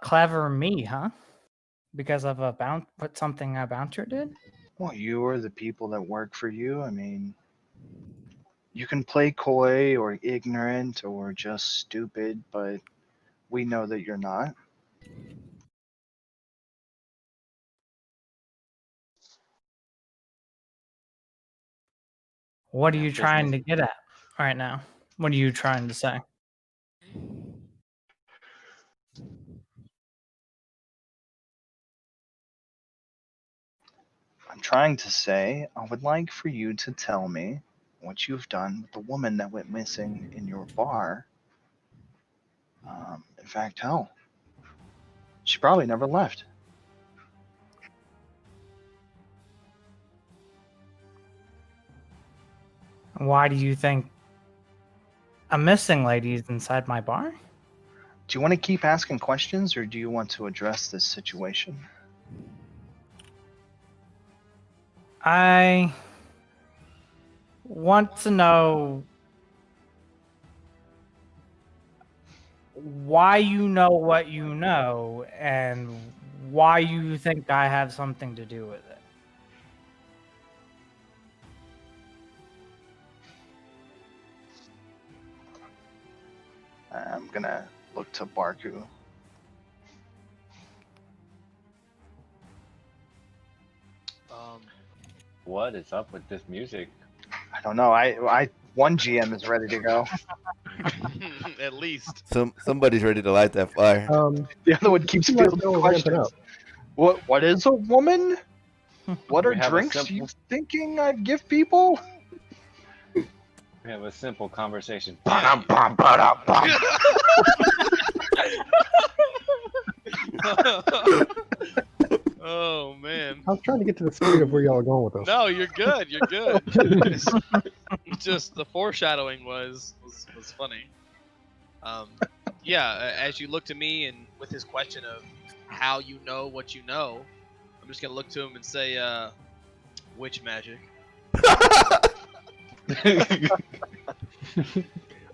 Clever me, huh? Because of something a bouncer did? Well, you or the people that work for you, I mean, you can play coy or ignorant or just stupid, but we know that you're not. What are you trying to get at right now? What are you trying to say? I'm trying to say, I would like for you to tell me what you've done with the woman that went missing in your bar. In fact, hell, she probably never left. Why do you think a missing lady is inside my bar? Do you want to keep asking questions or do you want to address this situation? I want to know why you know what you know and why you think I have something to do with it. I'm gonna look to Barku. What is up with this music? I don't know. I one GM is ready to go. At least. Somebody's ready to light that fire. The other one keeps you guys fielding know we're ramping questions. up. What is a woman? What We are have a drinks simple- you thinking I'd give people? We have a simple conversation. Oh man. I was trying to get to the spirit of where y'all are going with this. No, you're good. You're good. Just the foreshadowing was funny. Yeah, as you look to me and with his question of how you know what you know, I'm just gonna look to him and say, witch magic. I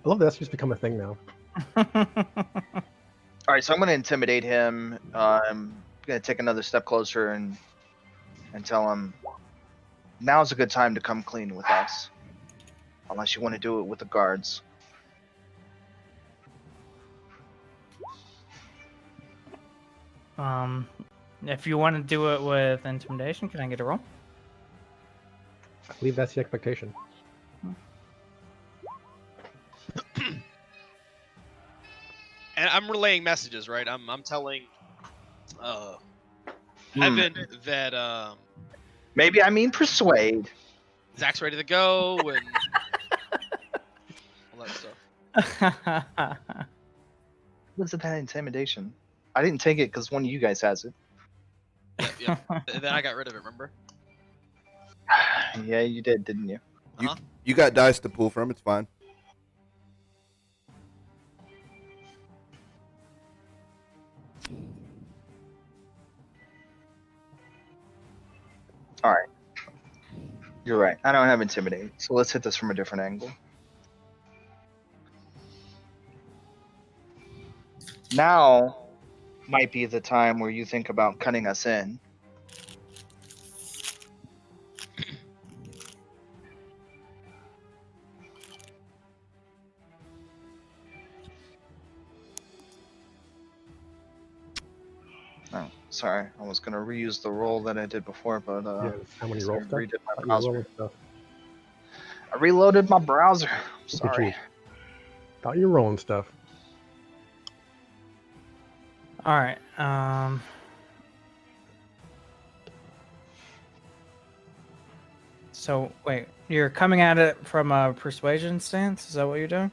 love that's just become a thing now. All right, so I'm going to intimidate him. I'm going to take another step closer and tell him, now's a good time to come clean with us. Unless you want to do it with the guards. If you want to do it with intimidation, can I get a roll? I believe that's the expectation. And I'm relaying messages, right? I'm telling Evan that Maybe I mean persuade. Zach's ready to go and all that stuff. Was it that intimidation? I didn't take it because one of you guys has it. Yeah. And then I got rid of it, remember? Yeah, you did, didn't you? You got dice to pull from. It's fine. All right. You're right. I don't have intimidate. So let's hit this from a different angle. Now might be the time where you think about cutting us in. Oh, sorry. I was going to reuse the roll that I did before, but Yeah, it's how many I roll stuff? redid my How you browser. rolling stuff? I reloaded my browser. Look at Sorry. you. Thought you were rolling stuff. All right. So wait, you're coming at it from a persuasion stance? Is that what you're doing?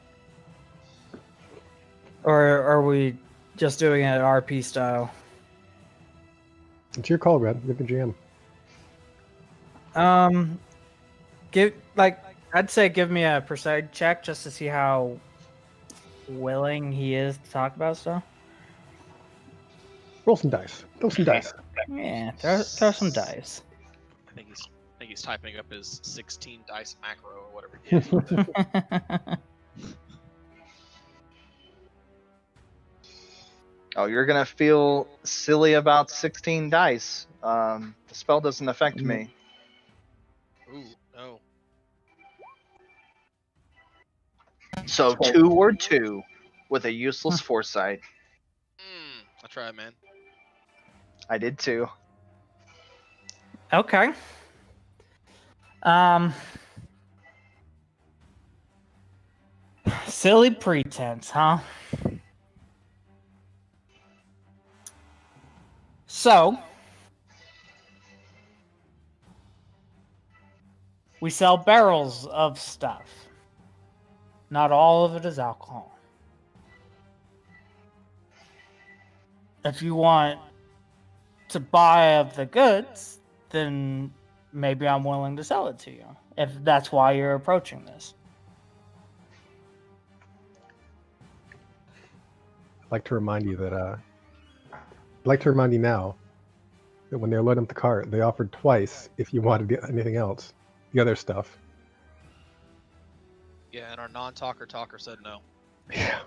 Or are we just doing it RP style? It's your call, Red. You're the GM. I'd say give me a persuade check just to see how willing he is to talk about stuff. Roll some dice. Throw some dice. Yeah, throw some dice. I think he's typing up his 16 dice macro or whatever he is. Oh, you're gonna feel silly about 16 dice. The spell doesn't affect me. Ooh, no. So 2 or 2 with a useless foresight. I tried, man. I did too. Okay. Silly pretense, huh? So, we sell barrels of stuff. Not all of it is alcohol. If you want to buy of the goods, then maybe I'm willing to sell it to you. If that's why you're approaching this. I'd like to remind you that I'd like to remind you now that when they loaded up the cart, they offered twice if you wanted anything else, the other stuff. Yeah, and our non-talker talker said no. Yeah.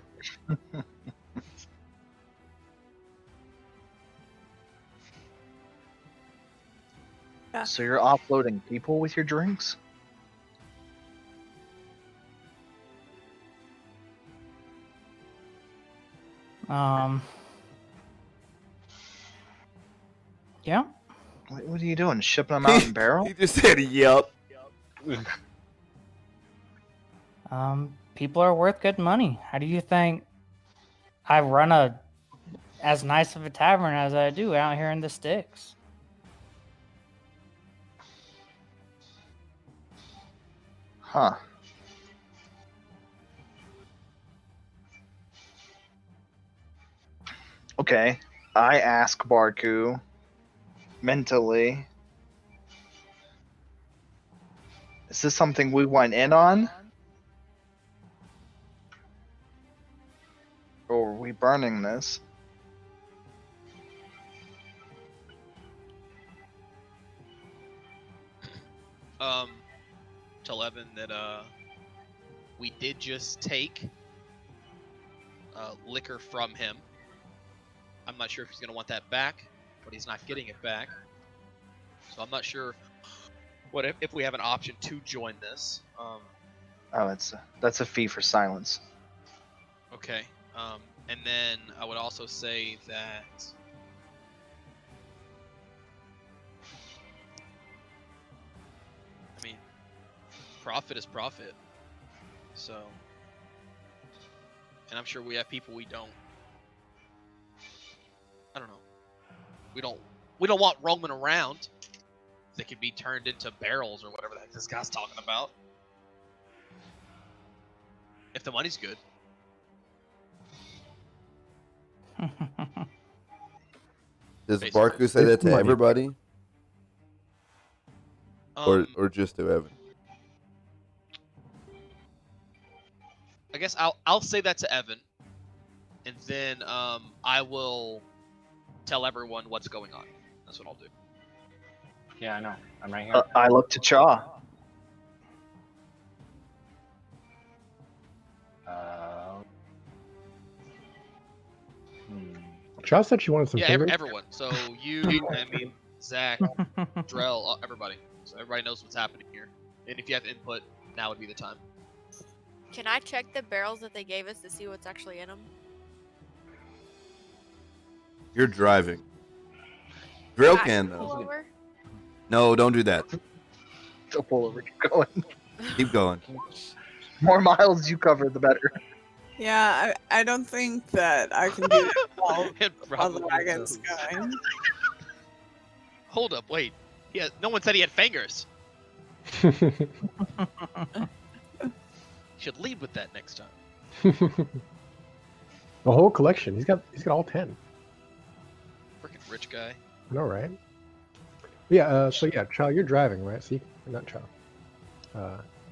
So you're offloading people with your drinks? Yeah. What are you doing? Shipping them out in barrel? He just said, "Yep." People are worth good money. How do you think I run as nice of a tavern as I do out here in the sticks? Huh. Okay. I ask Barku mentally. Is this something we went in on? Or are we burning this? Tell Evan that we did just take liquor from him. I'm not sure if he's gonna want that back, but he's not getting it back. So I'm not sure what if we have an option to join this. Oh, that's a fee for silence. Okay. And then I would also say that I mean, profit is profit. So, and I'm sure we have people we don't. I don't know. We don't want roaming around. They could be turned into barrels or whatever the heck this guy's talking about. If the money's good. Does Basically. Barku say that to Money. everybody, or Um, just to Evan? I guess I'll say that to Evan, and then I will tell everyone what's going on. That's what I'll do. Yeah, I know. I'm right here. I look to Cha. Josh said she wanted some Yeah, fingers. everyone. So you, I mean, Zach, Drell, everybody. So everybody knows what's happening here. And if you have input, now would be the time. Can I check the barrels that they gave us to see what's actually in them? You're driving. Drill can though. No, don't do that. Don't pull over. Keep going. Keep going. More miles you cover, the better. Yeah, I don't think that I can do that while It the probably wagon's does. going. Hold up, wait. Yeah, no one said he had fingers. Should lead with that next time. The whole collection. He's got all 10. Freaking rich guy. I know, right? Yeah. So yeah, Chow, you're driving, right? So not Chow.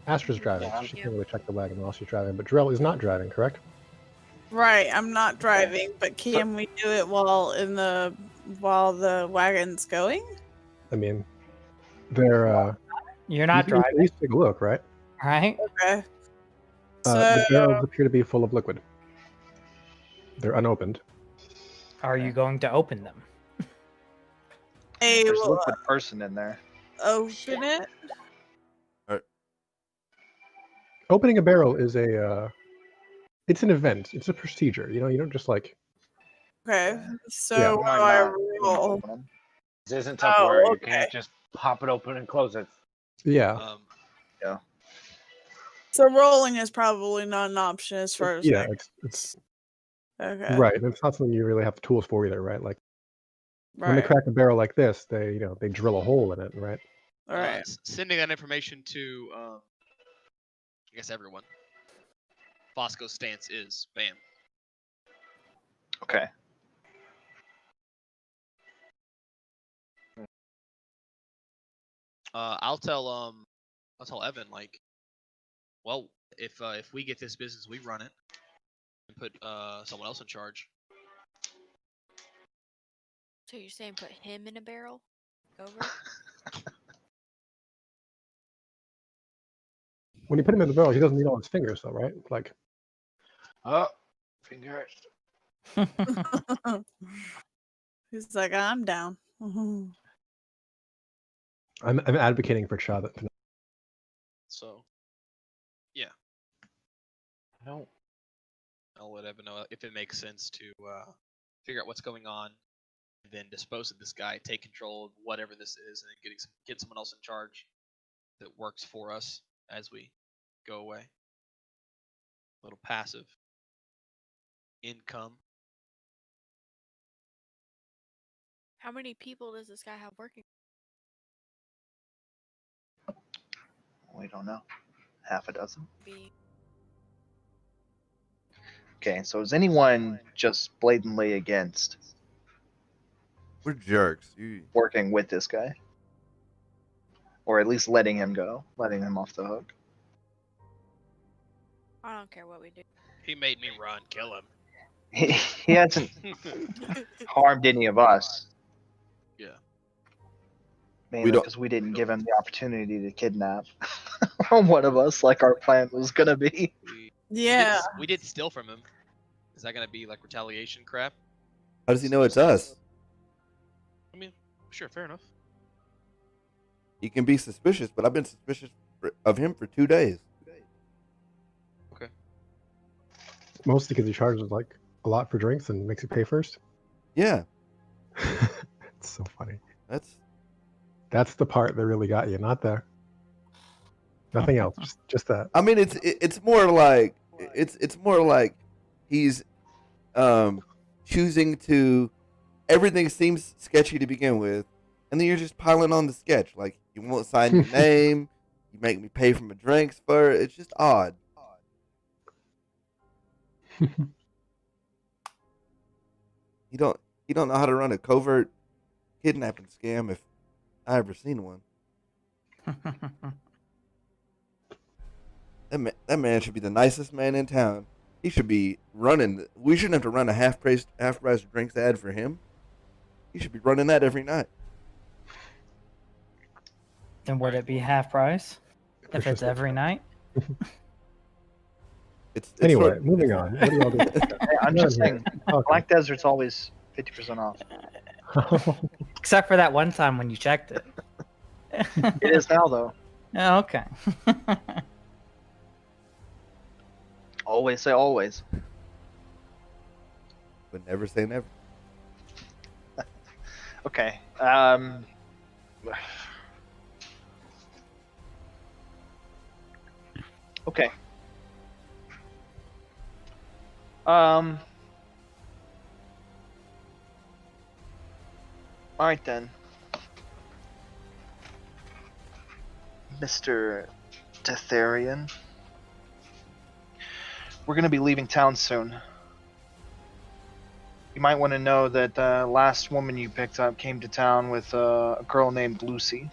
Astra's driving. Yeah. She can't really check the wagon while she's driving, but Drell is not driving, correct? Right, I'm not driving, but can we do it while the wagon's going? I mean, they're. You're not you can driving, at least take a look, right? right? Okay. The So barrels appear to be full of liquid. They're unopened. Are you going to open them? I There's a will liquid person in there. open it. Opening a barrel is it's an event. It's a procedure. You know, you don't just like. Okay. So Yeah. what Why do I not? roll? This isn't Oh, Tupperware. You okay. can't just pop it open and close it. Yeah. So rolling is probably not an option as far as Yeah. It's okay. right. And it's not something you really have the tools for either, right? Like when they Right. crack a barrel like this, they they drill a hole in it, right? All right. Sending that information to, I guess everyone. Fosco's stance is bam. Okay. I'll tell Evan, like, well, if we get this business, we run it and put someone else in charge. So you're saying put him in a barrel? Over? When you put him in the barrel, he doesn't need all his fingers, though, right? Like, Oh, fingers. He's like, I'm down. I'm advocating for Chava. So I don't. I'll let Evan know if it makes sense to figure out what's going on, and then dispose of this guy, take control of whatever this is, and then get someone else in charge that works for us as we go away. A little passive income. How many people does this guy have working? We don't know. Half a dozen. Be Okay, so is anyone just blatantly against We're jerks. You working with this guy? Or at least letting him go, letting him off the hook? I don't care what we do. He made me run. Kill him. He hasn't harmed any of us. Yeah. Mainly don't- because we didn't give him the opportunity to kidnap one of us like our plan was gonna be. Yeah. We did steal from him. Is that gonna be like retaliation crap? How does he know it's us? I mean, sure, fair enough. He can be suspicious, but I've been suspicious of him for 2 days. Mostly because he charges like a lot for drinks and makes you pay first. Yeah, It's so funny. that's. The part that really got you, not there. Nothing else, just that. I mean, it's more like it's more like he's choosing to. Everything seems sketchy to begin with, and then you're just piling on the sketch. Like you won't sign your name, you make me pay for my drinks for it. It's just odd. You don't know how to run a covert kidnapping scam if I ever seen one. That man should be the nicest man in town. He should be running. We shouldn't have to run a half price drinks ad for him. He should be running that every night. Then would it be half price if it's every night? It's Anyway, sort of- moving on. What do y'all do? Hey, I'm just saying, Okay. Black Desert's always 50% off. Except for that one time when you checked it. It is now, though. Oh, okay. Always say always. But never say never. Okay. Okay. All right then, Mr. Detherian. We're gonna be leaving town soon. You might want to know that the last woman you picked up came to town with a girl named Lucy.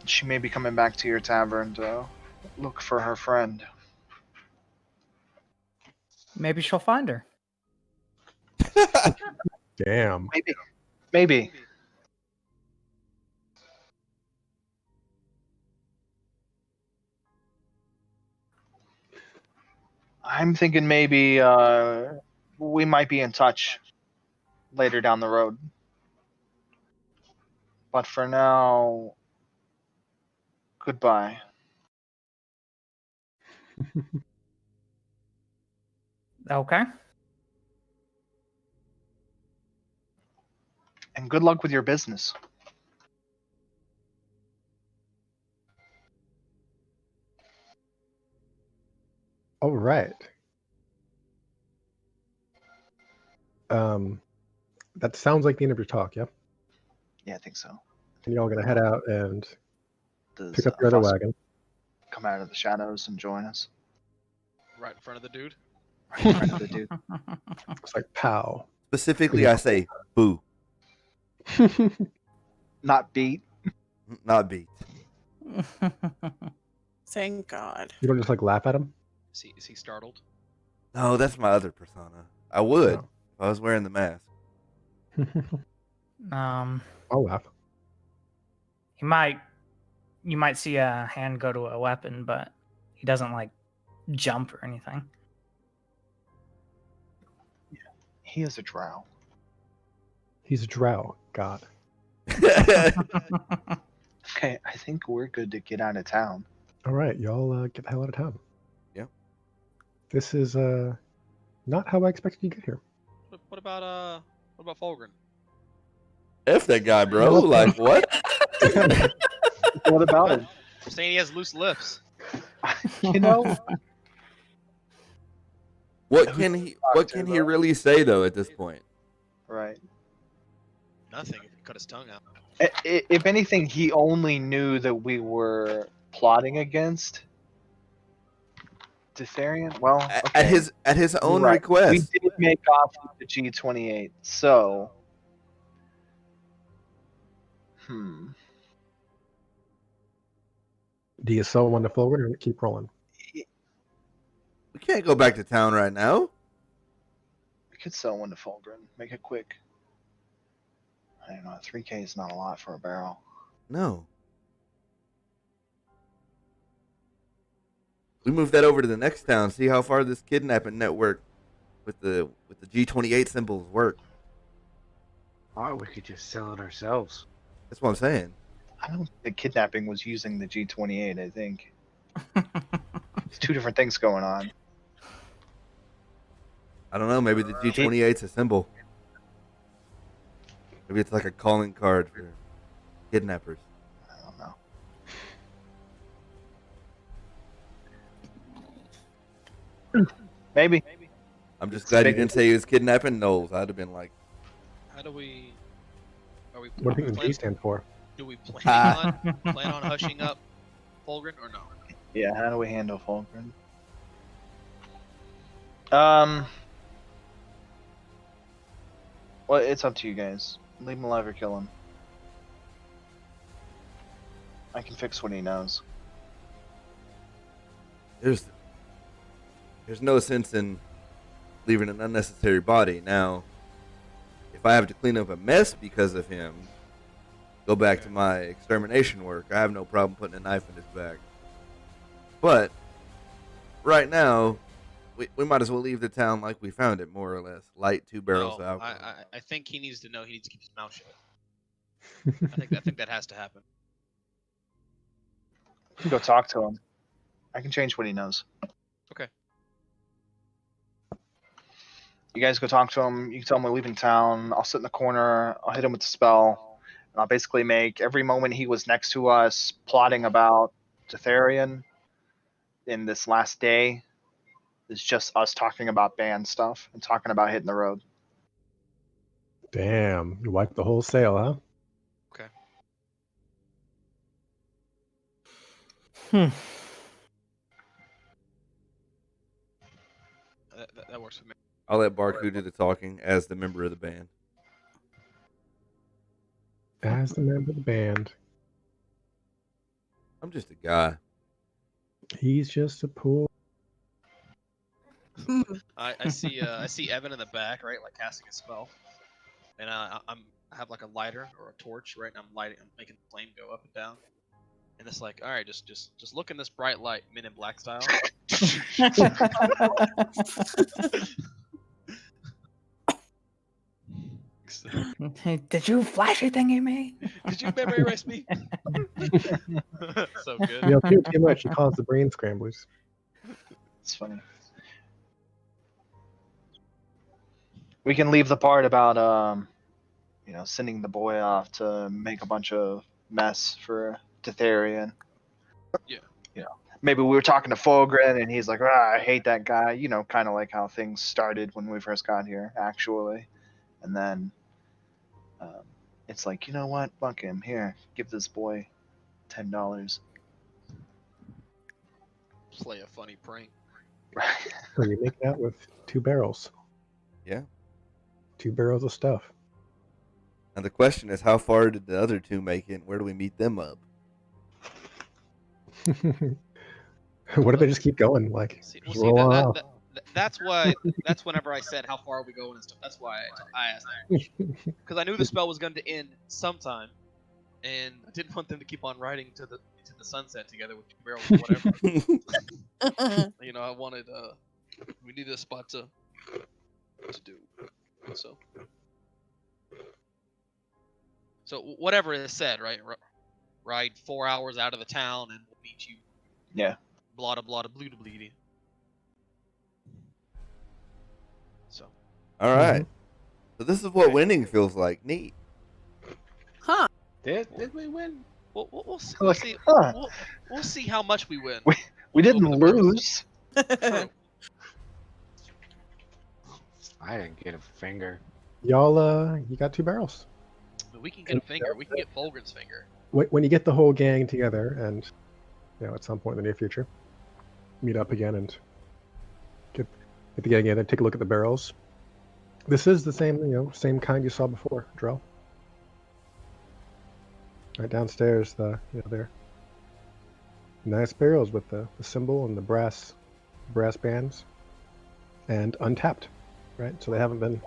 She may be coming back to your tavern to look for her friend. Maybe she'll find her. Damn. Maybe. I'm thinking maybe we might be in touch later down the road. But for now, goodbye. Okay. And good luck with your business. All right. That sounds like the end of your talk, yeah? Yeah, I think so. And you're all gonna head out and Does, pick up your other Frost wagon. come out of the shadows and join us? Right in front of the dude. Right in front of the dude. It's like pow. Specifically, I say boo, Not beat. not beat. Thank God. You don't just like laugh at him? Is he startled? No, that's my other persona. I would Oh. if I was wearing the mask. Um, I'll laugh. you might see a hand go to a weapon, but he doesn't like jump or anything. He is a drow. He's a drow. God. Okay, I think we're good to get out of town. All right, y'all get the hell out of town. Yeah. This is not how I expected you to get here. What about Fulgrim? F that guy, bro. Like what? What about it? I'm saying he has loose lips. You know, What can he really say though at this point? right. Nothing if he cut his tongue out. If anything, he only knew that we were plotting against Ditharian. Well, At okay. at his own Right. request. We did make off with the G28, so. Do you sell one to Fulgrim or keep rolling? We can't go back to town right now. We could sell one to Fulgrim. Make it quick. I don't know. 3K is not a lot for a barrel. No. We move that over to the next town. See how far this kidnapping network with the G28 symbols work. Or we could just sell it ourselves. That's what I'm saying. I don't think the kidnapping was using the G28, I think. There's two different things going on. I don't know. Maybe the G28's a symbol. Maybe it's like a calling card for kidnappers. I don't know. Maybe. I'm just glad he didn't say he was kidnapping Knowles. I'd have been like, How do we? Are we? What do you think the plan- G stand for? Do we plan on hushing up Fulgrim or no? Yeah, how do we handle Fulgrim? Well, it's up to you guys. Leave him alive or kill him. I can fix what he knows. there's no sense in leaving an unnecessary body. Now, if I have to clean up a mess because of him, go back to my extermination work. I have no problem putting a knife in his back. But right now, we might as well leave the town like we found it, more or less. Light 2 barrels No, of alcohol. I think he needs to know he needs to keep his mouth shut. I think that has to happen. You can go talk to him. I can change what he knows. Okay. You guys go talk to him. You can tell him we're leaving town. I'll sit in the corner. I'll hit him with the spell. And I'll basically make every moment he was next to us plotting about Ditharian in this last day is just us talking about band stuff and talking about hitting the road. Damn, you wiped the whole sail, huh? That works for me. I'll let Barku do the talking as the member of the band. As the member of the band, I'm just a guy. he's just a poor. I see Evan in the back, right, like casting a spell, and I have like a lighter or a torch, right, and I'm making the flame go up and down, and it's like, all right, just look in this bright light, Men in Black style. Did you flash a thing at me? Did you memory erase me? So good. You know, too much, you cause the brain scramblers. It's funny. We can leave the part about sending the boy off to make a bunch of mess for Ditharian. Yeah. Maybe we were talking to Fulgrim and he's like, I hate that guy. You know, kind of like how things started when we first got here, actually. And then it's like, you know what? Fuck him. Here, give this boy $10. Play a funny prank. So you make that with 2 barrels. Yeah. 2 barrels of stuff. Now the question is, how far did the other 2 make it? Where do we meet them up? What if they just keep going? Like, See, just well, roll see on out. That's why. That's whenever I said how far are we going and stuff. That's why I asked that because I knew the spell was going to end sometime, and I didn't want them to keep on riding to the sunset together with 2 barrels or whatever. You know, I wanted. We needed a spot to do. So whatever is said, right? Ride 4 hours out of the town, and we'll meet you. Yeah. Blah blah blah blue bleedy. So. All right. So this is what winning feels like. Neat. Huh. Did we win? We'll see. Like, See huh. we'll see how much we win. We didn't Over the lose. True. I didn't get a finger. Y'all, you got 2 barrels. But we can get a finger. We can get Fulgrim's finger. When you get the whole gang together, and at some point in the near future, meet up again and get the gang together, take a look at the barrels. This is the same kind you saw before, Drell. Right downstairs, they're nice barrels with the symbol and the brass bands, and untapped, right? So they haven't been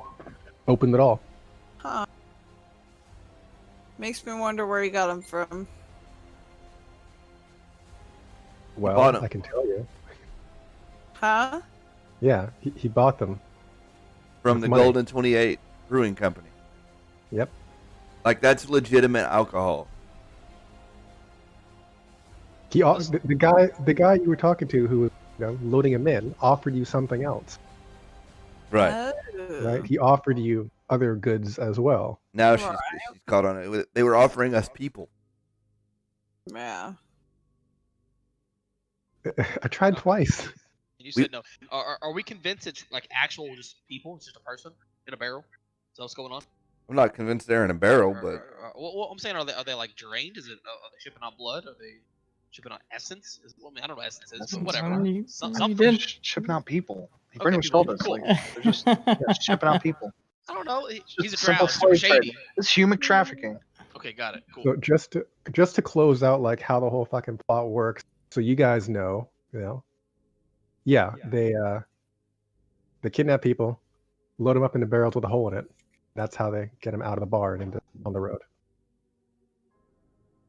opened at all. Huh. Makes me wonder where he got them from. bought Well, 'em. I can tell you. Huh? Yeah, he bought them. From With the money. Golden 28 Brewing Company. Yep. Like that's legitimate alcohol. The guy you were talking to who was loading him in offered you something else, Right. Oh. right? He offered you other goods as well. Now she's Right. caught on it. They were offering us people. Yeah. I tried twice. And you said no. Are we convinced it's like actual just people? It's just a person in a barrel. Is that what's going on? I'm not convinced they're in a barrel, but Well, I'm saying, are they like drained? Is it? Are they shipping out blood? Are they shipping out essence? I mean, I don't know what essence is, but whatever. Something. They're shipping out people. He pretty much told us, cool. like, they're just shipping out people. I don't know. He's a Simple drow. Super slave trade. shady. It's human trafficking. Okay, got it. Cool. So just to close out like how the whole fucking plot works, so you guys know, yeah, they kidnap people, load them up into barrels with a hole in it. That's how they get them out of the bar and into on the road.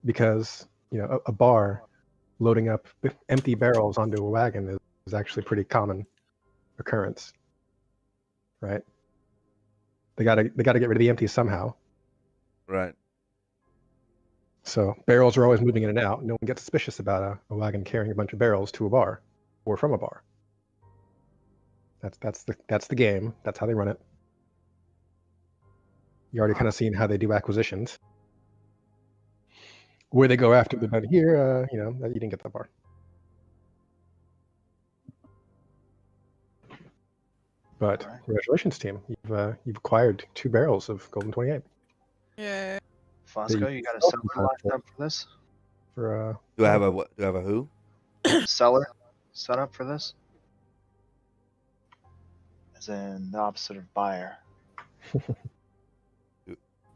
Because a bar loading up empty barrels onto a wagon is actually a pretty common occurrence, right? They gotta get rid of the empties somehow. right. So barrels are always moving in and out. No one gets suspicious about a wagon carrying a bunch of barrels to a bar or from a bar. That's the game. That's how they run it. You already kind of seen how they do acquisitions. Where they go after the money here, you didn't get that far. But Alright. congratulations, team. You've acquired 2 barrels of Golden 28 Yeah. Fosco, you got a seller lined up for this? for Do I have a what? Do I have a who? Seller set up for this? As in the opposite of buyer.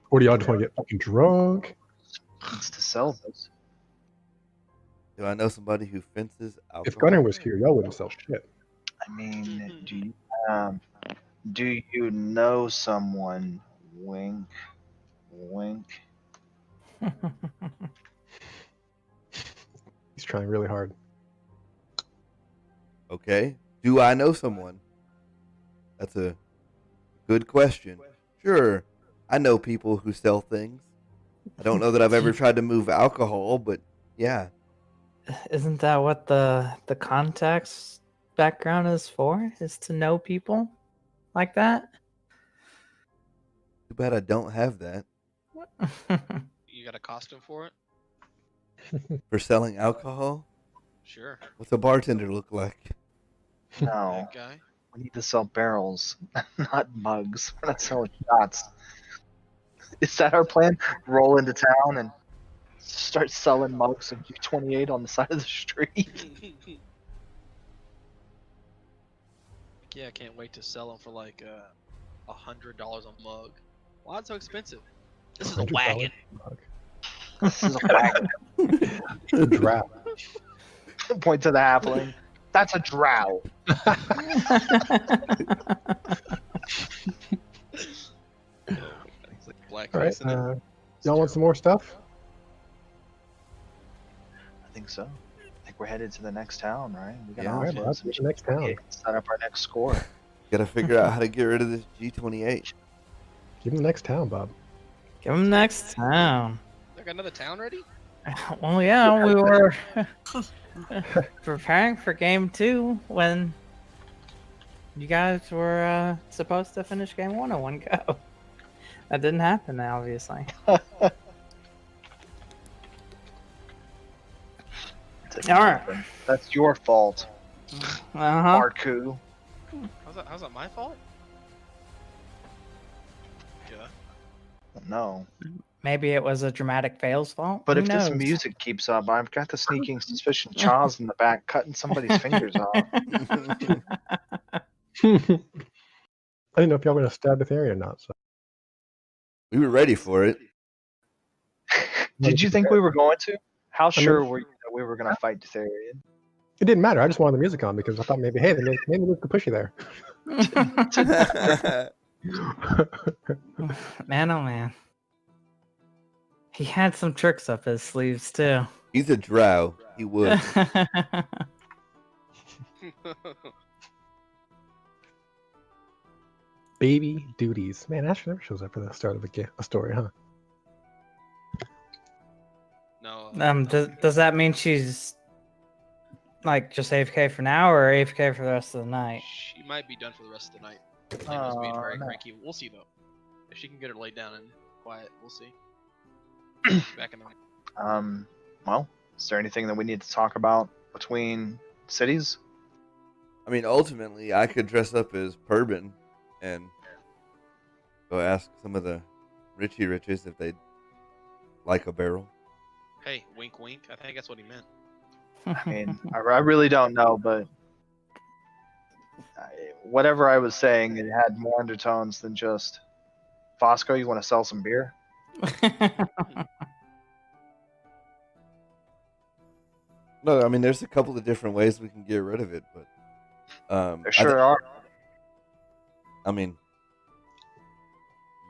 or do y'all just want to get fucking drunk? Needs to sell this. Do I know somebody who fences alcohol? If Gunner was here, y'all wouldn't sell shit. I mean, do you know someone? Wink, wink. He's trying really hard. Okay. Do I know someone? That's a good question. Sure. I know people who sell things. I don't know that I've ever tried to move alcohol, but yeah. Isn't that what the contacts background is for? Is to know people like that? Too bad I don't have that. You got a costume for it? For selling alcohol? Sure. What's a bartender look like? No, That guy. we need to sell barrels, not mugs. We're not selling shots. Is that our plan? Roll into town and start selling mugs of U28 on the side of the street? Yeah, I can't wait to sell them for like $100 a mug. Why is it so expensive? This is a $100 wagon. mug. This is a wagon. A draft. Point to the halfling. That's a drow. It's like black All right. face in it. Y'all want some more stuff? I think so. I think we're headed to the next town, right? We Yeah. All right, offense let's and get to the next town. set up our next score. Gotta figure out how to get rid of this G28. Give him the next town, Bob. Give him next town. Like another town ready? Well, yeah, we were preparing for game 2 when you guys were supposed to finish game 1 in one go. That didn't happen, obviously. Alright. That's your fault, Uh-huh. Barku. How's that my fault? Yeah. No. Maybe it was a dramatic fail's fault. But Who if knows? this music keeps up, I've got the sneaking suspicion Charles in the back cutting somebody's fingers off. I didn't know if y'all were gonna stab Betharian or not. So We were ready for it. Did you think we were going to? How sure were you that we were going to fight Ditharian? it didn't matter. I just wanted the music on because I thought maybe, hey, maybe we could push you there. Man, oh man. He had some tricks up his sleeves too. He's a drow. He would. Baby duties. Man, Asher never shows up for the start of a story, huh? No. Does that mean she's like just AFK for now or AFK for the rest of the night? She might be done for the rest of the night. Lego's being very no. cranky. We'll see though. If she can get her laid down and quiet, we'll see. Back in the Well, is there anything that we need to talk about between cities? I mean, ultimately, I could dress up as Purbin and go ask some of the Richie Riches if they'd like a barrel. Hey, wink wink. I think that's what he meant. I mean, I really don't know, but whatever I was saying, it had more undertones than just Fosco. You want to sell some beer? No, I mean, there's a couple of different ways we can get rid of it, but There sure are. I mean,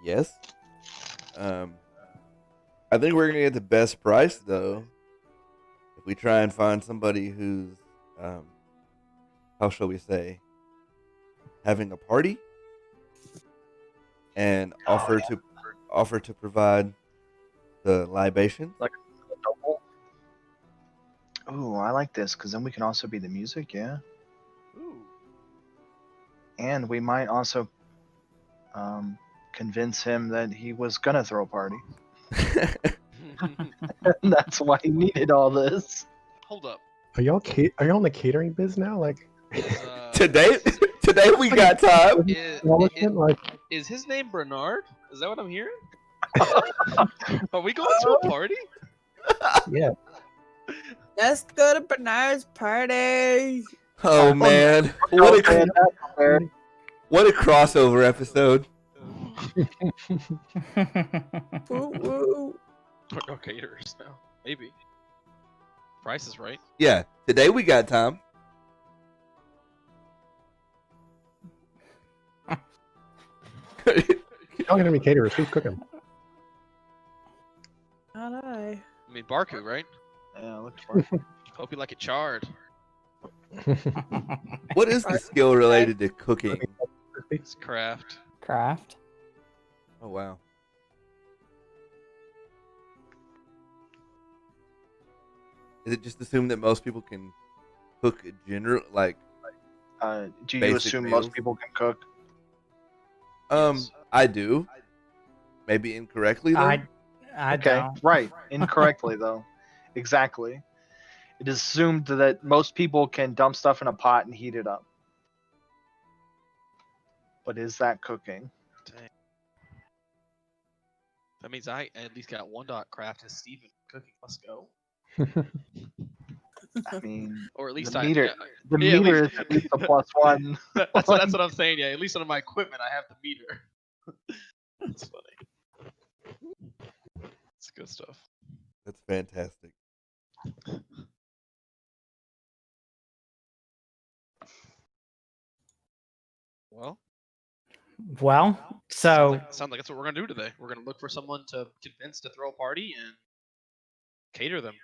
yes. I think we're gonna get the best price though if we try and find somebody who's, how shall we say, having a party and offer to provide the libation. Like a double. Ooh, I like this because then we can also be the music, yeah. Ooh. And we might also convince him that he was gonna throw a party. That's why he needed all this. Hold up. Are y'all in the catering biz now? Like Today we got time. Is his name Bernard? Is that what I'm hearing? Are we going to a party? Yeah. Let's go to Bernard's party. Oh man, what a crossover episode. Woo woo. Or caterers now. Maybe. Price is right. Yeah, today we got time. Y'all gonna be caterers. Who's cooking? Not I. I mean, Barku, right? Yeah, looks for Hope you like it charred. What is the skill related to cooking? It's craft. Craft. Oh wow. Is it just assumed that most people can cook general like? do you basic assume meals? most people can cook? I do. Maybe incorrectly though. I Okay, don't. right. Incorrectly though. Exactly. It is assumed that most people can dump stuff in a pot and heat it up. But is that cooking? Dang. That means I at least got one dot craft as Steven cooking. Let's go. I mean, Or at least the I. meter, yeah, the yeah, at meter least- is at least a +1. that's what I'm saying. Yeah, at least on my equipment, I have the meter. That's funny. It's good stuff. That's fantastic. Well, Well, so sounds like that's what we're gonna do today. We're gonna look for someone to convince to throw a party and cater them.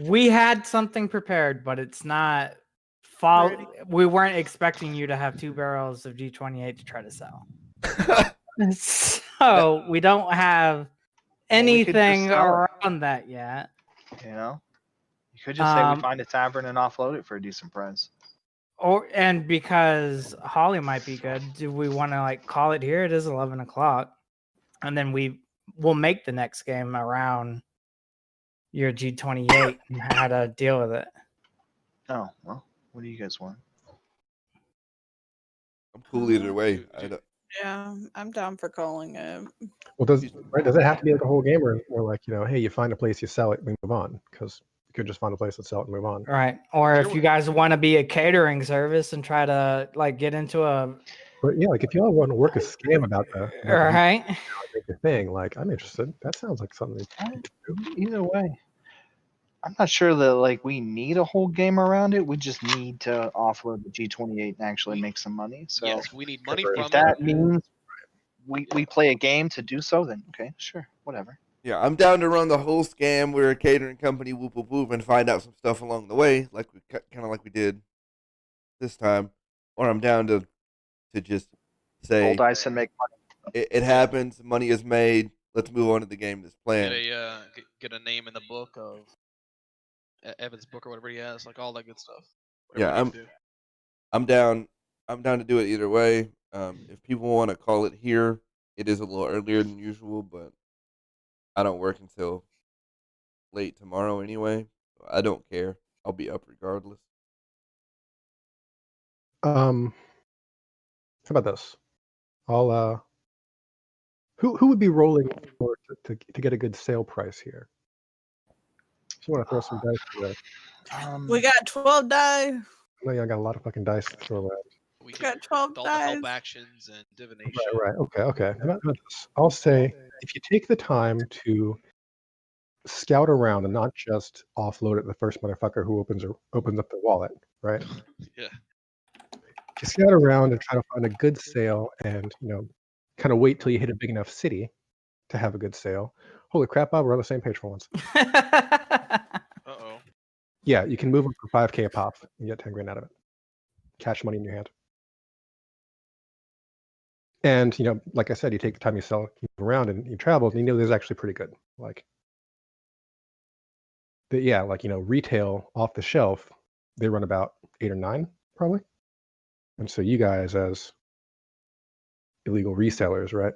we had something prepared, but it's not. We weren't expecting you to have 2 barrels of G28 to try to sell. So we don't have we could just anything sell it. around that yet. You know, you could just say we Um, find a tavern and offload it for a decent price. And because Holly might be good, do we want to like call it here? It is 11 o'clock, and then we'll make the next game around your G28 and how to deal with it. Oh well, what do you guys want? I'm cool either way. Yeah, I'm down for calling it. Well, does it have to be like a whole game, or like, you know, hey, you find a place, you sell it, we move on? Because you could just find a place and sell it and move on. Right. Or if you guys want to be a catering service and try to like get into a But yeah, like if y'all want to work a scam about the right make a thing, like I'm interested. That sounds like something. Either way, I'm not sure that like we need a whole game around it. We just need to offload the G28 and actually make some money. So Yes, we need money if from that it. means we play a game to do so, then okay, sure, whatever. Yeah, I'm down to run the whole scam. We're a catering company, whoop whoop whoop, and find out some stuff along the way, like we kind of like we did this time. Or I'm down to just say, Roll dice and make money. It happens. Money is made. Let's move on to the game that's planned. Get a name in the book of Evan's book or whatever he has, like all that good stuff. Yeah, I'm down. I'm down to do it either way. If people want to call it here, it is a little earlier than usual, but I don't work until late tomorrow anyway. So I don't care. I'll be up regardless. How about this? I'll who would be rolling for to get a good sale price here? If you want to throw some dice for that. We got 12 die. I know y'all got a lot of fucking dice to throw around. We got 12 all the dice. help actions and divination. Right. Okay. How about this? I'll say if you take the time to scout around and not just offload it to the first motherfucker who opens up the wallet, right? Yeah. You scout around and try to find a good sale, and kind of wait till you hit a big enough city to have a good sale. Holy crap, Bob, we're on the same page for once. Uh-oh. Yeah, you can move them for 5K a pop and get 10 grand out of it. Cash money in your hand. And, like I said, you take the time you sell, you move around and you travel, and there's actually pretty good. Retail off the shelf, they run about 8 or 9 probably. And so you guys as illegal resellers, right,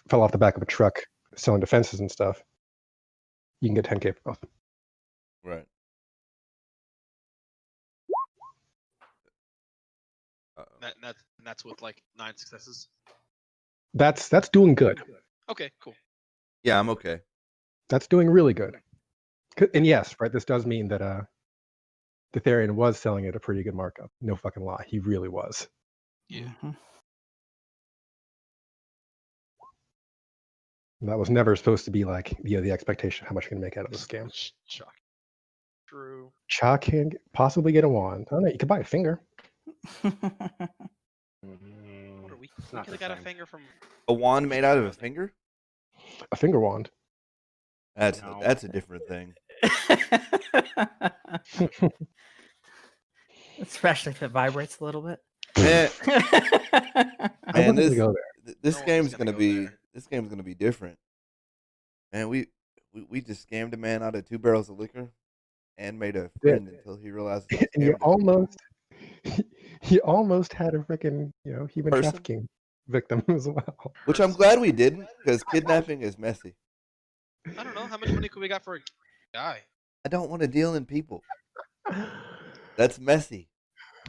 fell off the back of a truck selling defenses and stuff, you can get 10K for both. Right. That's with like 9 successes. That's doing good. Okay, cool. Yeah, I'm okay. That's doing really good. And yes, right, this does mean that Detherian was selling at a pretty good markup. No fucking lie, he really was. Yeah. And that was never supposed to be like the expectation how much you're gonna make out of the scam. Chalk. True. Chalk can possibly get a wand. I don't know. You could buy a finger. What are we? We could have got a finger from A wand made out of a finger? A finger wand. That's a different thing. Especially if it vibrates a little bit. Man, wouldn't go there. this game's gonna be different. Man, we just scammed a man out of 2 barrels of liquor and made a friend until he realized. And you almost had a freaking human Person? trafficking victim as well. Which I'm glad we didn't, because kidnapping is messy. I don't know how much money could we got for a guy. I don't want to deal in people. That's messy.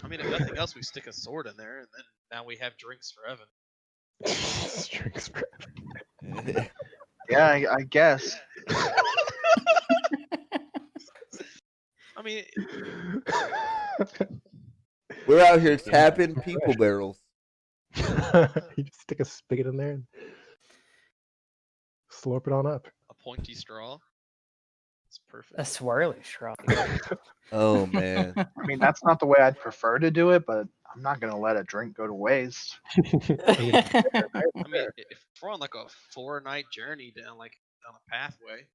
I mean, if nothing else, we stick a sword in there, and then now we have drinks for Evan. Drinks for Yeah, I guess. I mean, We're out here tapping people barrels. You just stick a spigot in there and slurp it on up. a pointy straw. It's perfect. A swirly straw. Oh man. I mean, that's not the way I'd prefer to do it, but I'm not gonna let a drink go to waste. I mean, I mean, if we're on like a 4-night journey down a pathway,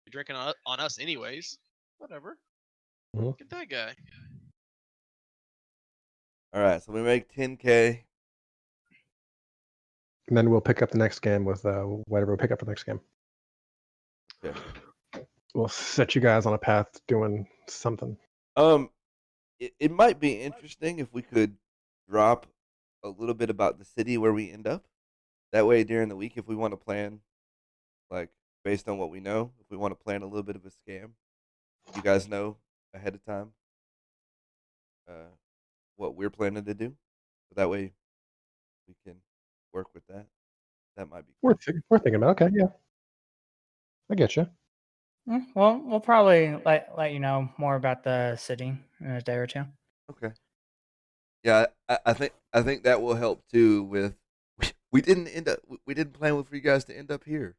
you're drinking on us anyways. Whatever. Mhm. Get that guy. All right, so we make 10K. and then we'll pick up the next game with whatever we pick up for the next game. Okay. We'll set you guys on a path doing something. It might be interesting if we could drop a little bit about the city where we end up. That way, during the week, if we want to plan, like based on what we know, if we want to plan a little bit of a scam, you guys know ahead of time what we're planning to do. So that way, we can work with that. That might be cool. We're thinking about. Okay, yeah, I get you. Well, we'll probably let you know more about the city in a day or two. Okay. Yeah, I think that will help too. With we didn't plan for you guys to end up here.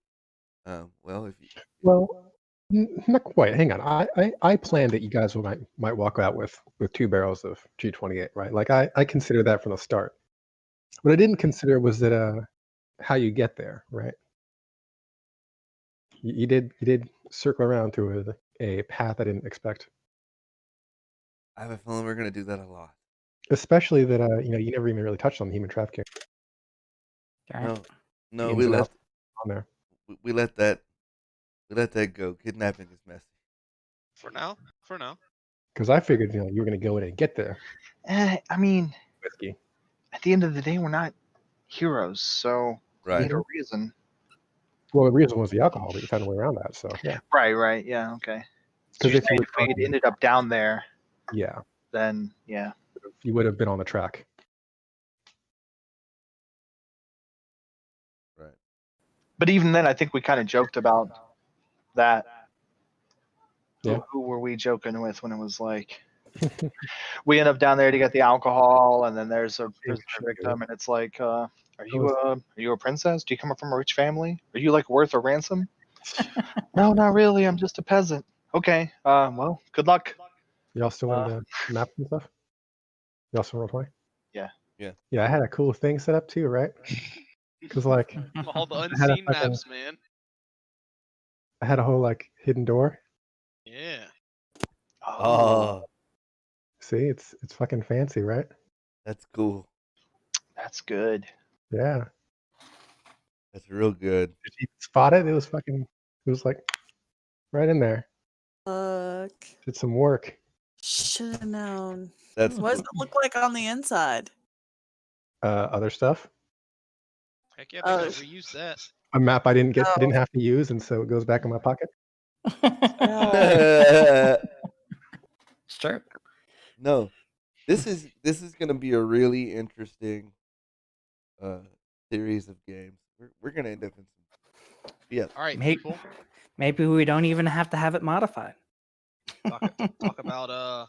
Well, if you, Well, not quite. Hang on. I planned that you guys might walk out with 2 barrels of G28, right? Like I considered that from the start. What I didn't consider was that how you get there, right? You did circle around through a path I didn't expect. I have a feeling we're gonna do that a lot. Especially that you never even really touched on the human trafficking. Alright. No, The we ins and let outs on there. we let that go. Kidnapping is messy. For now. Because I figured you were going to go in and get the I mean, whiskey. at the end of the day, we're not heroes, so we Right. need a reason. Well, the reason was the alcohol, but you found a way around that. So yeah. Right. Yeah. Okay. Because If we had ended up down there, yeah, then yeah. you would have been on the track. Right. But even then, I think we kind of joked about that. Yeah. Who were we joking with when it was like we end up down there to get the alcohol, and then there's a victim, and it's like, are you a princess? Do you come from a rich family? Are you like worth a ransom? No, not really. I'm just a peasant. Okay. Well, good luck. Y'all still on the maps and stuff? Y'all still roll 20? Yeah. Yeah, I had a cool thing set up too, right? Because like All the I had a unseen fucking- maps, man. I had a whole like hidden door. Yeah. Oh, See, it's fucking fancy, right? that's cool. That's good. Yeah. That's real good. Did you spot it? It was like right in there. Look. Did some work. Should have known. That's What does it look like on the inside? Other stuff. Heck yeah, they gotta reuse that. A map I didn't have to use, and so it goes back in my pocket. It's true. No, this is gonna be a really interesting series of games. We're gonna end up in some. Yeah. All right, Maybe, people. maybe we don't even have to have it modified. Talk about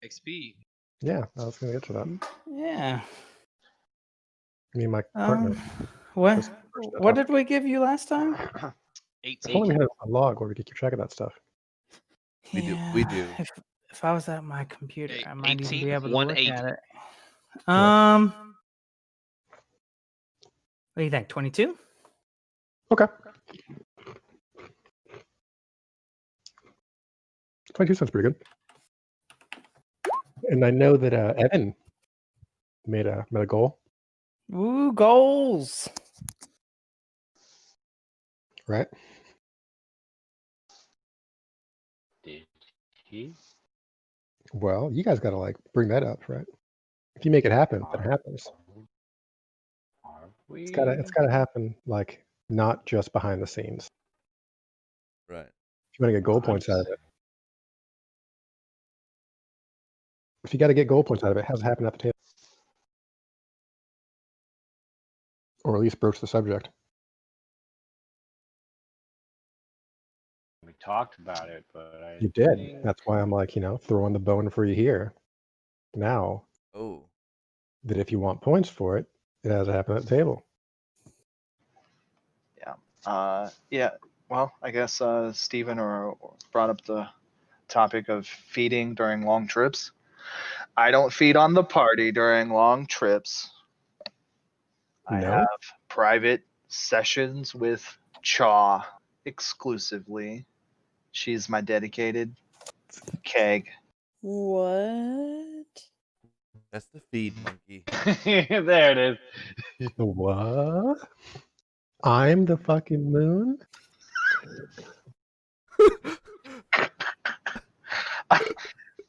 XP. Yeah, I was gonna get to that. Yeah. I mean, my partner. What did we give you last time? If only we had a log where we could keep track of that stuff. We do. If I was at my computer, I might even be 18, able to look 180. at it. What do you think? 22? Okay. 22 sounds pretty good. And I know that Evan made a goal, Ooh, goals. right? Did he? Well, you guys got to like bring that up, right? If you make it happen, then it happens. It's gotta happen, like not just behind the scenes. Right. If you want to get goal points out of it, if you got to get goal points out of it, it has to happen at the table, or at least broach the subject. We talked about it, but You did. That's why I'm like, throwing the bone for you here. Now, Oh. that if you want points for it, it has to happen at the table. Yeah. Well, I guess Stephen brought up the topic of feeding during long trips. I don't feed on the party during long trips. I No? have private sessions with Chaw exclusively. She's my dedicated keg. What? That's the feed monkey. There it is. What? I'm the fucking moon?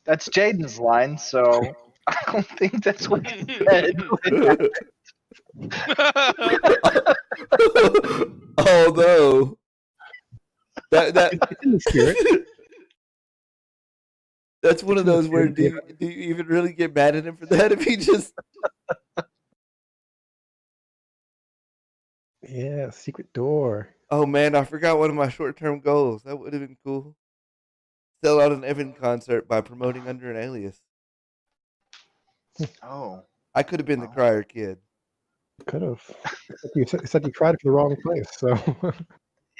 That's Jaden's line, so I don't think that's what he said. Although that It's in the spirit. that's one of those where Yeah. do you even really get mad at him for that if he just Yeah, secret door. oh man, I forgot one of my short term goals. That would have been cool. Sell out an Evan concert by promoting under an alias. Oh. I could have been the Oh. crier kid. Could have. You said you tried it for the wrong place, so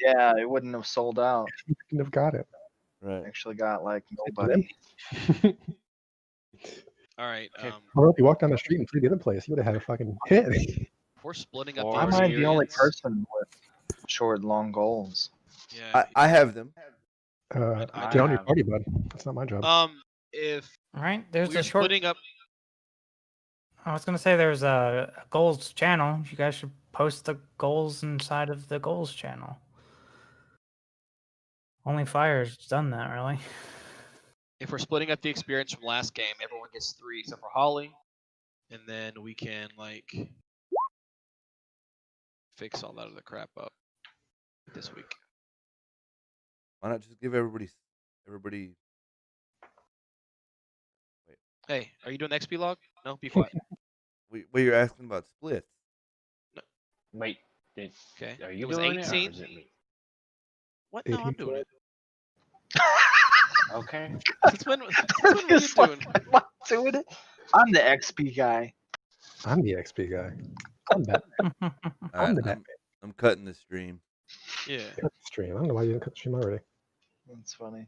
Yeah, it wouldn't have sold out. you couldn't have got it. Right. Actually got like nobody. All right. Or if you walked down the street and played the other place, you would have had a fucking hit. We're splitting up Or the Am I the only experience. person with short, long goals? Yeah. I have them. I Get on your have- party, bud. That's not my job. If All right, there's we're a short. splitting up, I was gonna say there's a goals channel. You guys should post the goals inside of the goals channel. Only Fire's done that, really. if we're splitting up the experience from last game, everyone gets 3 except for Holly, and then we can like fix all that other crap up this week. Why not just give everybody Hey, are you doing the XP log? No, be quiet. what you're asking about splits? Wait, Okay. are you It was doing it or 18. is it me? What? No, I'm doing it. Okay. Since when were you It's like, doing? am I doing it? I'm the XP guy. I'm the XP guy. I'm that Alright, the I'm cutting the stream. Yeah. cut the stream. I don't know why you didn't cut the stream already. That's funny.